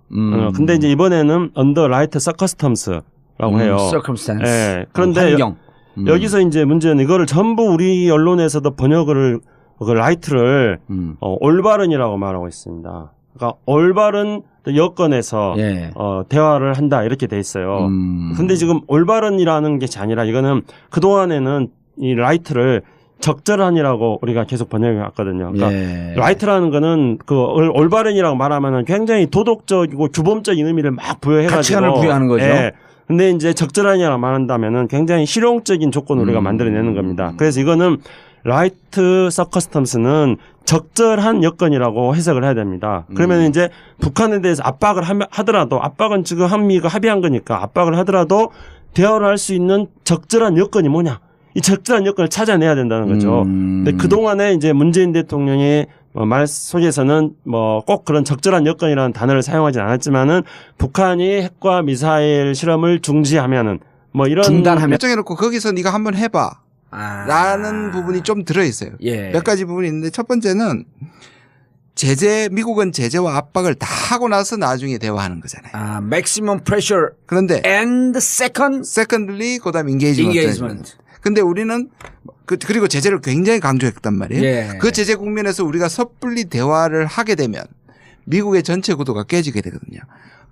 근데 이제 이번에는 under right circumstance라고 해요. circumstance. 예. 그런데 환경. 여기서 이제 문제는 이거를 전부 우리 언론에서도 번역을 그 라이트를 올바른이라고 말하고 있습니다. 그러니까 올바른 여건에서 예. 대화를 한다 이렇게 돼 있어요. 근데 지금 올바른이라는 게 아니라 이거는 그 동안에는 이 라이트를 적절한이라고 우리가 계속 번역해 왔거든요. 그러니까 예. 라이트라는 거는 그 올바른이라고 말하면은 굉장히 도덕적이고 규범적인 의미를 막 부여해가지고 가치관을 부여하는 거죠. 예. 근데 이제 적절한이라고 말한다면은 굉장히 실용적인 조건을 우리가 만들어내는 겁니다. 그래서 이거는 라이트 서커스텀스는 적절한 여건이라고 해석을 해야 됩니다. 그러면 이제 북한에 대해서 압박을 하더라도 압박은 지금 한미가 합의한 거니까 압박을 하더라도 대화를 할 수 있는 적절한 여건이 뭐냐? 이 적절한 여건을 찾아내야 된다는 거죠. 근데 그동안에 이제 문재인 대통령의 말 속에서는 뭐 꼭 그런 적절한 여건이라는 단어를 사용하진 않았지만은 북한이 핵과 미사일 실험을 중지하면은 뭐 이런 중단하면 결정해놓고 거기서 네가 한번 해봐. 라는 부분이 좀 들어있어요. 예. 몇 가지 부분이 있는데 첫 번째는 미국은 제재와 압박을 다 하고 나서 나중에 대화하는 거잖아요. maximum pressure 그런데 and secondly 그다음 engagement. 근데 우리는 그리고 제재를 굉장히 강조했단 말이에요. 예. 그 제재 국면에서 우리가 섣불리 대화를 하게 되면 미국의 전체 구도가 깨지게 되거든요.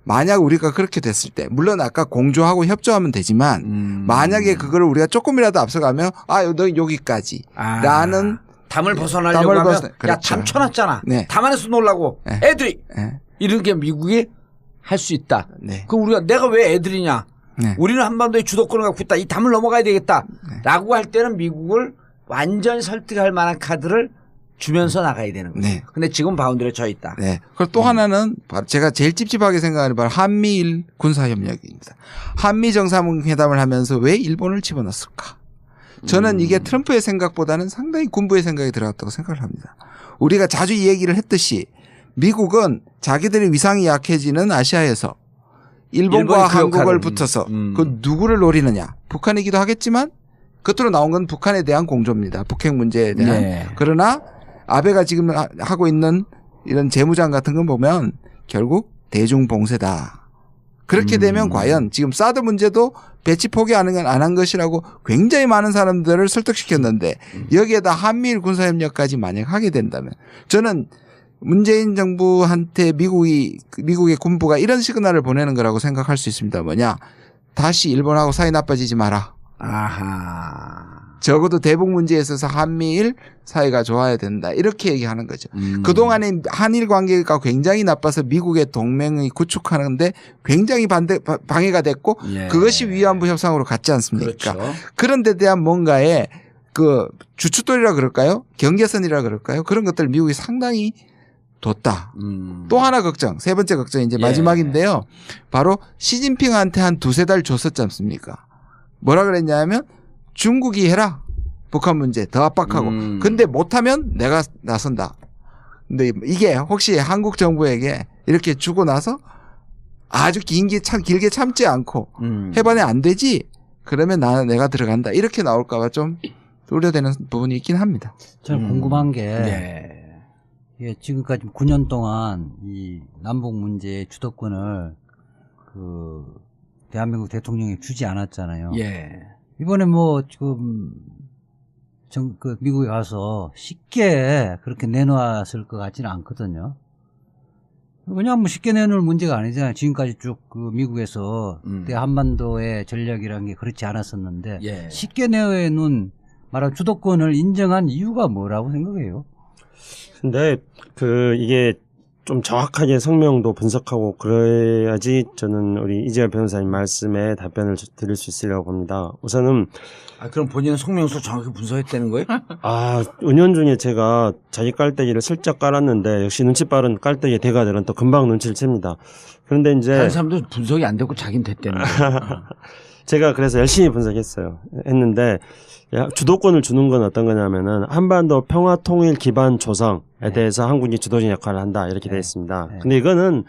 만약 우리가 그렇게 됐을 때 물론 아까 공조하고 협조하면 되지만 만약에 그거를 우리가 조금이라도 앞서가면 너 여기까지 라는 담을 벗어나려고 하면 그렇죠. 야, 담 쳐놨잖아. 네. 담 안에서 놀라고 네. 애들이 네. 이런 게 미국이 할 수 있다. 네. 그럼 우리가 내가 왜 애들이냐. 네. 우리는 한반도의 주도권을 갖고 있다. 이 담을 넘어가야 되겠다. 라고 할 때는 미국을 완전히 설득할 만한 카드를 주면서 나가야 되는 거예요. 네. 근데 지금 바운드리에 쳐 있다. 네. 그리고 또 하나는 바로 제가 제일 찝찝하게 생각하는 바로 한미일 군사협력입니다. 한미 정상회담을 하면서 왜 일본을 집어넣었을까? 저는 이게 트럼프의 생각보다는 상당히 군부의 생각이 들어갔다고 생각을 합니다. 우리가 자주 이 얘기를 했듯이 미국은 자기들의 위상이 약해지는 아시아에서 일본과 한국을 붙어서 그 누구를 노리느냐. 북한이기도 하겠지만 겉으로 나온 건 북한에 대한 공조입니다. 북핵 문제에 대한. 네. 그러나 아베가 지금 하고 있는 이런 재무장 같은 건 보면 결국 대중봉쇄다. 그렇게 되면 과연 지금 사드 문제도 배치 포기 안 한 것이라고 굉장히 많은 사람들을 설득시켰는데 여기에다 한미일 군사협력까지 만약 하게 된다면 저는 문재인 정부한테 미국의 군부가 이런 시그널을 보내는 거라고 생각할 수 있습니다. 뭐냐? 다시 일본하고 사이 나빠지지 마라. 아하. 적어도 대북 문제에 있어서 한미일 사이가 좋아야 된다. 이렇게 얘기하는 거죠. 그동안에 한일 관계가 굉장히 나빠서 미국의 동맹이 구축하는데 굉장히 방해가 됐고 예. 그것이 위안부 협상으로 갔지 않습니까? 그렇죠. 그런 데 대한 뭔가의 그 주춧돌이라 그럴까요? 경계선이라 그럴까요? 그런 것들 미국이 상당히 뒀다. 또 하나 걱정, 세 번째 걱정이 이제 마지막인데요. 바로 시진핑한테 한 두세 달 줬었지 않습니까? 뭐라 그랬냐면 중국이 해라. 북한 문제 더 압박하고. 근데 못하면 내가 나선다. 근데 이게 혹시 한국 정부에게 이렇게 주고 나서 아주 길게 참지 않고 해반에 안 되지? 그러면 내가 들어간다. 이렇게 나올까봐 좀 우려되는 부분이 있긴 합니다. 저는 궁금한 게 네. 예, 지금까지 9년 동안 이 남북 문제의 주도권을 그 대한민국 대통령이 주지 않았잖아요. 예. 이번에 뭐 지금 그 미국에 가서 쉽게 그렇게 내놓았을 것 같지는 않거든요. 그냥 뭐 쉽게 내놓을 문제가 아니잖아요. 지금까지 쭉 그 미국에서 한반도의 전략이라는 게 그렇지 않았었는데 예. 쉽게 내놓은 말하면 주도권을 인정한 이유가 뭐라고 생각해요? 근데 이게 좀 정확하게 성명도 분석하고 그래야지 저는 우리 이재화 변호사님 말씀에 답변을 드릴 수 있으려고 봅니다. 우선은 그럼 본인은 성명서 정확히 분석했다는 거예요? 은연중에 제가 자기 깔때기를 슬쩍 깔았는데 역시 눈치 빠른 깔때기 대가들은 또 금방 눈치를 챕니다. 그런데 이제 다른 사람도 분석이 안 되고 자기는 됐다는 거예요. 제가 그래서 열심히 했는데 주도권을 주는 건 어떤 거냐면은 한반도 평화 통일 기반 조성에 대해서 한국이 주도적 역할을 한다 이렇게 되어 있습니다. 근데 이거는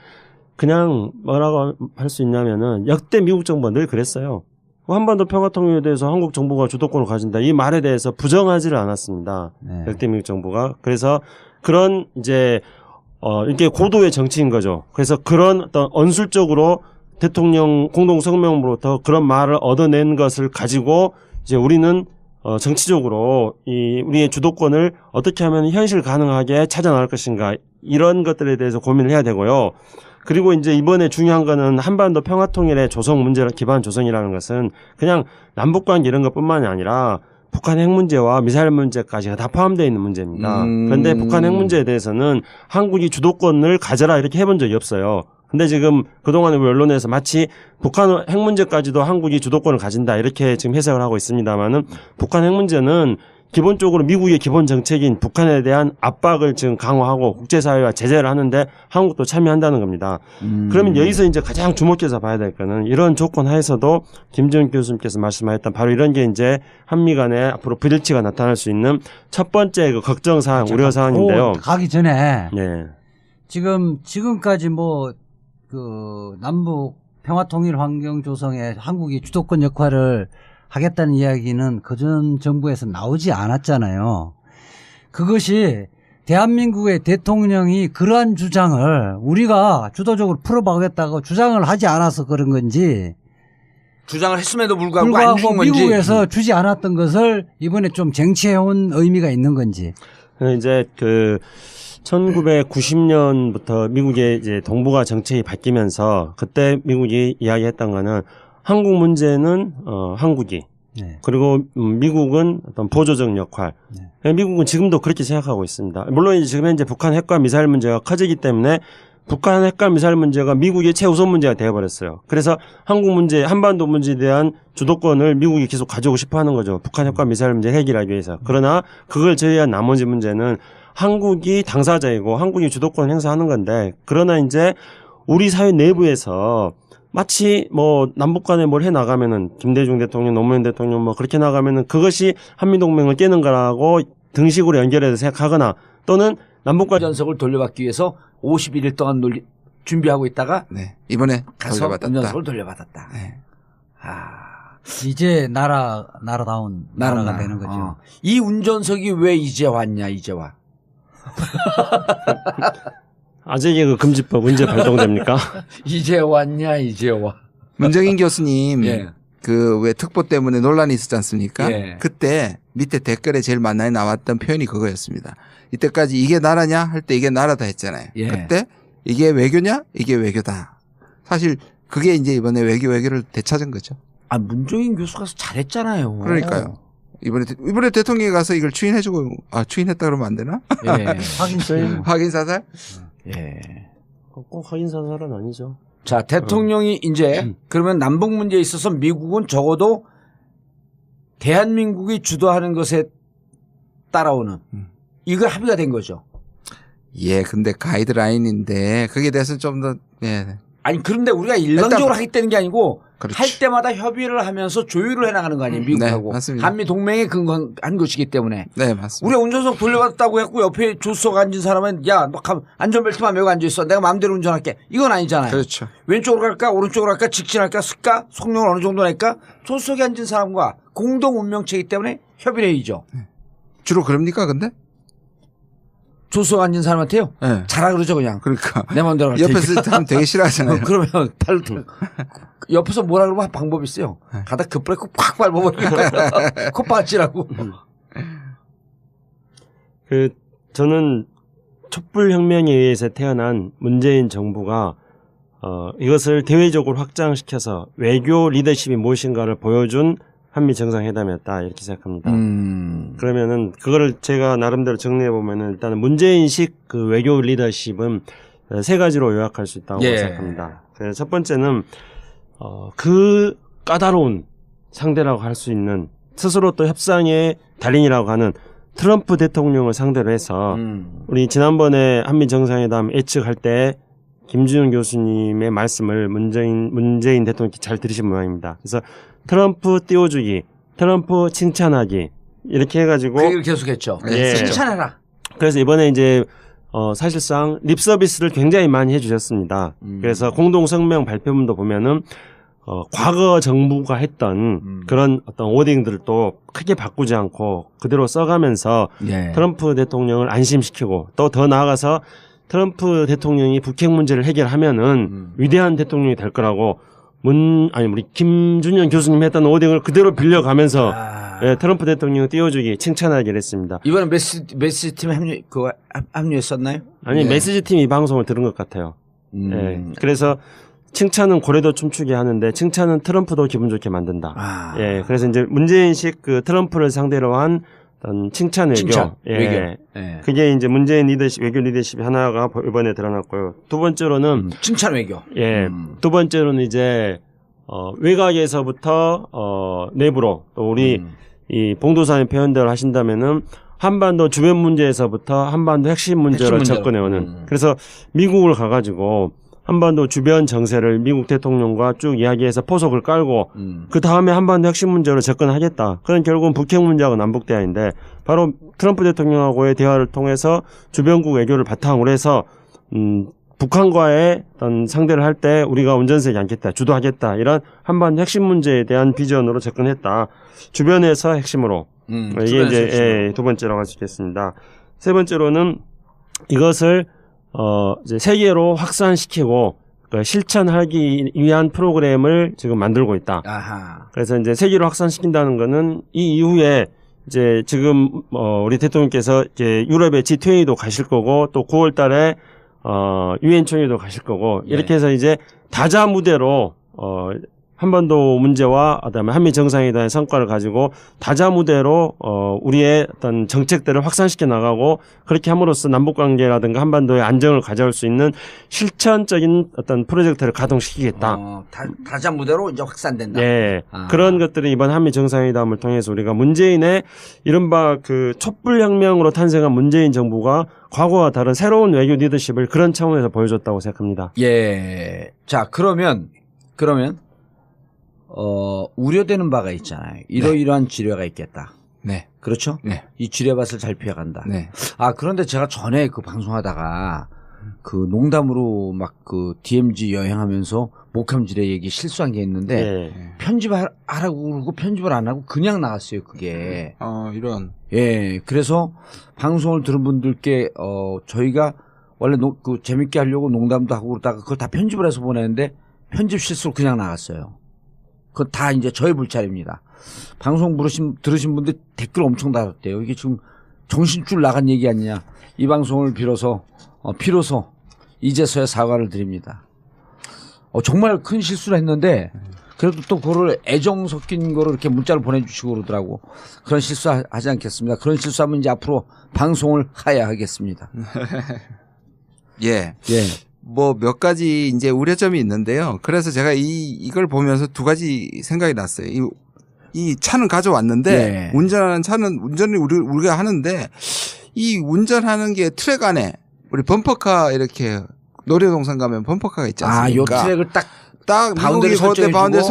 그냥 뭐라고 할 수 있냐면은 역대 미국 정부가 늘 그랬어요. 한반도 평화 통일에 대해서 한국 정부가 주도권을 가진다 이 말에 대해서 부정하지를 않았습니다. 역대 미국 정부가. 그래서 그런 이제 이게 고도의 정치인 거죠. 그래서 그런 어떤 언술적으로 대통령 공동 성명으로부터 그런 말을 얻어낸 것을 가지고 이제 우리는 정치적으로 우리의 주도권을 어떻게 하면 현실 가능하게 찾아 나갈 것인가 이런 것들에 대해서 고민을 해야 되고요. 그리고 이제 이번에 중요한 거는 한반도 평화 통일의 조성 문제 기반 조성이라는 것은 그냥 남북 관계 이런 것뿐만이 아니라 북한 핵 문제와 미사일 문제까지가 다 포함되어 있는 문제입니다. 그런데 북한 핵 문제에 대해서는 한국이 주도권을 가져라 이렇게 해본 적이 없어요. 근데 지금 그동안에 언론에서 마치 북한 핵 문제까지도 한국이 주도권을 가진다 이렇게 지금 해석을 하고 있습니다만은 북한 핵 문제는 기본적으로 미국의 기본 정책인 북한에 대한 압박을 지금 강화하고 국제사회와 제재를 하는데 한국도 참여한다는 겁니다. 그러면 여기서 이제 가장 주목해서 봐야 될 거는 이런 조건 하에서도 김정은 교수님께서 말씀하셨던 바로 이런 게 이제 한미 간에 앞으로 불일치가 나타날 수 있는 첫 번째 그 걱정사항, 우려사항인데요. 가기 전에 네. 지금까지 그 남북 평화통일 환경 조성에 한국이 주도권 역할을 하겠다는 이야기는 그전 정부에서 나오지 않았잖아요. 그것이 대한민국의 대통령이 그러한 주장을 우리가 주도적으로 풀어보겠다고 주장을 하지 않아서 그런 건지 주장을 했음에도 불구하고 안 준 건지 미국에서 주지 않았던 것을 이번에 좀 쟁취해온 의미가 있는 건지. 이제 1990년부터 미국의 이제 동북아 정책이 바뀌면서 그때 미국이 이야기했던 거는 한국 문제는 한국이 그리고 미국은 어떤 보조적 역할. 미국은 지금도 그렇게 생각하고 있습니다. 물론 이제 지금 현재 북한 핵과 미사일 문제가 커지기 때문에 북한 핵과 미사일 문제가 미국의 최우선 문제가 되어버렸어요. 그래서 한국 문제, 한반도 문제에 대한 주도권을 미국이 계속 가지고 싶어하는 거죠. 북한 핵과 미사일 문제 해결하기 위해서. 그러나 그걸 제외한 나머지 문제는 한국이 당사자이고 한국이 주도권을 행사하는 건데, 그러나 이제 우리 사회 내부에서 마치 남북 간에 뭘 해 나가면은 김대중 대통령, 노무현 대통령 그렇게 나가면은 그것이 한미동맹을 깨는 거라고 등식으로 연결해서 생각하거나, 또는 남북 간 운전석을 돌려받기 위해서 51일 동안 준비하고 있다가 이번에 가서 돌려받았다. 운전석을 돌려받았다. 이제 나라다운 나라가 되는 거죠. 이 운전석이 왜 이제 왔냐, 이제 와. 아재개 그 금지법 언제 발동됩니까? 이제 왔냐, 이제 와. 문정인 교수님, 그 왜 특보 때문에 논란이 있었지 않습니까? 그때 밑에 댓글에 제일 많이 나왔던 표현이 그거였습니다. 이때까지 이게 나라냐 할 때 이게 나라다 했잖아요. 그때 이게 외교냐? 이게 외교다. 사실 그게 이제 이번에 외교를 되찾은 거죠. 문정인 교수가 잘했잖아요. 그러니까요. 이번에 대통령이 가서 이걸 추인해주고, 추인했다 그러면 안 되나? 확인 사살? 꼭 확인 사살은 아니죠. 자, 대통령이 이제 그러면 남북 문제에 있어서 미국은 적어도 대한민국이 주도하는 것에 따라오는 이거 합의가 된 거죠. 근데 가이드라인인데 거기에 대해서는 좀 더 아니 그런데 우리가 일방적으로 하겠다는 게 아니고 그렇지. 할 때마다 협의를 하면서 조율을 해나가는 거 아니에요, 미국하고. 맞습니다. 한미 동맹에 근거한 것이기 때문에. 네, 맞습니다. 우리가 운전석 돌려받았다고 했고 옆에 조수석 앉은 사람은 야, 너 안전벨트만 메고 앉아있어. 내가 마음대로 운전할게. 이건 아니잖아요. 그렇죠. 왼쪽으로 갈까 오른쪽으로 갈까 직진할까 쓸까 속력을 어느 정도 낼까 조수석에 앉은 사람과 공동 운명체이기 때문에 협의를 해야죠. 주로 그럽니까 근데? 조수석 앉은 사람한테요? 자라 그러죠 그냥. 그러니까. 내 마음대로 갈 옆에서 하면 되게 싫어하잖아요. 그러면 발로 옆에서 뭐라 그러면 방법이 있어요. 가다 급브레이크 팍 밟아버리고 콧바치라고. 저는 촛불혁명에 의해서 태어난 문재인 정부가 이것을 대외적으로 확장시켜서 외교 리더십이 무엇인가를 보여준 한미 정상회담이었다 이렇게 생각합니다. 그러면은 그거를 제가 나름대로 정리해 보면은 일단은 문재인식 그 외교 리더십은 세 가지로 요약할 수 있다고 생각합니다. 그래서 첫 번째는 그 까다로운 상대라고 할 수 있는 스스로 또 협상의 달인이라고 하는 트럼프 대통령을 상대로 해서 우리 지난번에 한미 정상회담 예측할 때 김준영 교수님의 말씀을 문재인 대통령이 잘 들으신 모양입니다. 그래서 트럼프 띄워주기, 트럼프 칭찬하기 이렇게 해가지고 그 얘기를 계속했죠. 칭찬해라. 그래서 이번에 이제 사실상 립 서비스를 굉장히 많이 해주셨습니다. 그래서 공동 성명 발표문도 보면은 과거 정부가 했던 그런 어떤 워딩들을 또 크게 바꾸지 않고 그대로 써가면서 트럼프 대통령을 안심시키고 또 더 나아가서 트럼프 대통령이 북핵 문제를 해결하면은 위대한 대통령이 될 거라고 우리 김준현 교수님 했던 워딩을 그대로 빌려가면서 트럼프 대통령 띄워주기 칭찬하기를 했습니다. 이번에 메시지 팀 합류했었나요? 아니 메시지 팀이 이 방송을 들은 것 같아요. 그래서 칭찬은 고래도 춤추게 하는데 칭찬은 트럼프도 기분 좋게 만든다. 그래서 이제 문재인식 그 트럼프를 상대로 한 어떤 칭찬 외교. 그게 이제 문재인 리더십, 외교 리더십 하나가 이번에 드러났고요. 두 번째로는 칭찬 외교. 두 번째로는 이제 외곽에서부터 내부로 또 우리 이 봉도사님 표현대로 하신다면은 한반도 주변 문제에서부터 한반도 핵심 문제로 접근해오는. 그래서 미국을 가가지고 한반도 주변 정세를 미국 대통령과 쭉 이야기해서 포석을 깔고 그 다음에 한반도 핵심 문제로 접근하겠다. 그건 결국은 북핵 문제하고 남북 대화인데 바로 트럼프 대통령하고의 대화를 통해서 주변국 외교를 바탕으로 해서 북한과의 어떤 상대를 할 때 우리가 운전석이 않겠다, 주도하겠다 이런 한반도 핵심 문제에 대한 비전으로 접근했다. 주변에서 핵심으로 이게 이제 두 번째라고 할 수 있겠습니다. 세 번째로는 이것을 이제 세계로 확산시키고 실천하기 위한 프로그램을 지금 만들고 있다. 그래서 이제 세계로 확산시킨다는 거는 이 이후에 이제 지금 우리 대통령께서 이제 유럽의 G20도 가실 거고 또 9월 달에 유엔 총회도 가실 거고 이렇게 해서 이제 다자 무대로 한반도 문제와 그다음에 한미 정상회담의 성과를 가지고 다자 무대로 우리의 어떤 정책들을 확산시켜 나가고 그렇게 함으로써 남북 관계라든가 한반도의 안정을 가져올 수 있는 실천적인 어떤 프로젝트를 가동시키겠다. 다자 무대로 이제 확산된다. 그런 것들이 이번 한미 정상회담을 통해서 우리가 문재인의 이른바 그 촛불혁명으로 탄생한 문재인 정부가 과거와 다른 새로운 외교 리더십을 그런 차원에서 보여줬다고 생각합니다. 자, 그러면 우려되는 바가 있잖아요. 이러이러한 지뢰가 있겠다. 그렇죠? 이 지뢰밭을 잘 피해간다. 그런데 제가 전에 그 방송하다가 그 농담으로 막 그 DMZ 여행하면서 목함 지뢰 얘기 실수한 게 있는데 편집하라고 그러고 편집을 안 하고 그냥 나갔어요. 그게. 이런. 그래서 방송을 들은 분들께 저희가 원래 그 재밌게 하려고 농담도 하고 그러다가 그걸 다 편집을 해서 보내는데 편집 실수로 그냥 나갔어요. 그건 다 이제 저의 불찰입니다. 방송 들으신 분들 댓글 엄청 달았대요. 이게 지금 정신줄 나간 얘기 아니냐. 이 방송을 비로소 이제서야 사과를 드립니다. 정말 큰 실수를 했는데 그래도 또 그거를 애정 섞인 거로 이렇게 문자를 보내주시고 그러더라고. 그런 실수 하지 않겠습니다. 그런 실수하면 이제 앞으로 방송을 하야 하겠습니다. 뭐 몇 가지 이제 우려점이 있는데요. 그래서 제가 이걸 보면서 두 가지 생각이 났어요. 이 차는 가져왔는데 운전하는 차는 운전을 우리가 하는데 이 운전하는 게 트랙 안에 우리 범퍼카 이렇게 놀이동산 가면 범퍼카가 있지 않습니까? 요 트랙을 딱 바운더리 설정해 주고